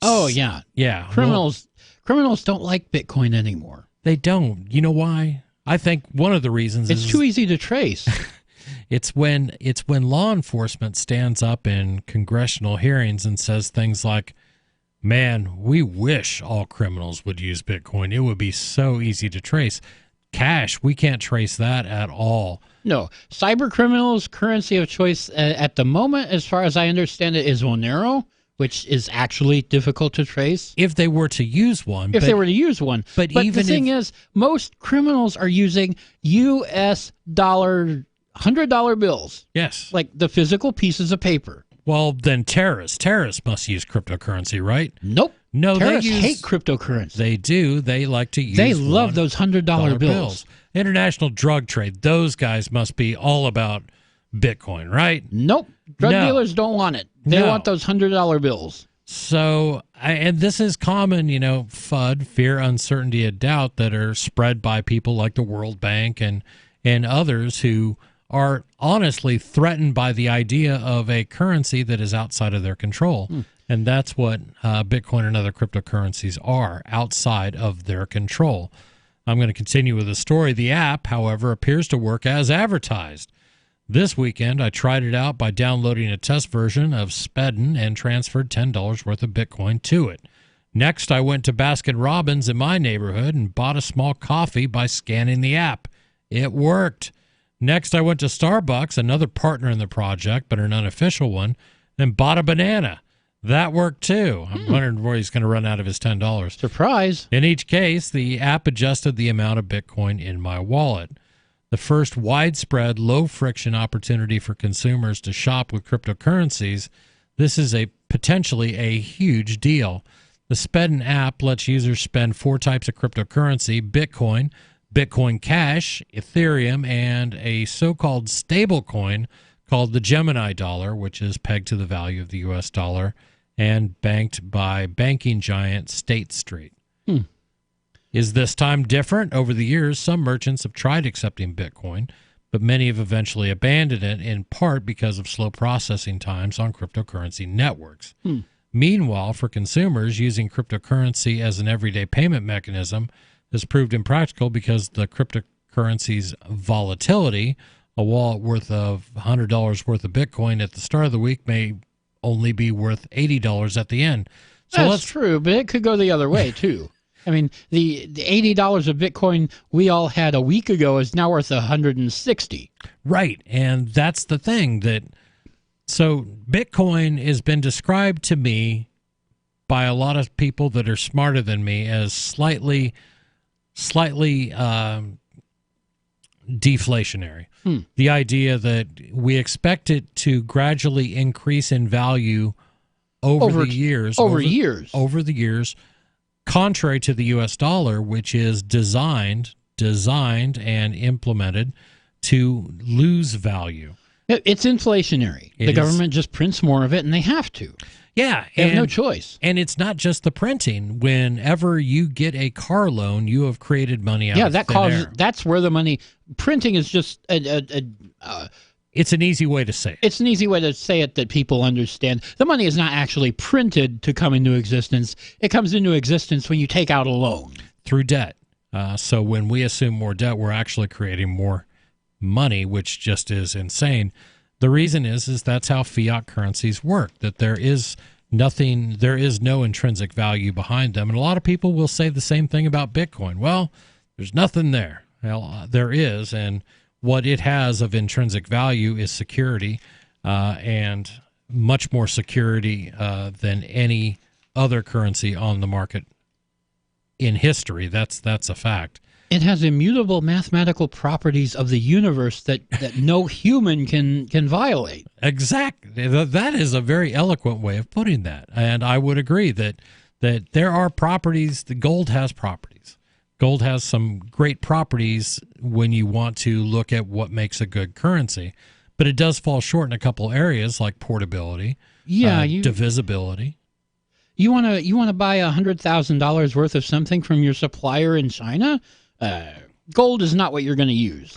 Oh, yeah. Yeah. Criminals don't like Bitcoin anymore. They don't. You know why? I think one of the reasons is too easy to trace. It's when law enforcement stands up in congressional hearings and says things like, "Man, we wish all criminals would use Bitcoin. It would be so easy to trace. Cash, we can't trace that at all." No, cyber criminals' currency of choice at the moment, as far as I understand it, is Monero, which is actually difficult to trace. If they were to use one. But even the thing is, most criminals are using U.S. $100 bills. Yes. Like the physical pieces of paper. Well, then terrorists must use cryptocurrency, right? Nope. No, terrorists hate cryptocurrency. They do. They like to use. They love those $100 bills. International drug trade. Those guys must be all about Bitcoin, right? Nope. Drug dealers don't want it. They want those $100 bills. So, and this is common, FUD, fear, uncertainty, and doubt, that are spread by people like the World Bank and others who are honestly threatened by the idea of a currency that is outside of their control. And that's what Bitcoin and other cryptocurrencies are, outside of their control. I'm going to continue with the story. The app, however, appears to work as advertised. This weekend, I tried it out by downloading a test version of Spedden and transferred $10 worth of Bitcoin to it. Next, I went to Baskin-Robbins in my neighborhood and bought a small coffee by scanning the app. It worked. Next, I went to Starbucks, another partner in the project, but an unofficial one, and bought a banana. That worked too. I'm wondering where he's going to run out of his $10. Surprise. In each case, the app adjusted the amount of Bitcoin in my wallet. The first widespread, low-friction opportunity for consumers to shop with cryptocurrencies. This is potentially a huge deal. The Spedden app lets users spend 4 types of cryptocurrency: Bitcoin, Bitcoin Cash, Ethereum, and a so-called stablecoin called the Gemini dollar, which is pegged to the value of the U.S. dollar and banked by banking giant State Street. Is this time different? Over the years, some merchants have tried accepting Bitcoin, but many have eventually abandoned it, in part because of slow processing times on cryptocurrency networks. Meanwhile, for consumers, using cryptocurrency as an everyday payment mechanism has proved impractical because the cryptocurrency's volatility. A wallet worth of $100 worth of Bitcoin at the start of the week may only be worth $80 at the end. So That's true, but it could go the other way, too. I mean, the $80 of Bitcoin we all had a week ago is now worth $160. Right, and that's the thing. So Bitcoin has been described to me by a lot of people that are smarter than me as slightly deflationary. The idea that we expect it to gradually increase in value over the years, contrary to the U.S. dollar, which is designed and implemented to lose value. It's inflationary. The government just prints more of it, and they have to. Yeah. They have no choice. And it's not just the printing. Whenever you get a car loan, you have created money out of thin air. That's where the money... Printing is just it's an easy way to say it. It's an easy way to say it that people understand. The money is not actually printed to come into existence. It comes into existence when you take out a loan. Through debt. So when we assume more debt, we're actually creating more money, which just is insane. The reason is that's how fiat currencies work, that there is no intrinsic value behind them. And a lot of people will say the same thing about Bitcoin. Well, there's nothing there. Well, there is, and what it has of intrinsic value is security, and much more security than any other currency on the market in history. That's a fact. It has immutable mathematical properties of the universe that no human can violate. Exactly. That is a very eloquent way of putting that. And I would agree that there are properties. The gold has properties. Gold has some great properties when you want to look at what makes a good currency. But it does fall short in a couple areas like portability, divisibility. You want to buy $100,000 worth of something from your supplier in China? Gold is not what you're going to use.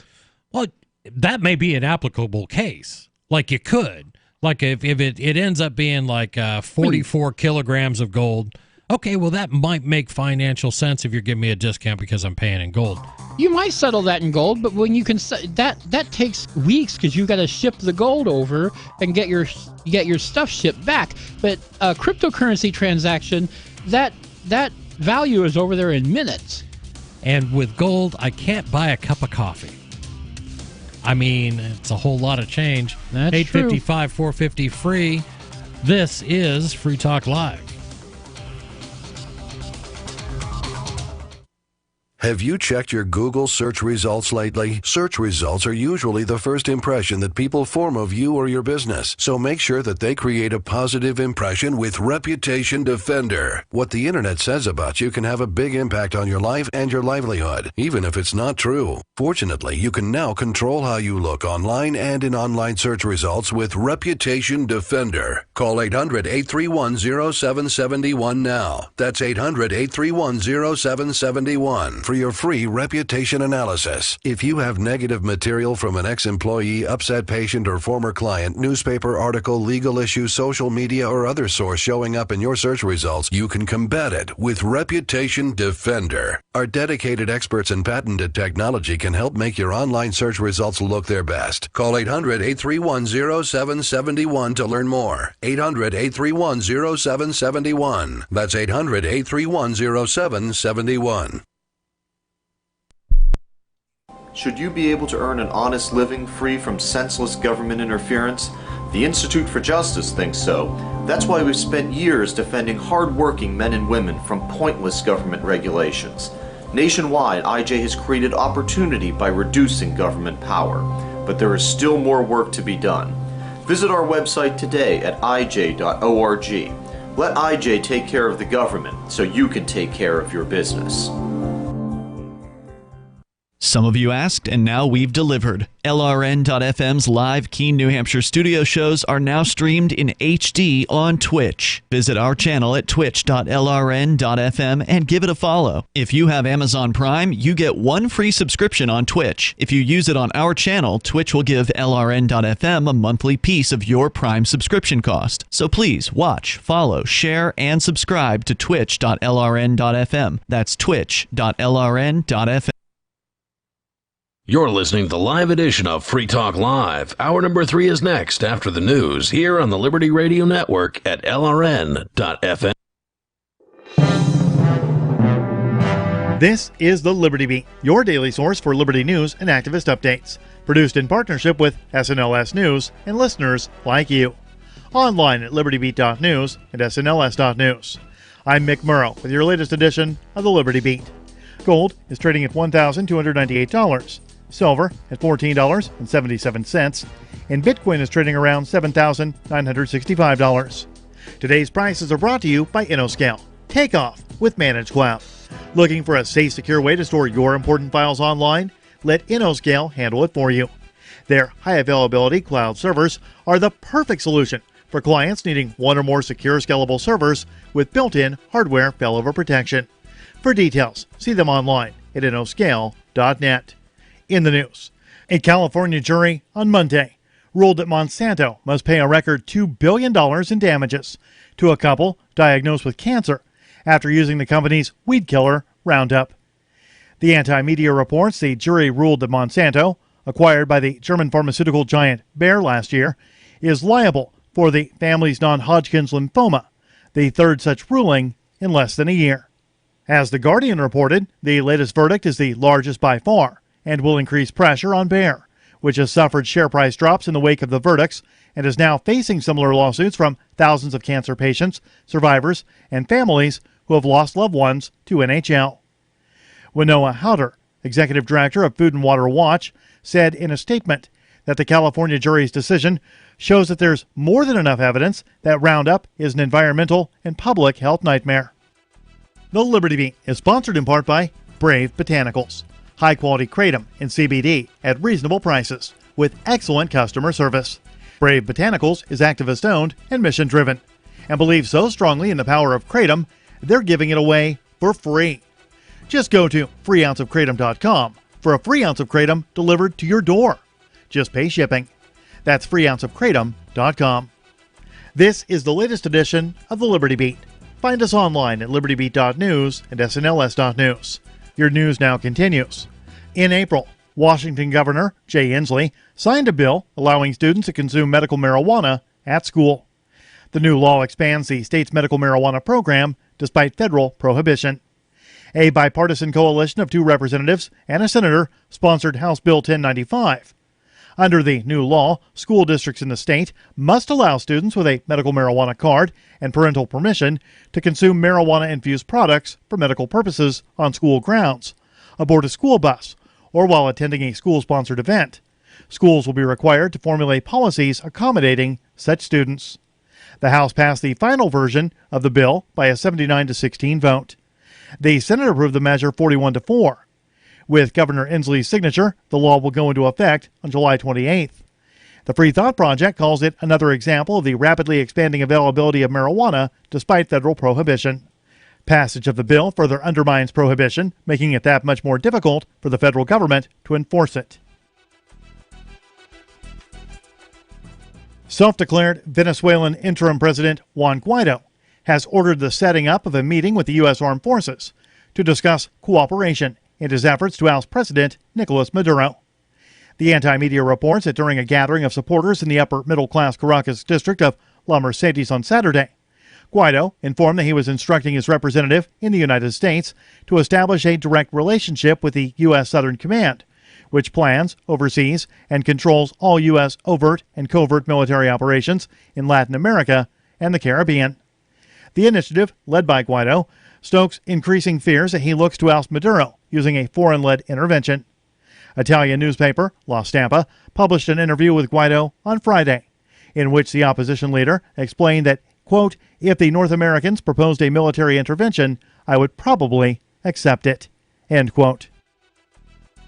Well, that may be an applicable case. Like you could. Like if it ends up being like 44 kilograms of gold, okay, well, that might make financial sense if you're giving me a discount because I'm paying in gold. You might settle that in gold, but when you can that takes weeks because you got to ship the gold over and get your stuff shipped back. But a cryptocurrency transaction, that value is over there in minutes. And with gold, I can't buy a cup of coffee. I mean, it's a whole lot of change. That's 855 450 free. This is Free Talk Live. Have you checked your Google search results lately? Search results are usually the first impression that people form of you or your business. So make sure that they create a positive impression with Reputation Defender. What the internet says about you can have a big impact on your life and your livelihood, even if it's not true. Fortunately, you can now control how you look online and in online search results with Reputation Defender. Call 800-831-0771 now. That's 800-831-0771 for your free reputation analysis. If you have negative material from an ex-employee, upset patient, or former client, newspaper article, legal issue, social media, or other source showing up in your search results, you can combat it with Reputation Defender. Our dedicated experts in patented technology can help make your online search results look their best. Call 800-831-0771 to learn more. 800-831-0771. That's 800-831-0771. Should you be able to earn an honest living free from senseless government interference? The Institute for Justice thinks so. That's why we've spent years defending hard-working men and women from pointless government regulations. Nationwide, IJ has created opportunity by reducing government power, but there is still more work to be done. Visit our website today at ij.org. Let IJ take care of the government so you can take care of your business. Some of you asked, and now we've delivered. LRN.FM's live Keene, New Hampshire studio shows are now streamed in HD on Twitch. Visit our channel at twitch.lrn.fm and give it a follow. If you have Amazon Prime, you get one free subscription on Twitch. If you use it on our channel, Twitch will give LRN.FM a monthly piece of your Prime subscription cost. So please watch, follow, share, and subscribe to twitch.lrn.fm. That's twitch.lrn.fm. You're listening to the live edition of Free Talk Live. Hour number 3 is next after the news here on the Liberty Radio Network at LRN.FM. This is the Liberty Beat, your daily source for Liberty news and activist updates. Produced in partnership with SNLS News and listeners like you. Online at libertybeat.news and snls.news. I'm Mick Murrow with your latest edition of the Liberty Beat. Gold is trading at $1,298. Silver at $14.77, and Bitcoin is trading around $7,965. Today's prices are brought to you by InnoScale. Take off with Managed Cloud. Looking for a safe, secure way to store your important files online? Let InnoScale handle it for you. Their high availability cloud servers are the perfect solution for clients needing one or more secure, scalable servers with built-in hardware failover protection. For details, see them online at innoscale.net. In the news, a California jury on Monday ruled that Monsanto must pay a record $2 billion in damages to a couple diagnosed with cancer after using the company's weed killer, Roundup. The anti-media reports the jury ruled that Monsanto, acquired by the German pharmaceutical giant Bayer last year, is liable for the family's non-Hodgkin's lymphoma, the third such ruling in less than a year. As The Guardian reported, the latest verdict is the largest by far, and will increase pressure on Bayer, which has suffered share price drops in the wake of the verdicts and is now facing similar lawsuits from thousands of cancer patients, survivors, and families who have lost loved ones to NHL. Winnoa Howder, executive director of Food and Water Watch, said in a statement that the California jury's decision shows that there's more than enough evidence that Roundup is an environmental and public health nightmare. The Liberty Beat is sponsored in part by Brave Botanicals. High-quality kratom and CBD at reasonable prices with excellent customer service. Brave Botanicals is activist-owned and mission-driven and believes so strongly in the power of kratom, they're giving it away for free. Just go to freeounceofkratom.com for a free ounce of kratom delivered to your door. Just pay shipping. That's freeounceofkratom.com. This is the latest edition of the Liberty Beat. Find us online at libertybeat.news and snls.news. Your news now continues. In April, Washington Governor Jay Inslee signed a bill allowing students to consume medical marijuana at school. The new law expands the state's medical marijuana program despite federal prohibition. A bipartisan coalition of 2 representatives and a senator sponsored House Bill 1095. Under the new law, school districts in the state must allow students with a medical marijuana card and parental permission to consume marijuana-infused products for medical purposes on school grounds, aboard a school bus, or while attending a school-sponsored event. Schools will be required to formulate policies accommodating such students. The House passed the final version of the bill by a 79-16 vote. The Senate approved the measure 41-4. With Governor Inslee's signature, the law will go into effect on July 28th. The Free Thought Project calls it another example of the rapidly expanding availability of marijuana despite federal prohibition. Passage of the bill further undermines prohibition, making it that much more difficult for the federal government to enforce it. Self-declared Venezuelan interim president Juan Guaido has ordered the setting up of a meeting with the U.S. Armed Forces to discuss cooperation in his efforts to oust President Nicolas Maduro. The anti-media reports that during a gathering of supporters in the upper-middle-class Caracas district of La Mercedes on Saturday, Guaido informed that he was instructing his representative in the United States to establish a direct relationship with the U.S. Southern Command, which plans, oversees, and controls all U.S. overt and covert military operations in Latin America and the Caribbean. The initiative, led by Guaido, stokes increasing fears that he looks to oust Maduro using a foreign-led intervention. Italian newspaper La Stampa published an interview with Guaido on Friday, in which the opposition leader explained that, quote, if the North Americans proposed a military intervention, I would probably accept it, end quote.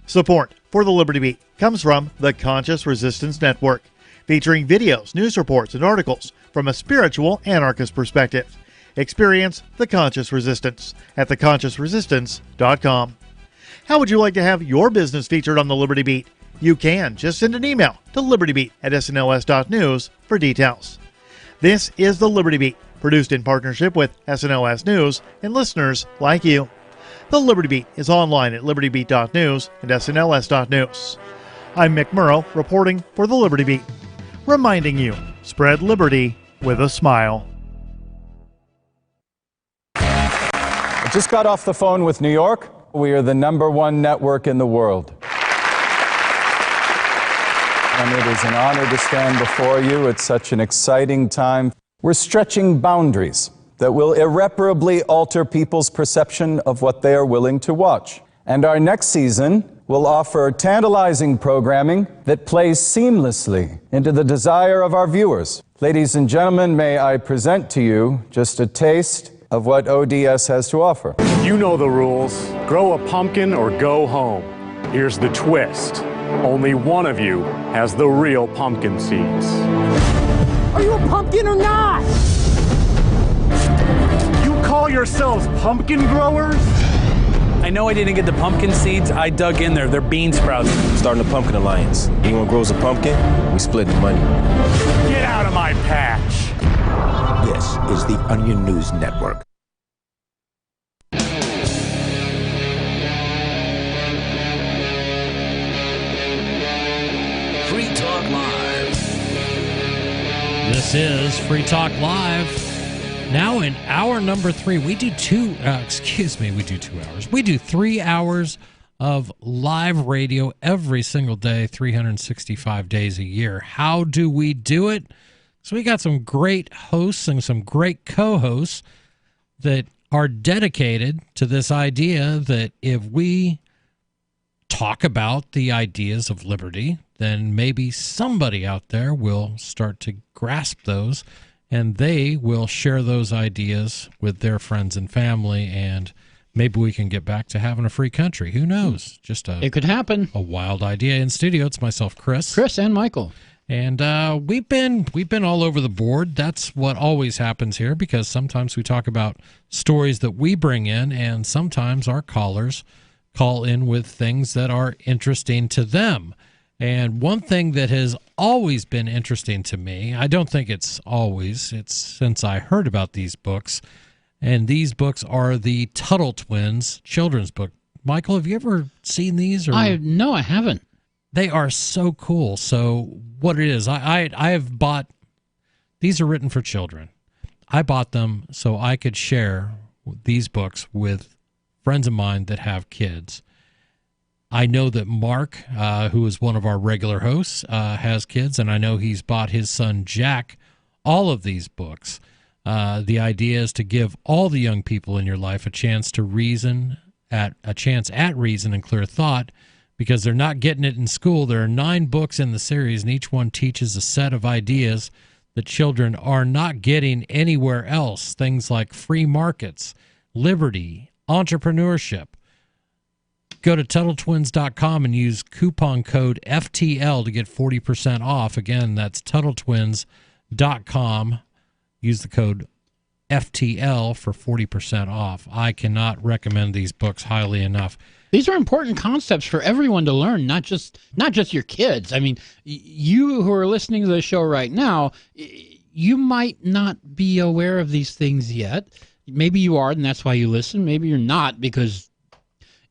Support for the Liberty Beat comes from the Conscious Resistance Network, featuring videos, news reports, and articles from a spiritual anarchist perspective. Experience the Conscious Resistance at theconsciousresistance.com. How would you like to have your business featured on the Liberty Beat? You can. Just send an email to libertybeat@snls.news for details. This is the Liberty Beat, produced in partnership with SNLS News and listeners like you. The Liberty Beat is online at libertybeat.news and snls.news. I'm Mick Murrow, reporting for the Liberty Beat, reminding you, spread liberty with a smile. I just got off the phone with New York. We are the #1 network in the world. And it is an honor to stand before you at such an exciting time. We're stretching boundaries that will irreparably alter people's perception of what they are willing to watch. And our next season will offer tantalizing programming that plays seamlessly into the desire of our viewers. Ladies and gentlemen, may I present to you just a taste of what ODS has to offer. You know the rules. Grow a pumpkin or go home. Here's the twist. Only one of you has the real pumpkin seeds. Are you a pumpkin or not? You call yourselves pumpkin growers? I know I didn't get the pumpkin seeds. I dug in there. They're bean sprouts. Starting a pumpkin alliance. Anyone grows a pumpkin, we split the money. Get out of my patch. This is the Onion News Network. Free Talk Live. This is Free Talk Live. Now in hour number 3, we do 2 hours. We do 3 hours of live radio every single day, 365 days a year. How do we do it? So we got some great hosts and some great co-hosts that are dedicated to this idea that if we talk about the ideas of liberty, then maybe somebody out there will start to grasp those, and they will share those ideas with their friends and family, and maybe we can get back to having a free country. Who knows? It could happen. A wild idea. In studio, it's myself, Chris, and Michael. And we've been all over the board. That's what always happens here, because sometimes we talk about stories that we bring in, and sometimes our callers call in with things that are interesting to them. And one thing that has always been interesting to me, I don't think it's always, it's since I heard about these books, and these books are the Tuttle Twins children's book. Michael, have you ever seen these? No, I haven't. They are so cool. So what it is, I have bought, these are written for children. I bought them so I could share these books with friends of mine that have kids. I know that Mark, who is one of our regular hosts, has kids, and I know he's bought his son Jack all of these books. The idea is to give all the young people in your life a chance to reason, at reason and clear thought, because they're not getting it in school. There are 9 books in the series, and each one teaches a set of ideas that children are not getting anywhere else. Things like free markets, liberty, entrepreneurship. Go to TuttleTwins.com and use coupon code FTL to get 40% off. Again, that's TuttleTwins.com. Use the code FTL for 40% off. I cannot recommend these books highly enough. These are important concepts for everyone to learn, not just your kids. I mean, you who are listening to the show right now, you might not be aware of these things yet. Maybe you are, and that's why you listen. Maybe you're not, because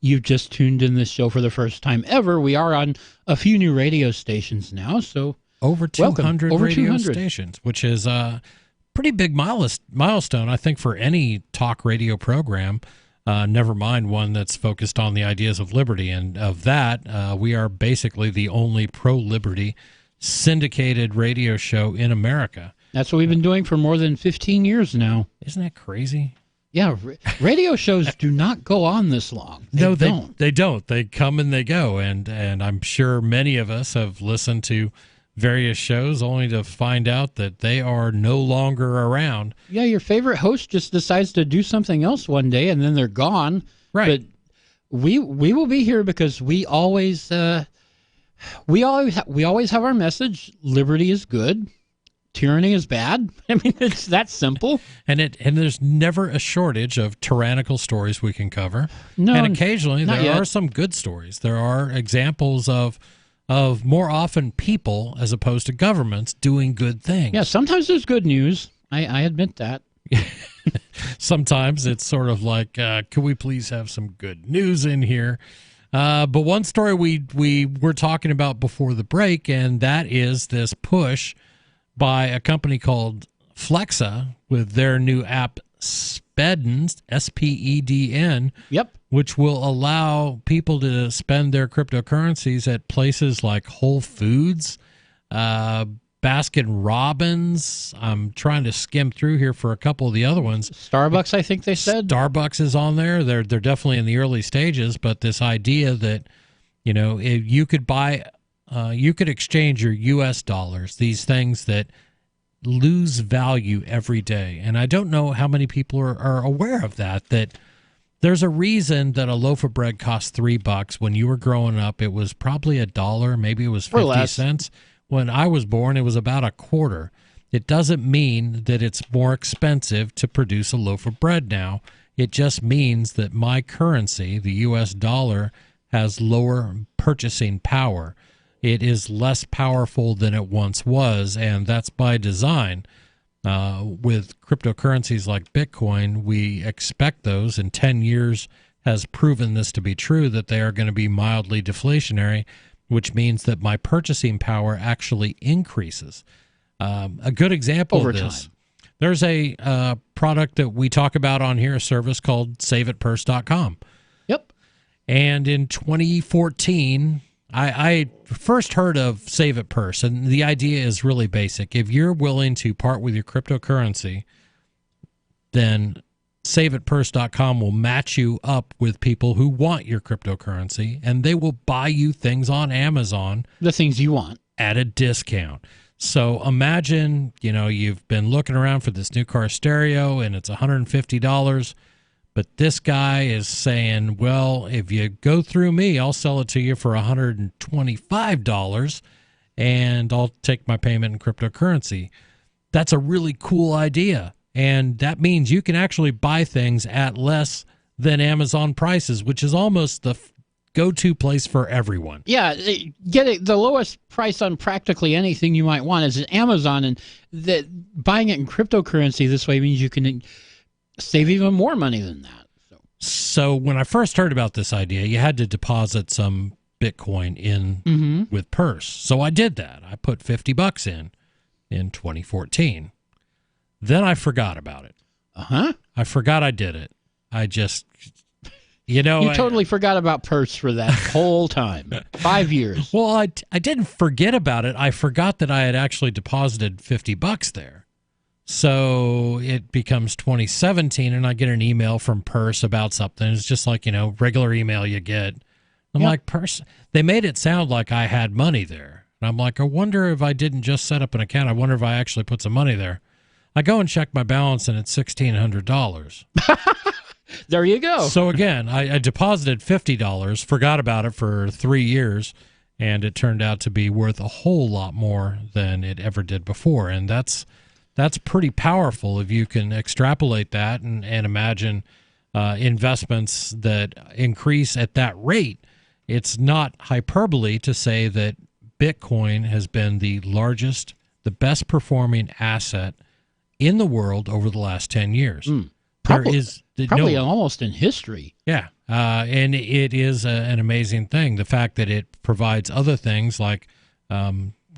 you've just tuned in this show for the first time ever. We are on a few new radio stations now, so over 200 radio stations, which is a pretty big milestone, I think, for any talk radio program. Never mind one that's focused on the ideas of liberty. And of that, we are basically the only pro-liberty syndicated radio show in America. That's what we've been doing for more than 15 years now. Isn't that crazy? Yeah, radio shows do not go on this long. They don't. They come and they go, and I'm sure many of us have listened to various shows only to find out that they are no longer around. Yeah, your favorite host just decides to do something else one day, and then they're gone. Right. But we will be here because we always have our message. Liberty is good. Tyranny is bad. I mean, it's that simple. And there's never a shortage of tyrannical stories we can cover. No, and occasionally not there yet. are some good stories. There are examples of more often people as opposed to governments doing good things. Yeah, sometimes there's good news. I admit that. Sometimes it's sort of like, can we please have some good news in here? But one story we were talking about before the break, and that is this push by a company called Flexa with their new app Spedden, S-P-E-D-N. Yep. Which will allow people to spend their cryptocurrencies at places like Whole Foods, Baskin Robbins. I'm trying to skim through here for a couple of the other ones. Starbucks, I think they said. Starbucks is on there. They're definitely in the early stages, but this idea that, you know, if you could buy, you could exchange your U.S. dollars, these things that lose value every day. And I don't know how many people are aware of that there's a reason that a loaf of bread costs $3. When you were growing up, it was probably $1, maybe it was 50 cents. When I was born, it was about a quarter. It doesn't mean that it's more expensive to produce a loaf of bread now. It just means that my currency, the U.S. dollar, has lower purchasing power. It is less powerful than it once was, and that's by design. With cryptocurrencies like Bitcoin, we expect those, and 10 years has proven this to be true, that they are going to be mildly deflationary, which means that my purchasing power actually increases. A good example Over of this, time. there's a product that we talk about on here, a service called SaveItPurse.com. Yep. And in 2014, I first heard of Save It Purse, and the idea is really basic. If you're willing to part with your cryptocurrency, then SaveItPurse.com will match you up with people who want your cryptocurrency, and they will buy you things on Amazon. The things you want. At a discount. So imagine, you know, you've been looking around for this new car stereo, and it's $150. But this guy is saying, well, if you go through me, I'll sell it to you for $125, and I'll take my payment in cryptocurrency. That's a really cool idea. And that means you can actually buy things at less than Amazon prices, which is almost the go-to place for everyone. Yeah, the lowest price on practically anything you might want is Amazon, and buying it in cryptocurrency this way means you can save even more money than that. So when I first heard about this idea, you had to deposit some Bitcoin in with Purse. So I did that. I put $50 in 2014. Then I forgot about it. I forgot I did it. I just, you know. You totally forgot about Purse for that whole time. 5 years. Well, I didn't forget about it. I forgot that I had actually deposited $50 there. So it becomes 2017, and I get an email from Purse about something. It's just like, you know, regular email you get. I'm like, Purse, they made it sound like I had money there. And I'm like, I wonder if I didn't just set up an account. I wonder if I actually put some money there. I go and check my balance, and it's $1,600. There you go. So again, I deposited $50, forgot about it for 3 years, and it turned out to be worth a whole lot more than it ever did before. And that's pretty powerful if you can extrapolate that and imagine investments that increase at that rate. It's not hyperbole to say that Bitcoin has been the largest, the best performing asset in the world over the last 10 years. Probably almost in history. Yeah, and it is an amazing thing. The fact that it provides other things like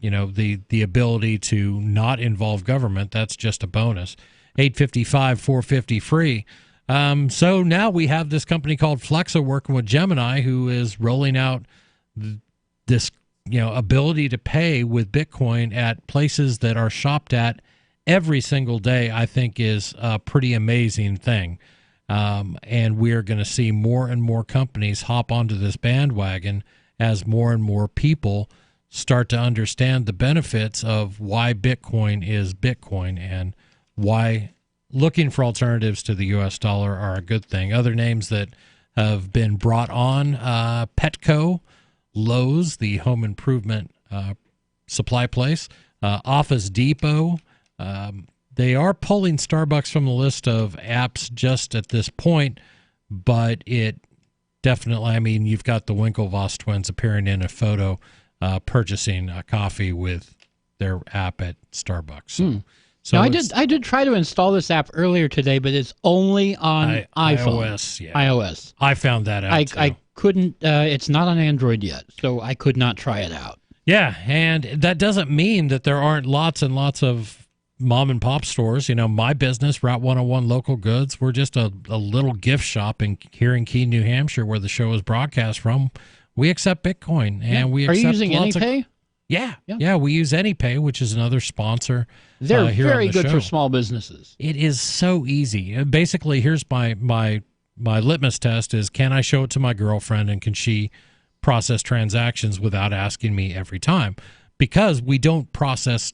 you know, the ability to not involve government, that's just a bonus. 855-450 free. So now we have this company called Flexa working with Gemini, who is rolling out this, you know, ability to pay with Bitcoin at places that are shopped at every single day, I think, is a pretty amazing thing. And we're going to see more and more companies hop onto this bandwagon as more and more people start to understand the benefits of why Bitcoin is Bitcoin and why looking for alternatives to the U.S. dollar are a good thing. Other names that have been brought on, Petco, Lowe's, the home improvement supply place, Office Depot. They are pulling Starbucks from the list of apps just at this point, but it definitely, I mean, you've got the Winklevoss twins appearing in a photo purchasing a coffee with their app at Starbucks. So now, I did try to install this app earlier today, but it's only on iPhone. iOS, yeah. iOS. I found that out, too. I couldn't, it's not on Android yet, so I could not try it out. Yeah, and that doesn't mean that there aren't lots and lots of mom and pop stores. You know, my business, Route 101 Local Goods, we're just a little gift shop here in Keene, New Hampshire, where the show is broadcast from. We accept Bitcoin, and we accept Are you using lots AnyPay? Yeah, we use AnyPay, which is another sponsor. They're here very on the good show. for small businesses. It is so easy. Basically, here's my litmus test is, can I show it to my girlfriend, and can she process transactions without asking me every time? Because we don't process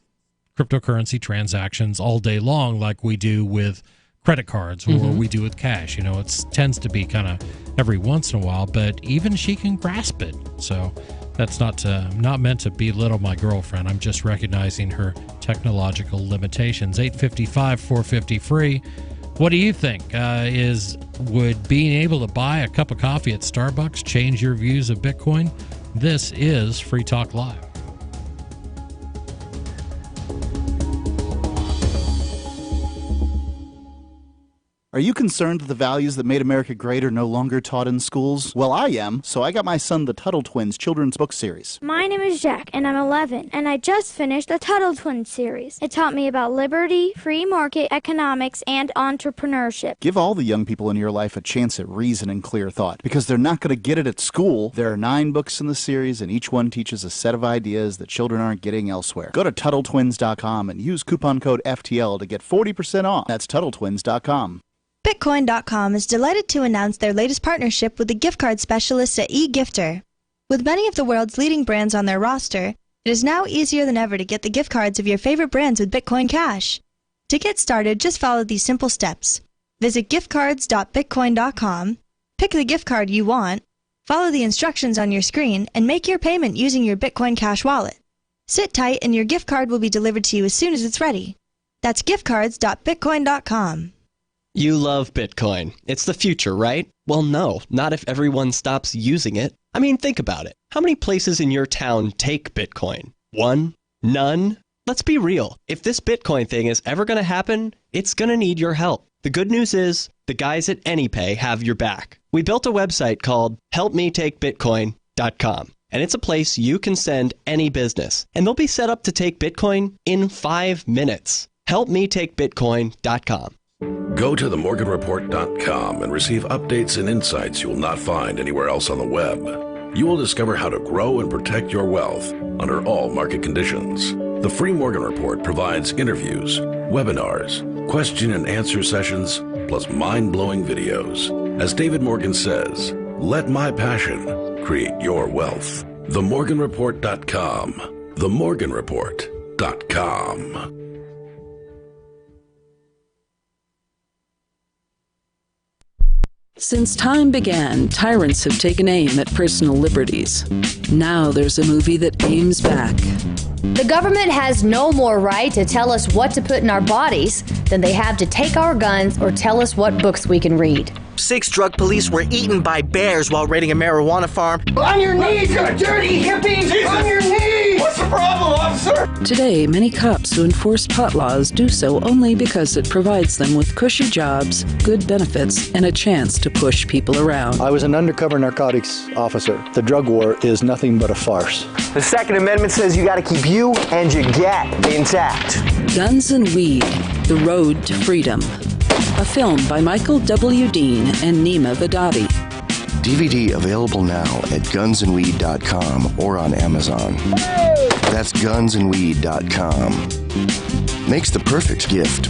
cryptocurrency transactions all day long like we do with credit cards or we do with cash. You know, it tends to be kind of every once in a while, but even she can grasp it. So that's not meant to belittle my girlfriend. I'm just recognizing her technological limitations. 855-450 free. What do you think? Would being able to buy a cup of coffee at Starbucks change your views of Bitcoin? This is Free Talk Live. Are you concerned that the values that made America great are no longer taught in schools? Well, I am, so I got my son the Tuttle Twins children's book series. My name is Jack, and I'm 11, and I just finished the Tuttle Twins series. It taught me about liberty, free market economics, and entrepreneurship. Give all the young people in your life a chance at reason and clear thought, because they're not going to get it at school. There are 9 books in the series, and each one teaches a set of ideas that children aren't getting elsewhere. Go to TuttleTwins.com and use coupon code FTL to get 40% off. That's TuttleTwins.com. Bitcoin.com is delighted to announce their latest partnership with the gift card specialists at eGifter. With many of the world's leading brands on their roster, it is now easier than ever to get the gift cards of your favorite brands with Bitcoin Cash. To get started, just follow these simple steps. Visit giftcards.bitcoin.com, pick the gift card you want, follow the instructions on your screen, and make your payment using your Bitcoin Cash wallet. Sit tight and your gift card will be delivered to you as soon as it's ready. That's giftcards.bitcoin.com. You love Bitcoin. It's the future, right? Well, no, not if everyone stops using it. I mean, think about it. How many places in your town take Bitcoin? 1? None? Let's be real. If this Bitcoin thing is ever going to happen, it's going to need your help. The good news is, the guys at AnyPay have your back. We built a website called HelpMeTakeBitcoin.com, and it's a place you can send any business, and they'll be set up to take Bitcoin in 5 minutes. HelpMeTakeBitcoin.com. Go to themorganreport.com and receive updates and insights you will not find anywhere else on the web. You will discover how to grow and protect your wealth under all market conditions. The Free Morgan Report provides interviews, webinars, question and answer sessions, plus mind-blowing videos. As David Morgan says, let my passion create your wealth. Themorganreport.com. Themorganreport.com. Since time began, tyrants have taken aim at personal liberties. Now there's a movie that aims back. The government has no more right to tell us what to put in our bodies than they have to take our guns or tell us what books we can read. 6 drug police were eaten by bears while raiding a marijuana farm. On your knees, you dirty hippies! Jesus. On your knees! What's the problem, officer? Today, many cops who enforce pot laws do so only because it provides them with cushy jobs, good benefits, and a chance to push people around. I was an undercover narcotics officer. The drug war is nothing but a farce. The Second Amendment says you got to keep you and your get intact. Guns and Weed, The Road to Freedom. A film by Michael W. Dean and Nima Vadadi. DVD available now at gunsandweed.com or on Amazon. Hey! That's gunsandweed.com. Makes the perfect gift.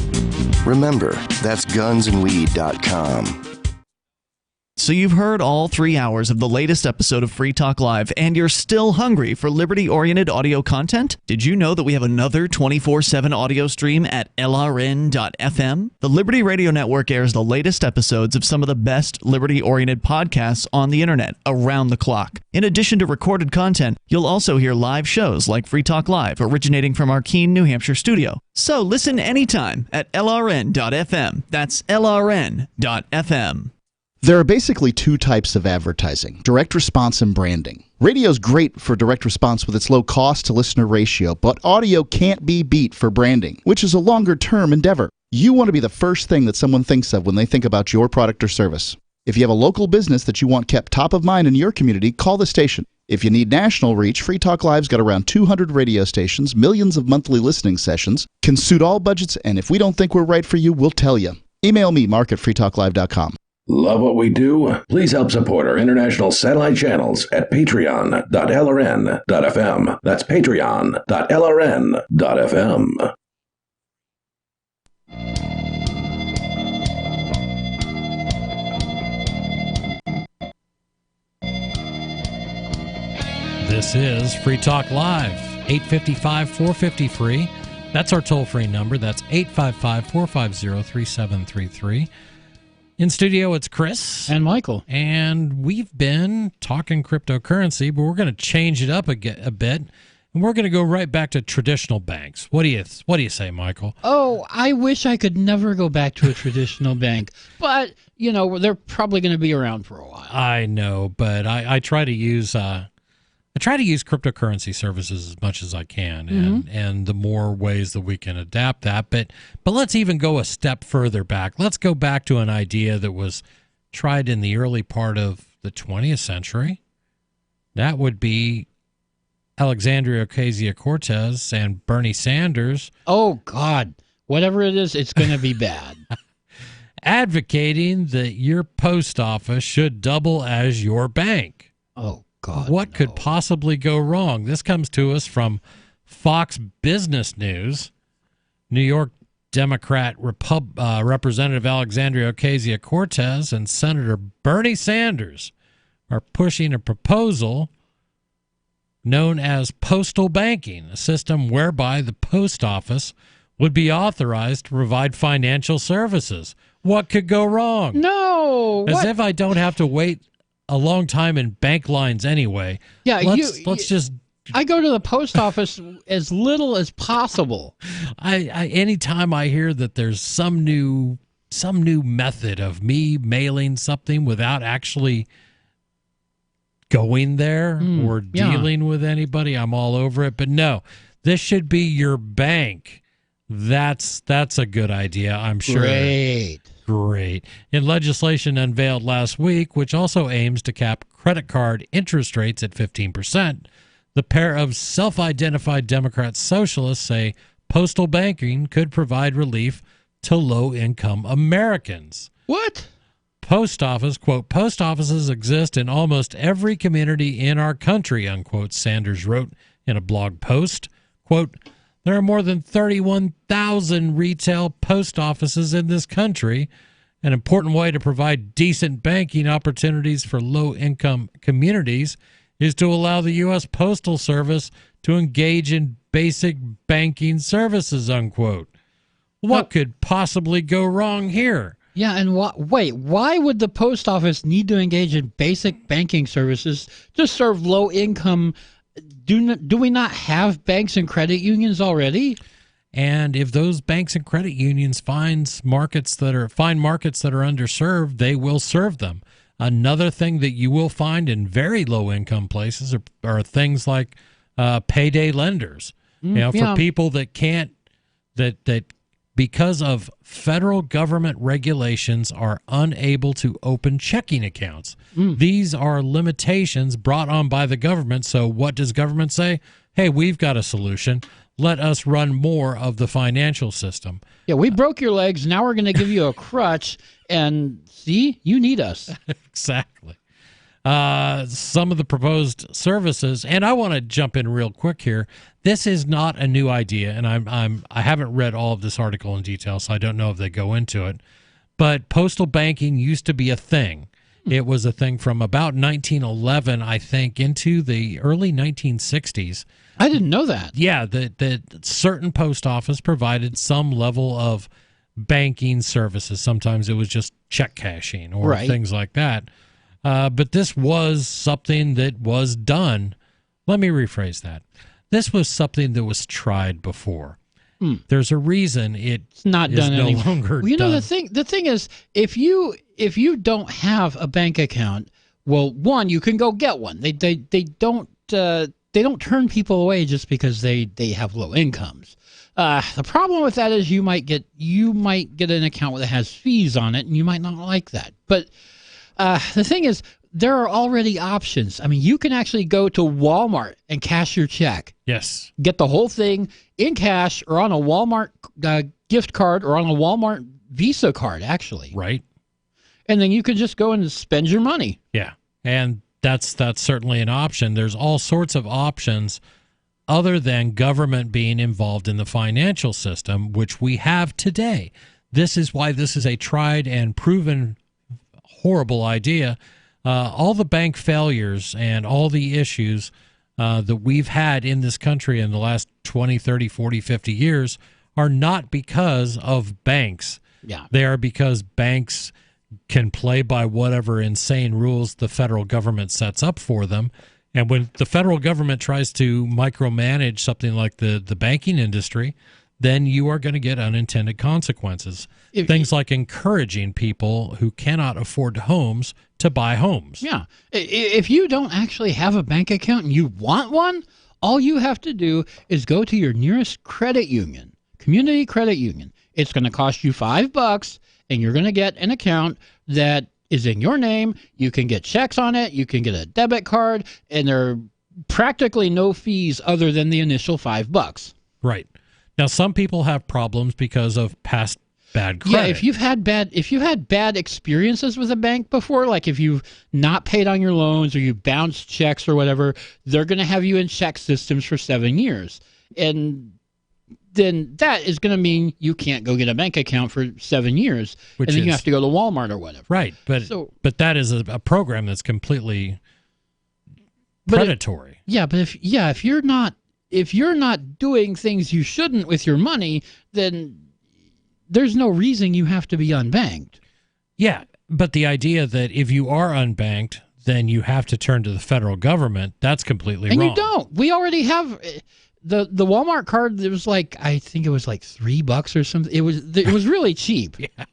Remember, that's gunsandweed.com. So you've heard all 3 hours of the latest episode of Free Talk Live, and you're still hungry for liberty-oriented audio content? Did you know that we have another 24/7 audio stream at LRN.FM? The Liberty Radio Network airs the latest episodes of some of the best liberty-oriented podcasts on the internet around the clock. In addition to recorded content, you'll also hear live shows like Free Talk Live, originating from our Keene, New Hampshire studio. So listen anytime at LRN.FM. That's LRN.FM. There are basically two types of advertising: direct response and branding. Radio's great for direct response with its low cost to listener ratio, but audio can't be beat for branding, which is a longer term endeavor. You want to be the first thing that someone thinks of when they think about your product or service. If you have a local business that you want kept top of mind in your community, call the station. If you need national reach, Free Talk Live's got around 200 radio stations, millions of monthly listening sessions, can suit all budgets, and if we don't think we're right for you, we'll tell you. Email me, mark@freetalklive.com. Love what we do? Please help support our international satellite channels at patreon.lrn.fm. That's patreon.lrn.fm. This is Free Talk Live, 855-450-FREE. That's our toll-free number. That's 855-450-3733. In studio, it's Chris. And Michael. And we've been talking cryptocurrency, but we're going to change it up a bit. And we're going to go right back to traditional banks. What do you say, Michael? Oh, I wish I could never go back to a traditional bank. But, you know, they're probably going to be around for a while. I know, but I try to use cryptocurrency services as much as I can, and the more ways that we can adapt that. But let's even go a step further back. Let's go back to an idea that was tried in the early part of the 20th century. That would be Alexandria Ocasio-Cortez and Bernie Sanders. Oh, God. Whatever it is, it's going to be bad. Advocating that your post office should double as your bank. Oh, God, what could possibly go wrong? This comes to us from Fox Business News. New York Democrat Representative Alexandria Ocasio-Cortez and Senator Bernie Sanders are pushing a proposal known as postal banking, a system whereby the post office would be authorized to provide financial services. What could go wrong? No! As if I don't have to wait a long time in bank lines anyway. Yeah, let's just. I go to the post office as little as possible. Anytime I hear that there's some new method of me mailing something without actually going there or dealing with anybody, I'm all over it. But no, this should be your bank. That's a good idea, I'm sure. Great. In legislation unveiled last week, which also aims to cap credit card interest rates at 15%, the pair of self-identified Democrat socialists say postal banking could provide relief to low-income Americans. What? Post offices exist in almost every community in our country, unquote, Sanders wrote in a blog post. Quote, there are more than 31,000 retail post offices in this country. An important way to provide decent banking opportunities for low-income communities is to allow the U.S. Postal Service to engage in basic banking services, unquote. What could possibly go wrong here? Yeah, and why would the post office need to engage in basic banking services to serve low-income? Do we not have banks and credit unions already? And if those banks and credit unions find markets that are underserved, they will serve them. Another thing that you will find in very low-income places are things like payday lenders. For people that can't that because of federal government regulations are unable to open checking accounts. These are limitations brought on by the government. So what does government say? Hey, we've got a solution. Let us run more of the financial system. Yeah, we broke your legs. Now we're going to give you a crutch. And see, you need us. Exactly. some of the proposed services, and I want to jump in real quick here. This is not a new idea, and I haven't read all of this article in detail, so I don't know if they go into it. But postal banking used to be a thing. It was a thing from about 1911, I think, into the early 1960s. I didn't know that. Yeah, that certain post office provided some level of banking services. Sometimes it was just check cashing or things like that. But this was something that was done. Let me rephrase that. This was something that was tried before. There's a reason it's not is done no anymore. longer Well, you know, done. the thing is, if you don't have a bank account, well, one, you can go get one. They don't turn people away just because they have low incomes. The problem with that is you might get an account that has fees on it, and you might not like that. But the thing is, there are already options. I mean, you can actually go to Walmart and cash your check. Yes. Get the whole thing in cash or on a Walmart gift card or on a Walmart Visa card, actually. Right. And then you can just go and spend your money. Yeah. And that's certainly an option. There's all sorts of options other than government being involved in the financial system, which we have today. This is why this is a tried and proven horrible idea. All the bank failures and all the issues that we've had in this country in the last 20, 30, 40, 50 years are not because of banks. Yeah. They are because banks can play by whatever insane rules the federal government sets up for them. And when the federal government tries to micromanage something like the banking industry, then you are going to get unintended consequences. Things like encouraging people who cannot afford homes to buy homes. Yeah. If you don't actually have a bank account and you want one, all you have to do is go to your nearest credit union, community credit union. It's going to cost you $5, and you're going to get an account that is in your name. You can get checks on it. You can get a debit card, and there are practically no fees other than the initial $5. Right. Now, some people have problems because of past bad credit. Yeah, if you've had bad experiences with a bank before, like if you've not paid on your loans or you bounced checks or whatever, they're going to have you in check systems for 7 years. And then that is going to mean you can't go get a bank account for 7 years. Which and then you is- have to go to Walmart or whatever. Right. But that is a program that's completely predatory. But if you're not doing things you shouldn't with your money, then there's no reason you have to be unbanked. Yeah, but the idea that if you are unbanked, then you have to turn to the federal government, that's completely And wrong. you don't. We already have the Walmart card. There was I think it was like $3 or something. It was really cheap. Yeah.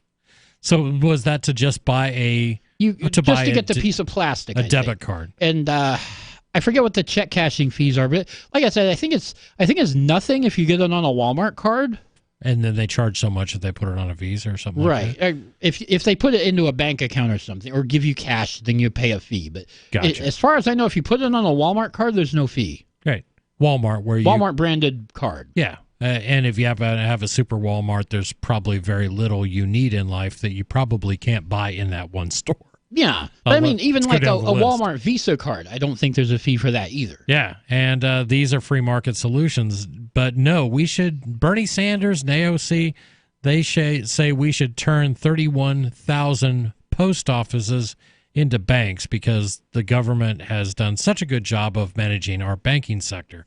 So was that to just buy to get the piece of plastic, a debit card? And I forget what the check cashing fees are, but like I said, I think it's nothing if you get it on a Walmart card. And then they charge so much if they put it on a Visa or something like that? Right. If they put it into a bank account or something, or give you cash, then you pay a fee. But Gotcha. as far as I know, if you put it on a Walmart card, there's no fee. Right. Walmart, where Walmart branded card. Yeah. And if you have a super Walmart, there's probably very little you need in life that you probably can't buy in that one store. Yeah. But I mean, even let's go like a down the list. Walmart Visa card, I don't think there's a fee for that either. Yeah, and these are free market solutions. But no, Bernie Sanders and AOC, they say we should turn 31,000 post offices into banks because the government has done such a good job of managing our banking sector.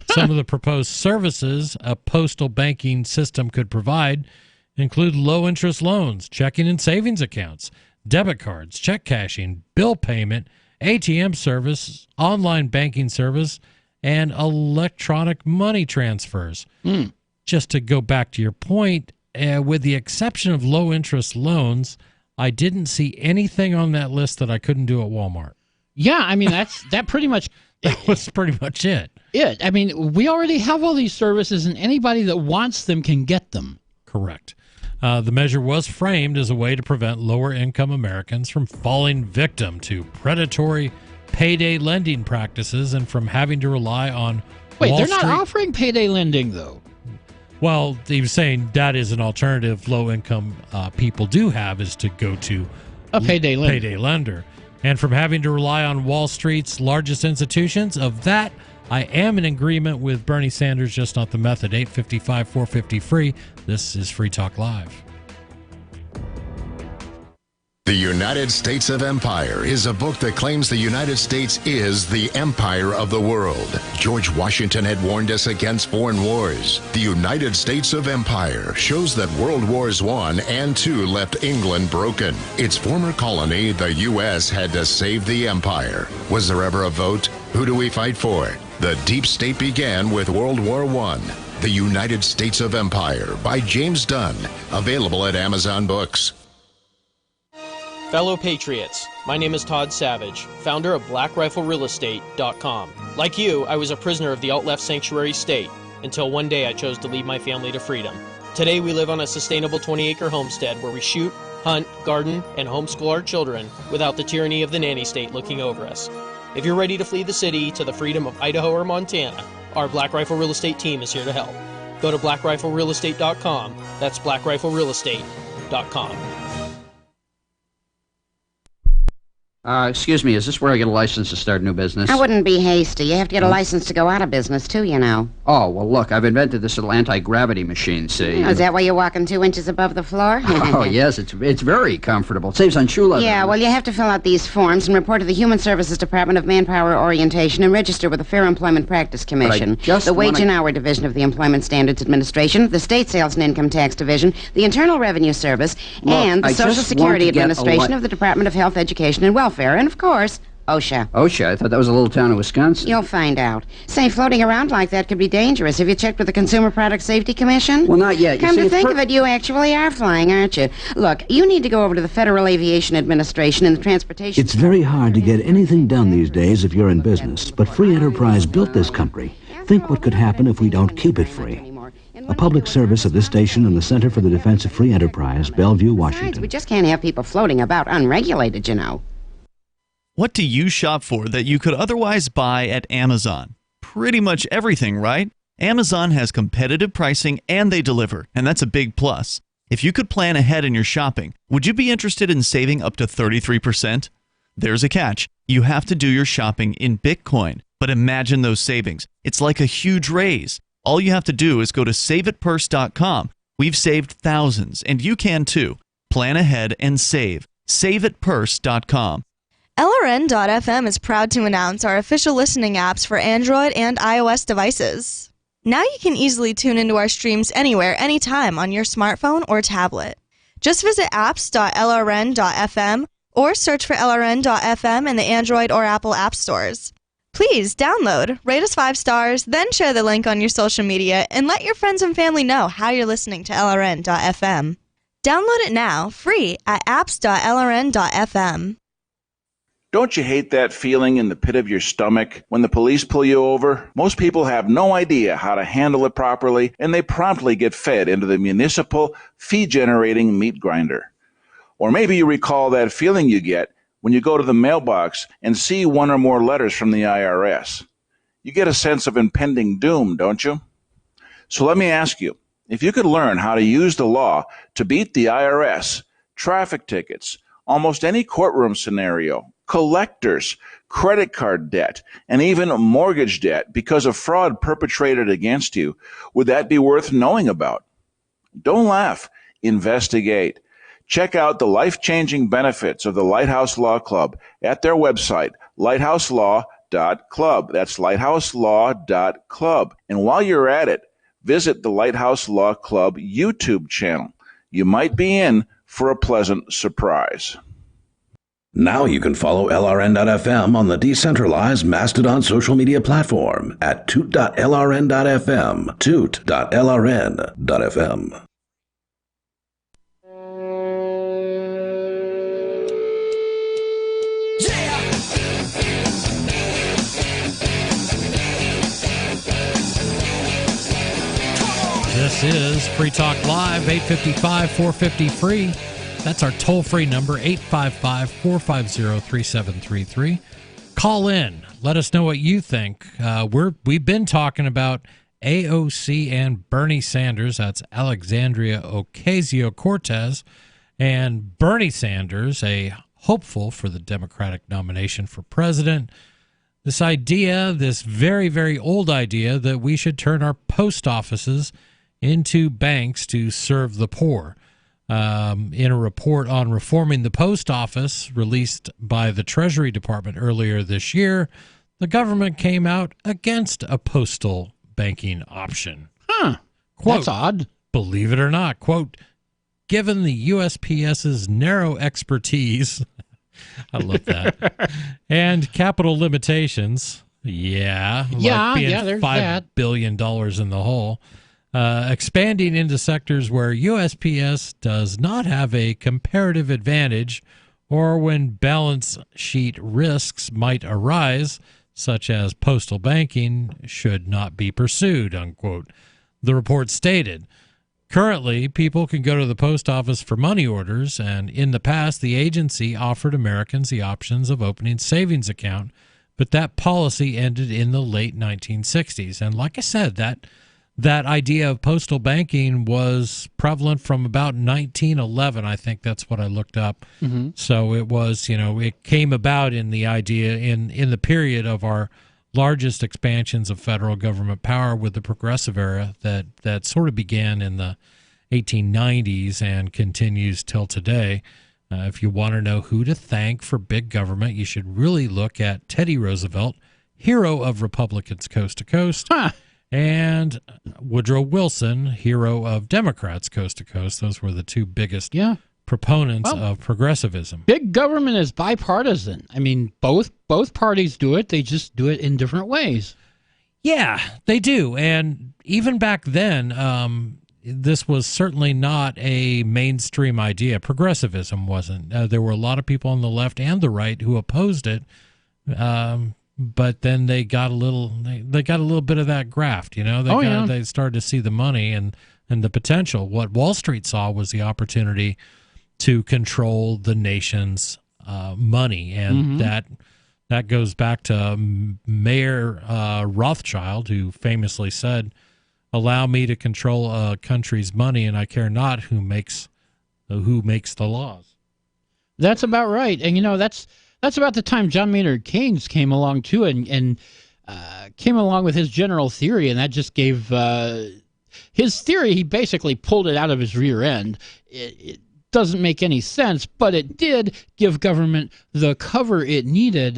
Some of the proposed services a postal banking system could provide include low-interest loans, checking and savings accounts, debit cards, check cashing, bill payment, ATM service, online banking service, and electronic money transfers. Just to go back to your point, with the exception of low-interest loans, I didn't see anything on that list that I couldn't do at Walmart. Yeah, I mean, that pretty much... That was pretty much it. I mean, we already have all these services, and anybody that wants them can get them. Correct. The measure was framed as a way to prevent lower-income Americans from falling victim to predatory payday lending practices and from having to rely on Wall they're not Street. offering payday lending, though. Well, he was saying that is an alternative low-income people do have, is to go to a payday lender. And from having to rely on Wall Street's largest institutions, of that, I am in agreement with Bernie Sanders, just not the method. 855-450-FREE. This is Free Talk Live. The United States of Empire is a book that claims the United States is the empire of the world. George Washington had warned us against foreign wars. The United States of Empire shows that World Wars I and II left England broken. Its former colony, the U.S., had to save the empire. Was there ever a vote? Who do we fight for? The deep state began with World War I. The United States of Empire by James Dunn. Available at Amazon Books. Fellow Patriots, my name is Todd Savage, founder of BlackRifleRealEstate.com. Like you, I was a prisoner of the alt-left sanctuary state until one day I chose to lead my family to freedom. Today we live on a sustainable 20-acre homestead where we shoot, hunt, garden, and homeschool our children without the tyranny of the nanny state looking over us. If you're ready to flee the city to the freedom of Idaho or Montana, our Black Rifle Real Estate team is here to help. Go to BlackRifleRealEstate.com. That's BlackRifleRealEstate.com. Excuse me, is this where I get a license to start a new business? I wouldn't be hasty. You have to get a license to go out of business, too, you know. Oh, well, look, I've invented this little anti-gravity machine, see? Oh, is that why you're walking 2 inches above the floor? Oh, yes, it's very comfortable. It saves on shoe leather. Yeah, well, you have to fill out these forms and report to the Human Services Department of Manpower Orientation and register with the Fair Employment Practice Commission, the Wage and Hour Division of the Employment Standards Administration, the State Sales and Income Tax Division, the Internal Revenue Service, and the Social Security Administration of the Department of Health, Education, and Welfare, and, of course, OSHA. OSHA? I thought that was a little town in Wisconsin. You'll find out. Say, floating around like that could be dangerous. Have you checked with the Consumer Product Safety Commission? Well, not yet. Come to think of it, you actually are flying, aren't you? Look, you need to go over to the Federal Aviation Administration and the Transportation... It's very hard to get anything done these days if you're in business, but free enterprise built this country. Think what could happen if we don't keep it free. A public service of this station and the Center for the Defense of Free Enterprise, Bellevue, Washington. We just can't have people floating about unregulated, you know. What do you shop for that you could otherwise buy at Amazon? Pretty much everything, right? Amazon has competitive pricing and they deliver, and that's a big plus. If you could plan ahead in your shopping, would you be interested in saving up to 33%? There's a catch. You have to do your shopping in Bitcoin, but imagine those savings. It's like a huge raise. All you have to do is go to SaveItPurse.com. We've saved thousands, and you can too. Plan ahead and save. SaveItPurse.com. LRN.FM is proud to announce our official listening apps for Android and iOS devices. Now you can easily tune into our streams anywhere, anytime on your smartphone or tablet. Just visit apps.lrn.fm or search for LRN.FM in the Android or Apple app stores. Please download, rate us 5 stars, then share the link on your social media and let your friends and family know how you're listening to LRN.FM. Download it now, free at apps.lrn.fm. Don't you hate that feeling in the pit of your stomach when the police pull you over? Most people have no idea how to handle it properly, and they promptly get fed into the municipal fee-generating meat grinder. Or maybe you recall that feeling you get when you go to the mailbox and see one or more letters from the IRS. You get a sense of impending doom, don't you? So let me ask you, if you could learn how to use the law to beat the IRS, traffic tickets, almost any courtroom scenario, collectors, credit card debt, and even mortgage debt because of fraud perpetrated against you, would that be worth knowing about? Don't laugh. Investigate. Check out the life-changing benefits of the Lighthouse Law Club at their website, lighthouselaw.club. That's lighthouselaw.club. And while you're at it, visit the Lighthouse Law Club YouTube channel. You might be in for a pleasant surprise. Now you can follow LRN.FM on the decentralized Mastodon social media platform at toot.lrn.fm, toot.lrn.fm. This is Free Talk Live, 855-450-FREE. That's our toll-free number, 855-450-3733. Call in. Let us know what you think. We've been talking about AOC and Bernie Sanders. That's Alexandria Ocasio-Cortez. And Bernie Sanders, a hopeful for the Democratic nomination for president. This idea, this very, very old idea that we should turn our post offices into banks to serve the poor. In a report on reforming the post office released by the Treasury Department earlier this year, the government came out against a postal banking option. Huh. Quote, that's odd. Believe it or not, quote, given the USPS's narrow expertise, I love that, and capital limitations, there's $5 billion in the hole, expanding into sectors where USPS does not have a comparative advantage or when balance sheet risks might arise, such as postal banking, should not be pursued, unquote. The report stated, currently, people can go to the post office for money orders, and in the past, the agency offered Americans the options of opening savings account, but that policy ended in the late 1960s. And like I said, that idea of postal banking was prevalent from about 1911. I think that's what I looked up. Mm-hmm. So it was, it came about in the idea in the period of our largest expansions of federal government power with the progressive era that sort of began in the 1890s and continues till today. If you want to know who to thank for big government, you should really look at Teddy Roosevelt, hero of Republicans coast to coast, and Woodrow Wilson, hero of Democrats coast to coast. Those were the two biggest proponents of progressivism. Big government is bipartisan. I mean, both parties do it. They just do it in different ways. Yeah, they do. And even back then, this was certainly not a mainstream idea. Progressivism wasn't. There were a lot of people on the left and the right who opposed it. But then they got a little bit of that graft, They started to see the money and the potential. What Wall Street saw was the opportunity to control the nation's money, and that goes back to Mayor Rothschild, who famously said, "Allow me to control a country's money, and I care not who makes the laws." That's about right, and that's about the time John Maynard Keynes came along too, and came along with his general theory, and that just gave his theory. He basically pulled it out of his rear end. It doesn't make any sense, but it did give government the cover it needed,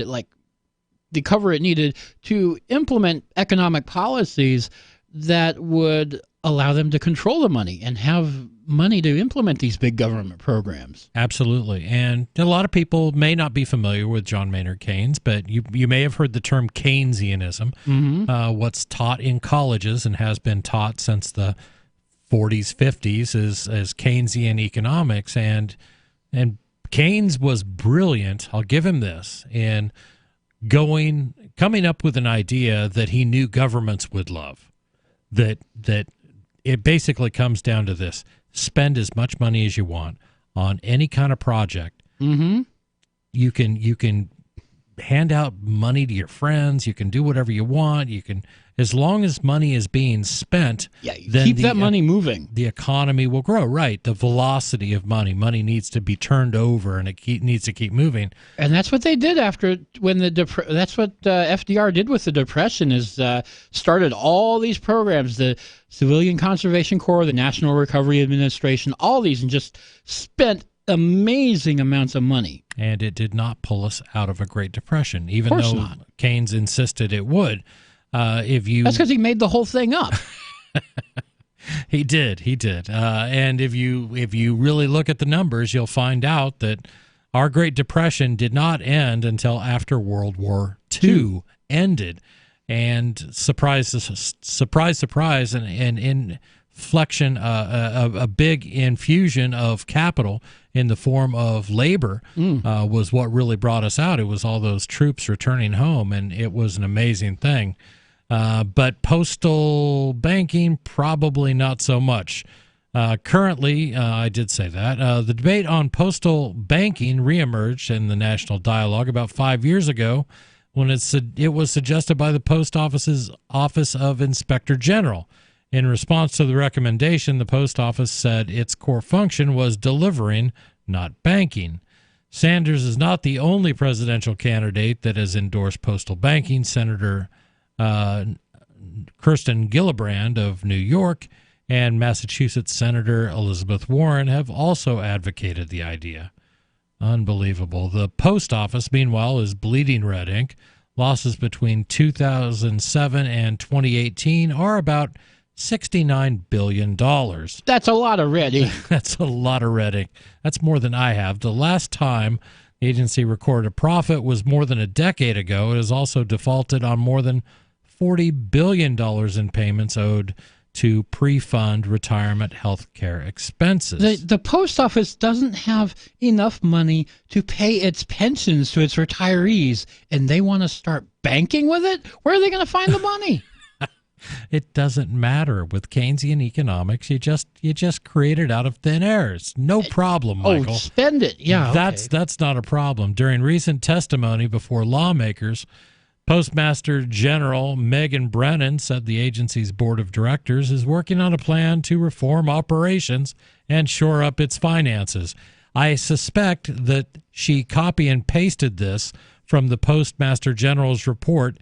to implement economic policies that would allow them to control the money and have money to implement these big government programs. Absolutely. And a lot of people may not be familiar with John Maynard Keynes, but you may have heard the term Keynesianism. What's taught in colleges and has been taught since the 40s, 50s is Keynesian economics. And Keynes was brilliant, I'll give him this, in coming up with an idea that he knew governments would love. That it basically comes down to this: spend as much money as you want on any kind of project. You can hand out money to your friends. You can do whatever you want. You can, as long as money is being spent, then keep that money moving. The economy will grow. Right, the velocity of money needs to be turned over, and it needs to keep moving. And that's what they did after when that's what FDR did with the Depression, is started all these programs, the Civilian Conservation Corps, the National Recovery Administration, all these, and just spent amazing amounts of money. And it did not pull us out of a Great Depression, even though Keynes insisted it would. That's because he made the whole thing up. He did. And if you really look at the numbers, you'll find out that our Great Depression did not end until after World War II ended. And surprise, an inflection, a big infusion of capital in the form of labor was what really brought us out. It was all those troops returning home, and it was an amazing thing. But postal banking, probably not so much. Currently, I did say that, the debate on postal banking reemerged in the national dialogue about 5 years ago when it was suggested by the Post Office's Office of Inspector General. In response to the recommendation, the Post Office said its core function was delivering, not banking. Sanders is not the only presidential candidate that has endorsed postal banking. Senator Kirsten Gillibrand of New York and Massachusetts Senator Elizabeth Warren have also advocated the idea. Unbelievable. The post office, meanwhile, is bleeding red ink. Losses between 2007 and 2018 are about $69 billion. That's a lot of red ink. That's a lot of red ink. That's more than I have. The last time the agency recorded a profit was more than a decade ago. It has also defaulted on more than $40 billion in payments owed to pre-fund retirement health care expenses. The post office doesn't have enough money to pay its pensions to its retirees, and they want to start banking with it? Where are they going to find the money? It doesn't matter. With Keynesian economics, you just create it out of thin air. It's no problem, Michael. Oh, spend it. Yeah, That's not a problem. During recent testimony before lawmakers, Postmaster General Megan Brennan said the agency's board of directors is working on a plan to reform operations and shore up its finances. I suspect that she copy and pasted this from the Postmaster General's report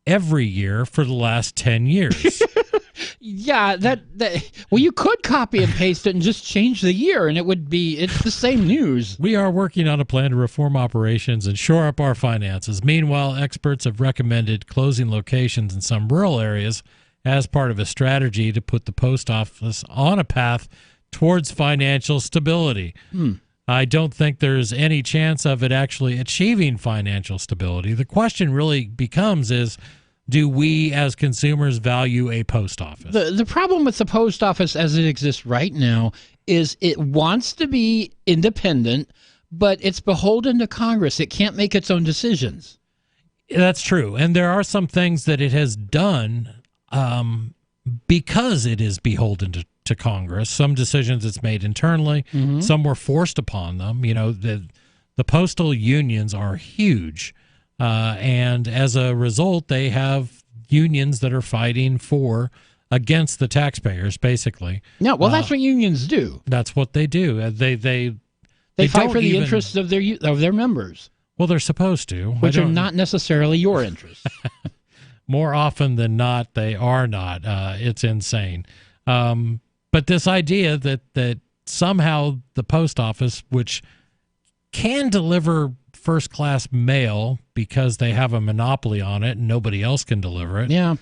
every year for the last 10 years. Yeah, well, you could copy and paste it and just change the year, and it's the same news. We are working on a plan to reform operations and shore up our finances. Meanwhile, experts have recommended closing locations in some rural areas as part of a strategy to put the post office on a path towards financial stability. I don't think there's any chance of it actually achieving financial stability. The question really becomes is, do we as consumers value a post office? The problem with the post office as it exists right now is it wants to be independent, but it's beholden to Congress. It can't make its own decisions. That's true. And there are some things that it has done because it is beholden to Congress. Some decisions it's made internally. Mm-hmm. Some were forced upon them. You know, the postal unions are huge. And as a result, they have unions that are fighting against the taxpayers, basically. Yeah, well, that's what unions do. That's what they do. They fight for the interests of their members. Well, they're supposed to, which are not necessarily your interests. More often than not, they are not. It's insane. But this idea that somehow the post office, which can deliver first-class mail because they have a monopoly on it and nobody else can deliver it. Yeah.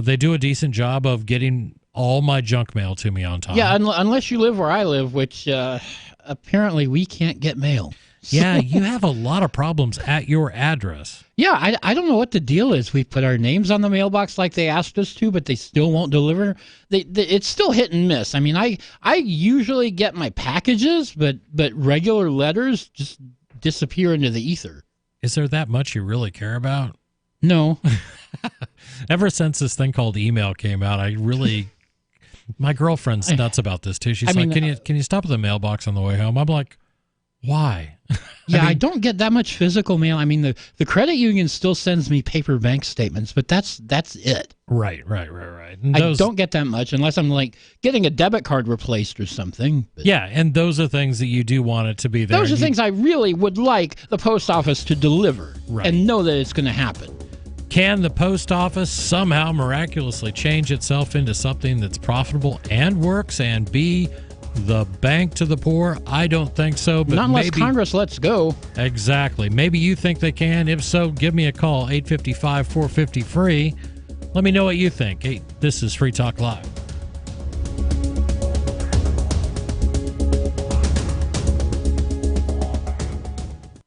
They do a decent job of getting all my junk mail to me on time. Yeah, unless you live where I live, which apparently we can't get mail. Yeah, you have a lot of problems at your address. Yeah, I don't know what the deal is. We put our names on the mailbox like they asked us to, but they still won't deliver. It's still hit and miss. I mean, I usually get my packages, but regular letters just disappear into the ether. Is there that much you really care about? No. Ever since this thing called email came out, my girlfriend's nuts about this too. She's like, can you stop at the mailbox on the way home? I'm like, why? Yeah, I don't get that much physical mail. I mean, the credit union still sends me paper bank statements, but that's it. Right. I don't get that much unless I'm like getting a debit card replaced or something. Yeah, and those are things that you do want it to be there. Those are things I really would like the post office to deliver and know that it's going to happen. Can the post office somehow miraculously change itself into something that's profitable and works and be the bank to the poor? I don't think so. But not unless Congress lets go. Exactly. Maybe you think they can. If so, give me a call, 855-450-FREE. Let me know what you think. Hey, this is Free Talk Live.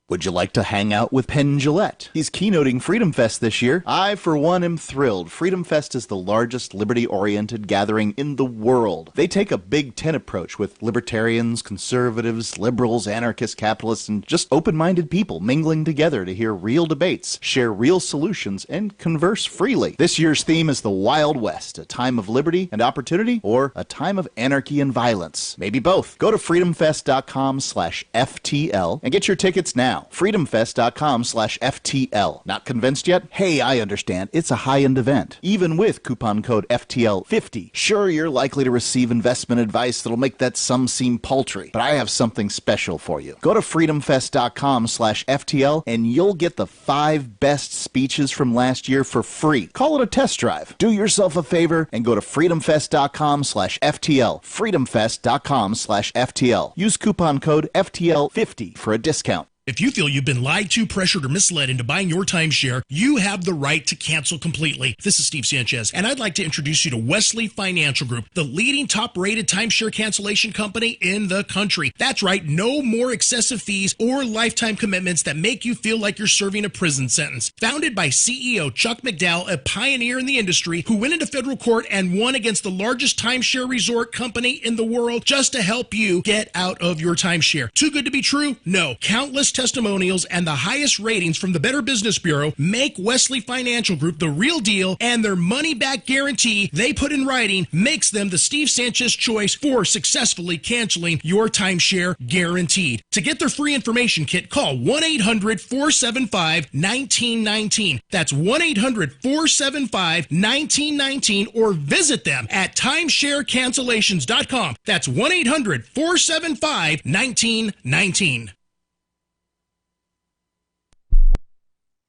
Would you like to hang out with Penn Jillette? He's keynoting Freedom Fest this year. I, for one, am thrilled. Freedom Fest is the largest liberty-oriented gathering in the world. They take a Big Ten approach with libertarians, conservatives, liberals, anarchists, capitalists, and just open-minded people mingling together to hear real debates, share real solutions, and converse freely. This year's theme is the Wild West, a time of liberty and opportunity, or a time of anarchy and violence. Maybe both. Go to freedomfest.com/FTL and get your tickets now. now. freedomfest.com/FTL. Not convinced yet? Hey, I understand. It's a high-end event. Even with coupon code FTL50. Sure, you're likely to receive investment advice that'll make that sum seem paltry, but I have something special for you. Go to freedomfest.com/FTL and you'll get the 5 best speeches from last year for free. Call it a test drive. Do yourself a favor and go to freedomfest.com/FTL. freedomfest.com/FTL. Use coupon code FTL50 for a discount. If you feel you've been lied to, pressured, or misled into buying your timeshare, you have the right to cancel completely. This is Steve Sanchez, and I'd like to introduce you to Wesley Financial Group, the leading top-rated timeshare cancellation company in the country. That's right, no more excessive fees or lifetime commitments that make you feel like you're serving a prison sentence. Founded by CEO Chuck McDowell, a pioneer in the industry who went into federal court and won against the largest timeshare resort company in the world just to help you get out of your timeshare. Too good to be true? No. Countless testimonials and the highest ratings from the Better Business Bureau make Wesley Financial Group the real deal, and their money-back guarantee they put in writing makes them the Steve Sanchez choice for successfully canceling your timeshare guaranteed. To get their free information kit, call 1-800-475-1919. That's 1-800-475-1919, or visit them at timesharecancellations.com. That's 1-800-475-1919.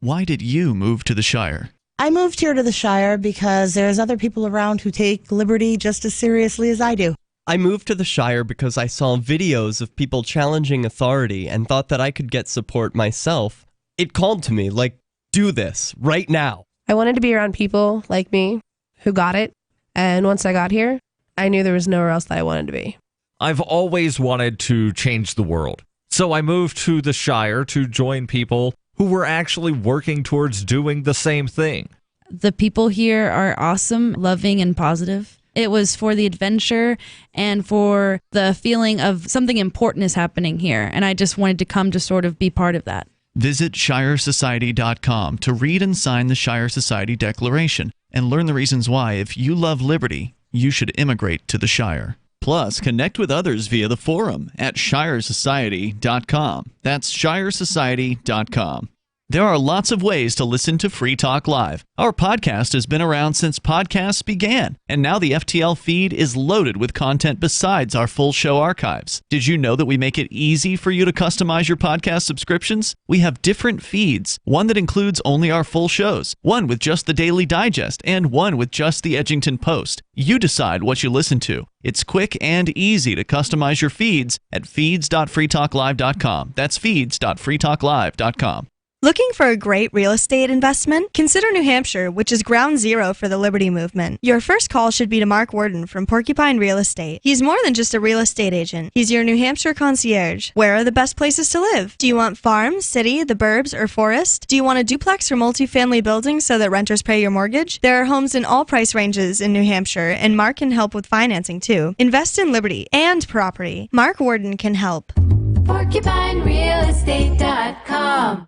Why did you move to the Shire? I moved here to the Shire because there's other people around who take liberty just as seriously as I do. I moved to the Shire because I saw videos of people challenging authority and thought that I could get support myself. It called to me, like, do this, right now. I wanted to be around people like me who got it, and once I got here, I knew there was nowhere else that I wanted to be. I've always wanted to change the world, so I moved to the Shire to join people who were actually working towards doing the same thing. The people here are awesome, loving, and positive. It was for the adventure and for the feeling of something important is happening here, and I just wanted to come to sort of be part of that. Visit ShireSociety.com to read and sign the Shire Society Declaration and learn the reasons why, if you love liberty, you should immigrate to the Shire. Plus, connect with others via the forum at ShireSociety.com. That's ShireSociety.com. There are lots of ways to listen to Free Talk Live. Our podcast has been around since podcasts began, and now the FTL feed is loaded with content besides our full show archives. Did you know that we make it easy for you to customize your podcast subscriptions? We have different feeds, one that includes only our full shows, one with just the Daily Digest, and one with just the Edgington Post. You decide what you listen to. It's quick and easy to customize your feeds at feeds.freetalklive.com. That's feeds.freetalklive.com. Looking for a great real estate investment? Consider New Hampshire, which is ground zero for the Liberty Movement. Your first call should be to Mark Worden from Porcupine Real Estate. He's more than just a real estate agent. He's your New Hampshire concierge. Where are the best places to live? Do you want farm, city, the burbs, or forest? Do you want a duplex or multifamily building so that renters pay your mortgage? There are homes in all price ranges in New Hampshire, and Mark can help with financing too. Invest in liberty and property. Mark Worden can help. PorcupineRealEstate.com.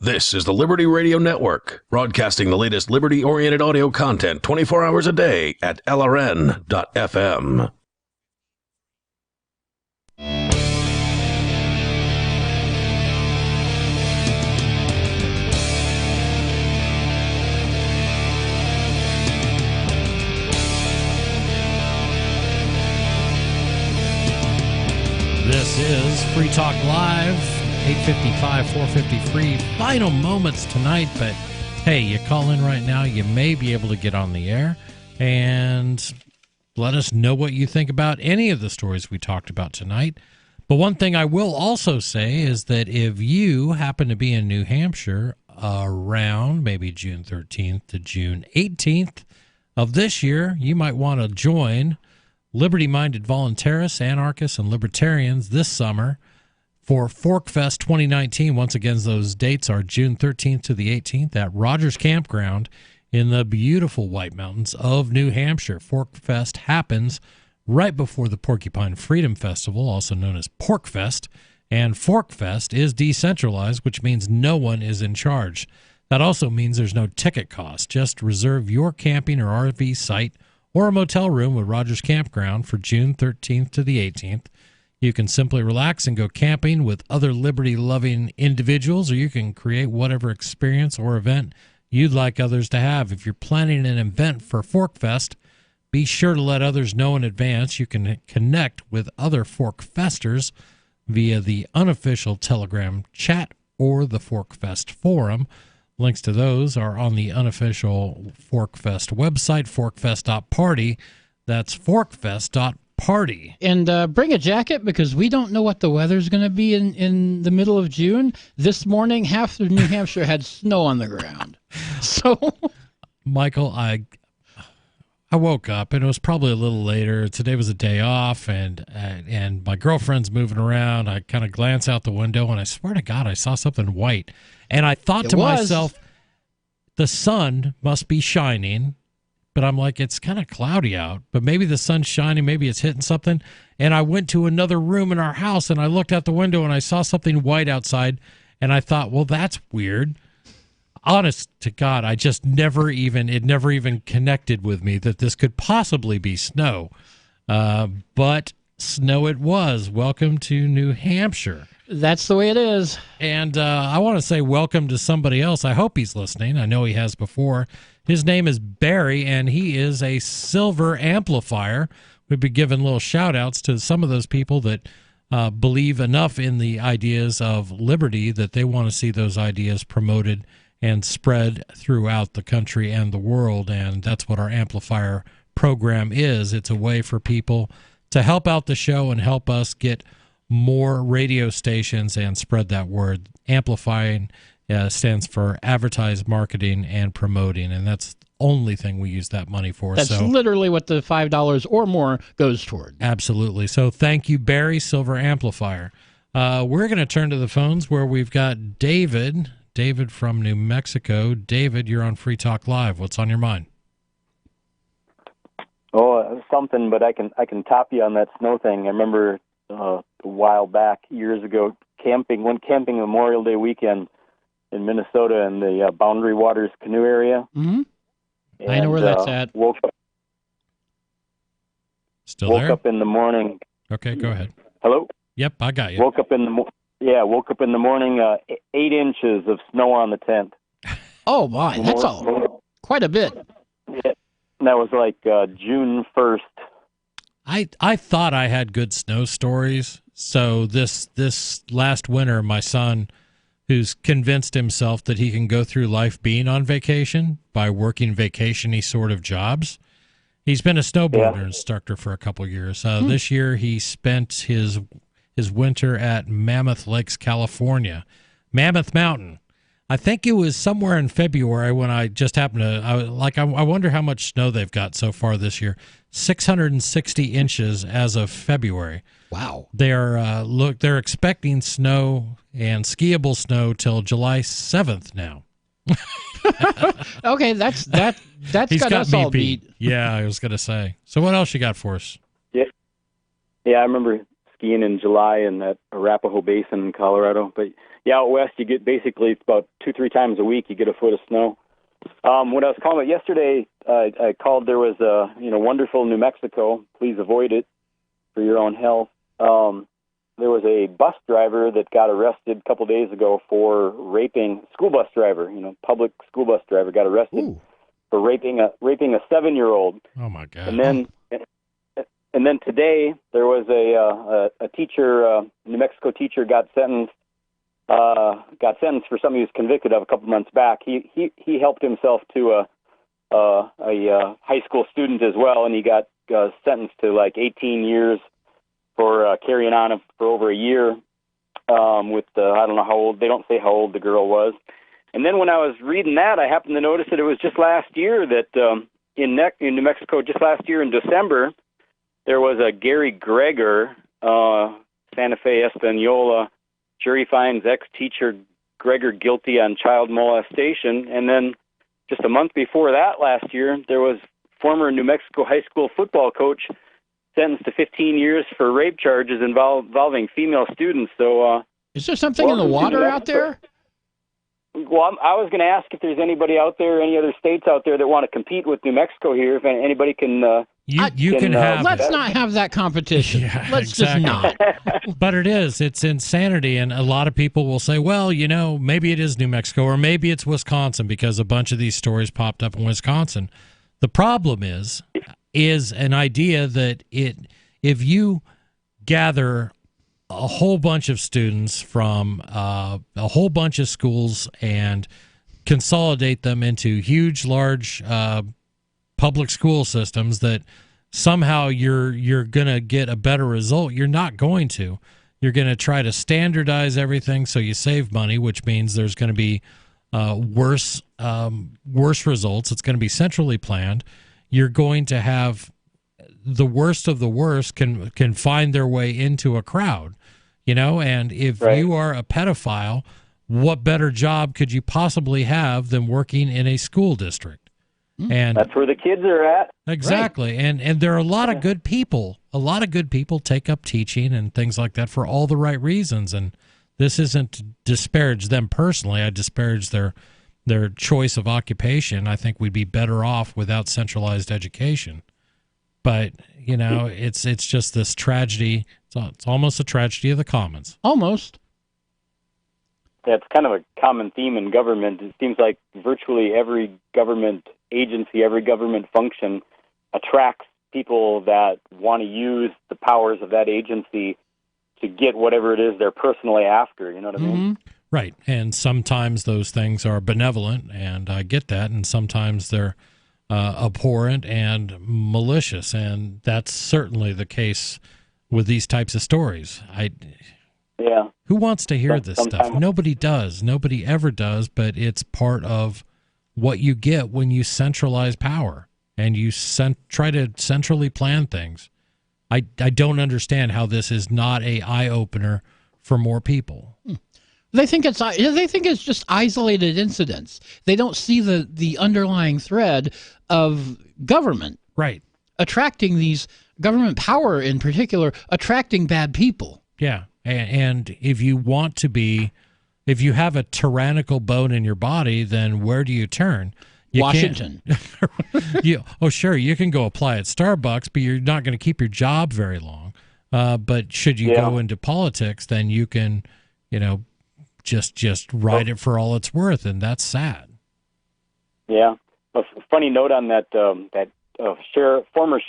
This is the Liberty Radio Network, broadcasting the latest liberty-oriented audio content 24 hours a day at LRN.FM. This is Free Talk Live. 855, 453. Final moments tonight, but hey, you call in right now, you may be able to get on the air and let us know what you think about any of the stories we talked about tonight. But one thing I will also say is that if you happen to be in New Hampshire around maybe June 13th to June 18th of this year, you might want to join liberty-minded voluntarists, anarchists, and libertarians this summer for ForkFest 2019. Once again, those dates are June 13th to the 18th at Rogers Campground in the beautiful White Mountains of New Hampshire. ForkFest happens right before the Porcupine Freedom Festival, also known as PorkFest, and ForkFest is decentralized, which means no one is in charge. That also means there's no ticket cost. Just reserve your camping or RV site or a motel room with Rogers Campground for June 13th to the 18th. You can simply relax and go camping with other liberty-loving individuals, or you can create whatever experience or event you'd like others to have. If you're planning an event for ForkFest, be sure to let others know in advance. You can connect with other ForkFesters via the unofficial Telegram chat or the ForkFest forum. Links to those are on the unofficial ForkFest website, forkfest.party. That's forkfest.party. And bring a jacket, because we don't know what the weather's going to be in the middle of June. This morning, half of New Hampshire had snow on the ground. So, Michael, I woke up, and it was probably a little later. Today was a day off, and my girlfriend's moving around. I kind of glance out the window, and I swear to God, I saw something white. And I thought to myself, the sun must be shining. But I'm like, it's kind of cloudy out, but maybe the sun's shining, maybe it's hitting something. And I went to another room in our house, and I looked out the window, and I saw something white outside, and I thought, well, that's weird. Honest to God, it never even connected with me that this could possibly be snow. But snow it was. Welcome to New Hampshire. That's the way it is. And I want to say welcome to somebody else. I hope he's listening. I know he has before. His name is Barry, and he is a silver amplifier. We've been giving little shout-outs to some of those people that believe enough in the ideas of liberty that they want to see those ideas promoted and spread throughout the country and the world, and that's what our amplifier program is. It's a way for people to help out the show and help us get more radio stations and spread that word. Amplifying stands for advertise, marketing, and promoting, and that's the only thing we use that money for. That's literally what the $5 or more goes toward. Absolutely. So thank you, Barry, Silver Amplifier. We're going to turn to the phones where we've got David from New Mexico. David, you're on Free Talk Live. What's on your mind? Oh, something, but I can top you on that snow thing. I remember a while back, years ago, went camping Memorial Day weekend in Minnesota in the Boundary Waters canoe area. Mm-hmm. I know where that's at. Woke up in the morning. Okay, go ahead. Hello? Yep, I got you. Woke up in the morning, 8 inches of snow on the tent. Oh, my, that's quite a bit. Yeah, that was like June 1st. I thought I had good snow stories. So this last winter, my son, who's convinced himself that he can go through life being on vacation by working vacation-y sort of jobs. He's been a snowboarder instructor for a couple years. This year, he spent his winter at Mammoth Lakes, California. Mammoth Mountain. I think it was somewhere in February when I just happened to, I wonder how much snow they've got so far this year. 660 inches as of February. Wow. They're expecting snow and skiable snow till July 7th now. Okay, that's He's got us all beat. Yeah, I was going to say. So what else you got for us? Yeah, I remember skiing in July in that Arapahoe Basin in Colorado. But yeah, out west you get basically it's about 2-3 times a week you get a foot of snow. When I was calling it yesterday, I called. There was a wonderful New Mexico. Please avoid it for your own health. There was a bus driver that got arrested a couple days ago for raping. School bus driver, public school bus driver got arrested for raping a 7-year-old. Oh my God! And then today there was a teacher, New Mexico teacher, got sentenced for something he was convicted of a couple months back. He helped himself to a high school student as well, and he got sentenced to like 18 years for carrying on for over a year with I don't know how old. They don't say how old the girl was. And then when I was reading that, I happened to notice that it was just last year that in New Mexico, just last year in December, there was a Gary Greger, Santa Fe Espanola. Jury finds ex-teacher Greger guilty on child molestation. And then just a month before that last year, there was former New Mexico high school football coach sentenced to 15 years for rape charges involving female students. So, is there something in the water out there? Well, I was going to ask if there's anybody out there, any other states out there that want to compete with New Mexico here. If anybody can You can have. Let's not have that competition. Yeah, Let's exactly. just not. But it's insanity, and a lot of people will say, well, maybe it is New Mexico or maybe it's Wisconsin because a bunch of these stories popped up in Wisconsin. The problem is an idea that if you gather a whole bunch of students from a whole bunch of schools and consolidate them into huge, large public school systems, that somehow you're going to get a better result. You're not going to. You're going to try to standardize everything so you save money, which means there's going to be worse results. It's going to be centrally planned. You're going to have the worst of the worst can find their way into a crowd, and if you are a pedophile, what better job could you possibly have than working in a school district? And that's where the kids are at. Exactly. Right. And there are a lot of good people. A lot of good people take up teaching and things like that for all the right reasons. And this isn't to disparage them personally. I disparage their choice of occupation. I think we'd be better off without centralized education. But, it's just this tragedy. It's almost a tragedy of the commons. Almost. That's kind of a common theme in government. It seems like virtually every government agency, every government function attracts people that want to use the powers of that agency to get whatever it is they're personally after. You know what I mean? Right. And sometimes those things are benevolent, and I get that, and sometimes they're abhorrent and malicious, and that's certainly the case with these types of stories. Yeah. Who wants to hear this stuff? Nobody does. Nobody ever does, but it's part of what you get when you centralize power and you try to centrally plan things. I don't understand how this is not a eye-opener for more people. They think it's just isolated incidents. They don't see the underlying thread of government. Right. Attracting these government power in particular, attracting bad people. Yeah. And if you have a tyrannical bone in your body, then where do you turn? Washington. Sure, you can go apply at Starbucks, but you're not going to keep your job very long. But should you go into politics, then you can, just ride it for all it's worth, and that's sad. Yeah. A funny note on that former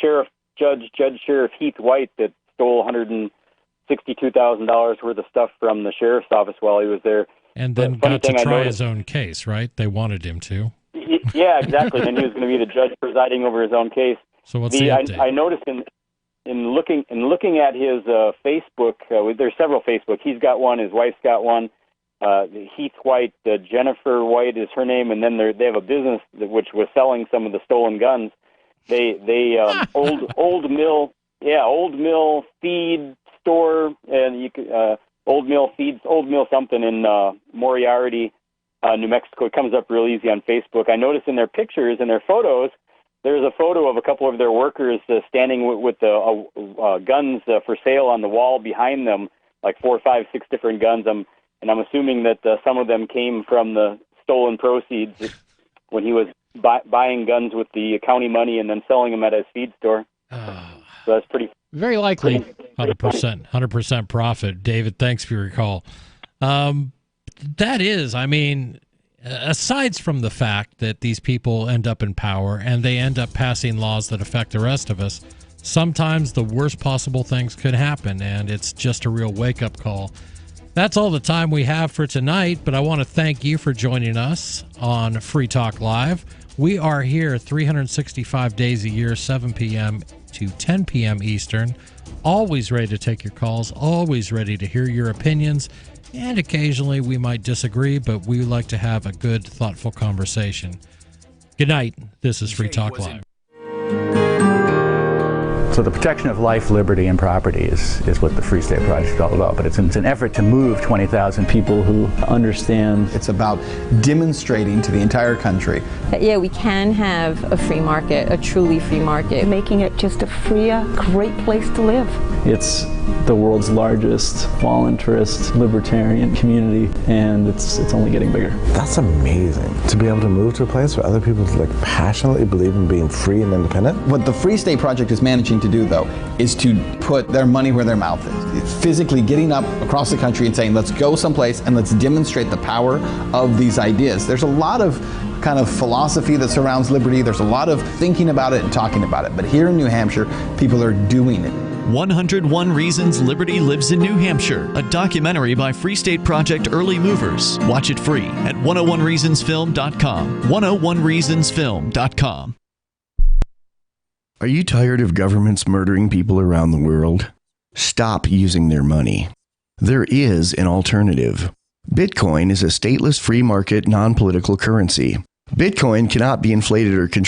Judge Sheriff Heath White that stole $162,000 worth of stuff from the sheriff's office while he was there. And then got to try his own case, right? They wanted him to. Yeah, exactly. Then he was going to be the judge presiding over his own case. So what's the update? I noticed in looking at his Facebook, there's several Facebook. He's got one. His wife's got one. Heath White, Jennifer White is her name, and then they have a business which was selling some of the stolen guns. They Old Mill Feed Store, and you could Old Mill something in Moriarty, New Mexico. It comes up real easy on Facebook. I noticed in their pictures and their photos, there's a photo of a couple of their workers standing with the guns for sale on the wall behind them, like 4, 5, 6 different guns. And I'm assuming that some of them came from the stolen proceeds when he was buying guns with the county money and then selling them at his feed store. So that's pretty... Very likely. 100% profit. David, thanks for your call. That is, aside from the fact that these people end up in power and they end up passing laws that affect the rest of us, sometimes the worst possible things could happen, and it's just a real wake-up call. That's all the time we have for tonight, but I want to thank you for joining us on Free Talk Live. We are here 365 days a year, 7 p.m. to 10 p.m. Eastern. Always ready to take your calls, always ready to hear your opinions, and occasionally we might disagree, but we like to have a good, thoughtful conversation. Good night. This is Free Talk Live. So the protection of life, liberty, and property is what the Free State Project is all about. But it's an effort to move 20,000 people who understand. It's about demonstrating to the entire country that, yeah, we can have a free market, a truly free market. Making it just a freer, great place to live. It's the world's largest voluntarist libertarian community, and it's only getting bigger. That's amazing, to be able to move to a place where other people passionately believe in being free and independent. What the Free State Project is managing to do, though, is to put their money where their mouth is. It's physically getting up across the country and saying, let's go someplace and let's demonstrate the power of these ideas. There's a lot of kind of philosophy that surrounds liberty. There's a lot of thinking about it and talking about it. But here in New Hampshire, people are doing it. 101 Reasons Liberty Lives in New Hampshire, a documentary by Free State Project Early Movers. Watch it free at 101reasonsfilm.com. 101reasonsfilm.com. Are you tired of governments murdering people around the world? Stop using their money. There is an alternative. Bitcoin is a stateless free market non-political currency. Bitcoin cannot be inflated or controlled